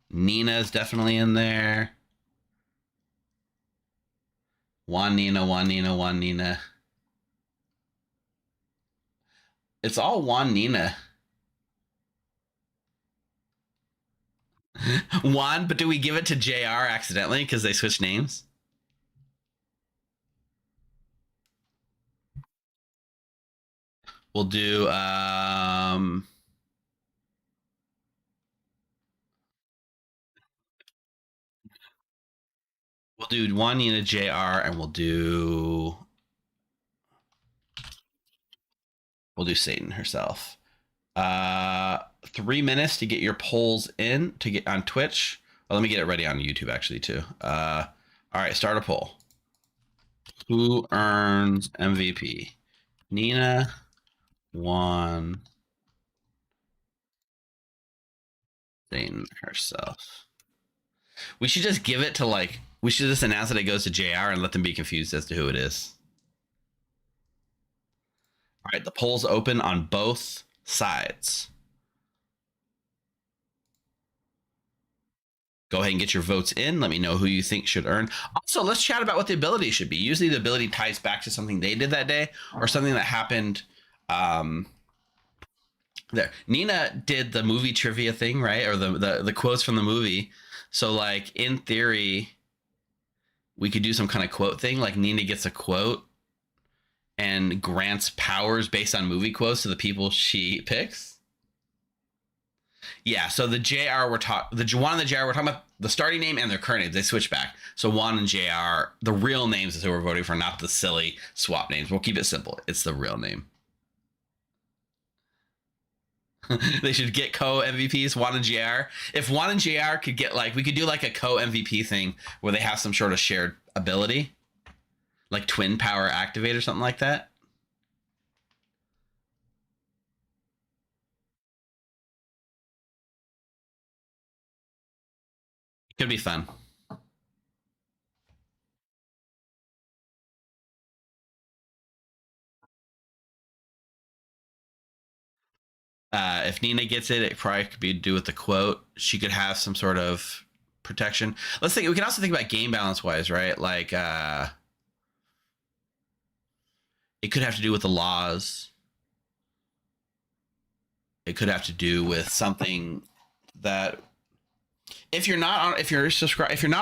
Nina is definitely in there. Juan Nina. It's all Juan Nina. Juan, but do we give it to JR accidentally because they switched names? We'll do Juan Nina JR, and we'll do Satan herself. 3 minutes to get your polls in to get on Twitch. Well, let me get it ready on YouTube actually too. All right, start a poll. Who earns MVP? Nina, Juan, Satan herself. We should just give it to we should just announce that it goes to JR and let them be confused as to who it is. All right, the poll's open on both sides. Go ahead and get your votes in. Let me know who you think should earn. Also, let's chat about what the ability should be. Usually the ability ties back to something they did that day or something that happened there. Nina did the movie trivia thing, right? Or the quotes from the movie. So, like, in theory, we could do some kind of quote thing. Like, Nina gets a quote and grants powers based on movie quotes to the people she picks. Yeah, so the JR the Juan and the JR, we're talking about the starting name and their current names. They switch back. So Juan and JR, the real names is who we're voting for, not the silly swap names. We'll keep it simple. It's the real name. They should get co-MVPs, Juan and JR. If Juan and JR could get, we could do a co-MVP thing where they have some sort of shared ability, like twin power activate or something like that. Could be fun. If Nina gets it, it probably could be to do with the quote. She could have some sort of protection. Let's think. We can also think about game balance wise, right? Like, it could have to do with the laws. It could have to do with something that if you're not on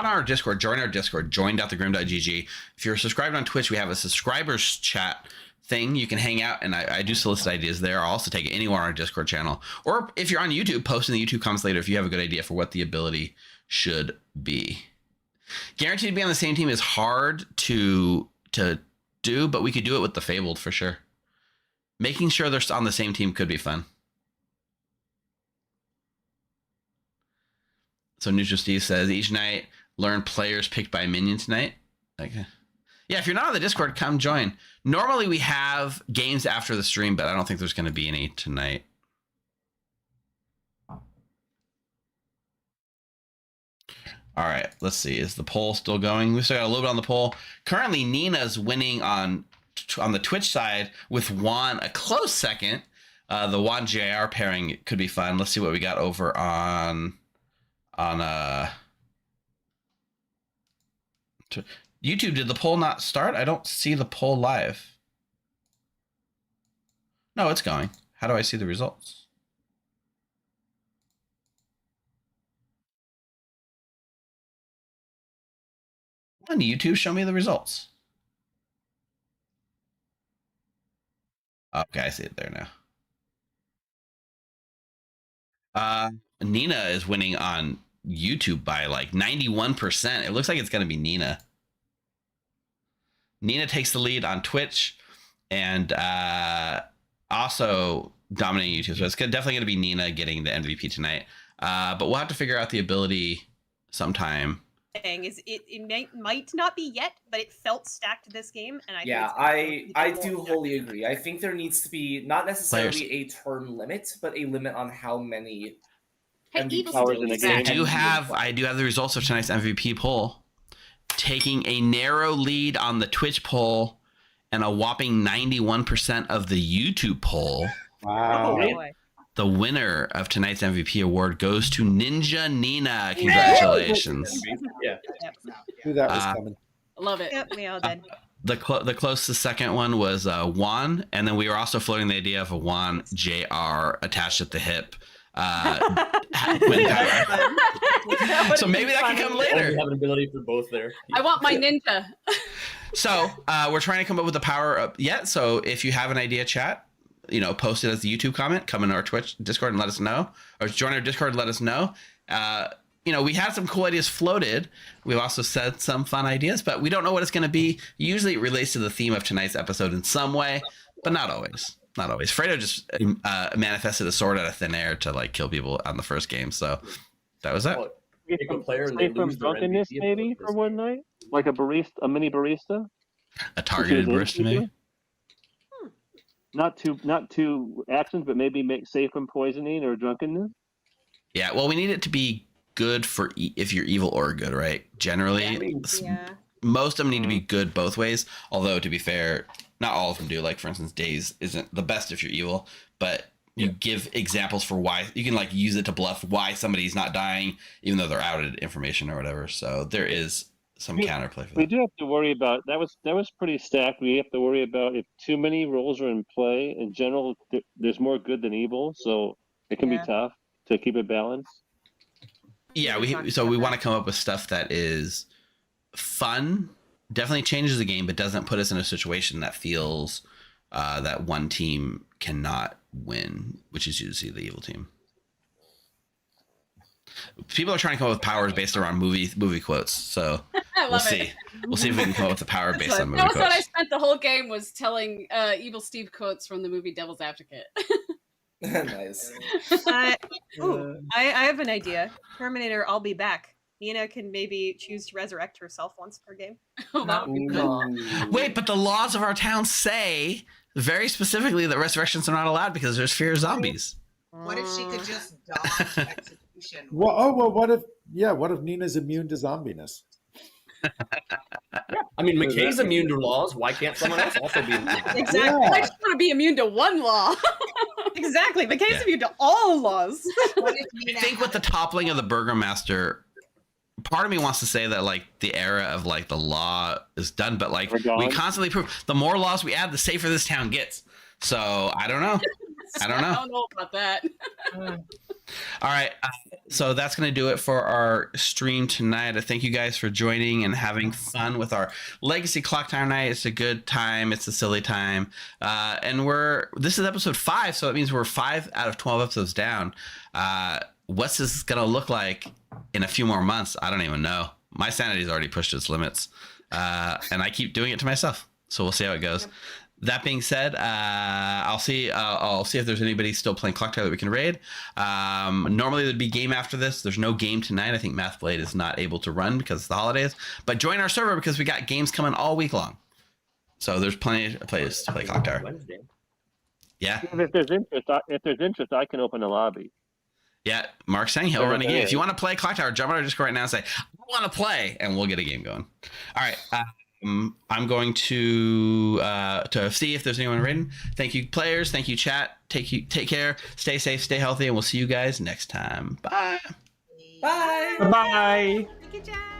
our Discord, join our Discord, join.thegrim.gg. If you're subscribed on Twitch, we have a subscribers chat thing. You can hang out, and I do solicit ideas there. I'll also take it anywhere on our Discord channel. Or if you're on YouTube, post in the YouTube comments later if you have a good idea for what the ability should be. Guaranteed to be on the same team is hard to do, but we could do it with the Fabled for sure. Making sure they're on the same team could be fun. So Neutral Steve says, each night, learn players picked by Minion tonight. Okay. Yeah, if you're not on the Discord, come join. Normally we have games after the stream, but I don't think there's going to be any tonight. All right, let's see. Is the poll still going? We still got a little bit on the poll. Currently, Nina's winning on the Twitch side with Juan a close second. The Juan JR pairing could be fun. Let's see what we got over on YouTube, did the poll not start? I don't see the poll live. No, it's going. How do I see the results? On YouTube, show me the results. Okay, I see it there now. Nina is winning on YouTube by like 91%. It looks like it's going to be Nina. Nina takes the lead on Twitch and also dominating YouTube. So it's definitely going to be Nina getting the MVP tonight. But we'll have to figure out the ability sometime. Is it might not be yet, but it felt stacked this game, and I do wholly agree. I think there needs to be not necessarily a turn limit, but a limit on how many powers in the game. I do have the results of tonight's MVP poll, taking a narrow lead on the Twitch poll and a whopping 91% of the YouTube poll. Wow. Oh, boy. The winner of tonight's MVP award goes to Ninja Nina. Congratulations. Yeah. Knew that was coming. Love it. Yep, we all did. The closest second one was Juan, and then we were also floating the idea of a Juan JR attached at the hip. So maybe that can come later. We have an ability for both there. I want my ninja. So we're trying to come up with the power up yet. So if you have an idea, chat, post it as a YouTube comment, come in our Twitch Discord and let us know, or join our Discord and let us know. We had some cool ideas floated. We've also said some fun ideas, but we don't know what it's going to be. Usually it relates to the theme of tonight's episode in some way, but not always. Not always. Fredo just manifested a sword out of thin air to like kill people on the first game. So that was it. Get some play from drunkenness maybe for one night, like a mini barista. A targeted barista maybe. Not two actions, but maybe make safe from poisoning or drunkenness. Yeah, well, we need it to be good for if you're evil or good, right? Generally, most of them need to be good both ways. Although, to be fair, not all of them do. Like, for instance, Days isn't the best if you're evil, but you give examples for why you can like use it to bluff why somebody's not dying, even though they're outed information or whatever. So there is some counterplay for that. We do have to worry about that was pretty stacked. We have to worry about if too many roles are in play. In general, there's more good than evil, so it can be tough to keep it balanced. Yeah, we want to come up with stuff that is fun, definitely changes the game, but doesn't put us in a situation that feels that one team cannot win, which is usually the evil team. People are trying to come up with powers based around movie quotes, so we'll see. We'll see if we can come up with a power based on movie quotes. That was what I spent the whole game was telling Evil Steve quotes from the movie Devil's Advocate. Nice. I have an idea. Terminator, I'll be back. Nina can maybe choose to resurrect herself once per game. That would be good. Wait, but the laws of our town say very specifically that resurrections are not allowed because there's fear of zombies. What if she could just dodge execution? Well, what if Nina's immune to zombiness? I mean, McKay's immune to laws. Why can't someone else also be immune? Exactly. Yeah. I just want to be immune to one law. Exactly. McKay's immune to all laws. I think with the toppling of the Burgomaster, part of me wants to say that like the era of like the law is done, but like we constantly prove the more laws we add, the safer this town gets. So I don't know. I don't know about that. All right. So that's going to do it for our stream tonight. I thank you guys for joining and having fun with our Legacy Clock Tower night. It's a good time. It's a silly time. And this is episode 5. So it means we're 5 out of 12 episodes down. What's this going to look like in a few more months? I don't even know. My sanity's already pushed its limits. And I keep doing it to myself. So we'll see how it goes. Yep. That being said, I'll see if there's anybody still playing Clock Tower that we can raid. Normally there'd be game after this. There's no game tonight. I think Math Blade is not able to run because it's the holidays. But join our server because we got games coming all week long. So there's plenty of places to play Clock Tower. Wednesday. Yeah. If there's interest, I can open a lobby. Yeah, Mark's saying he'll run a game. If you want to play Clock Tower, jump on our Discord right now and say, I want to play, and we'll get a game going. All right. I'm going to see if there's anyone raiding. Thank you, players. Thank you, chat. Take care. Stay safe. Stay healthy, and we'll see you guys next time. Bye. Bye. Bye. Thank you, chat.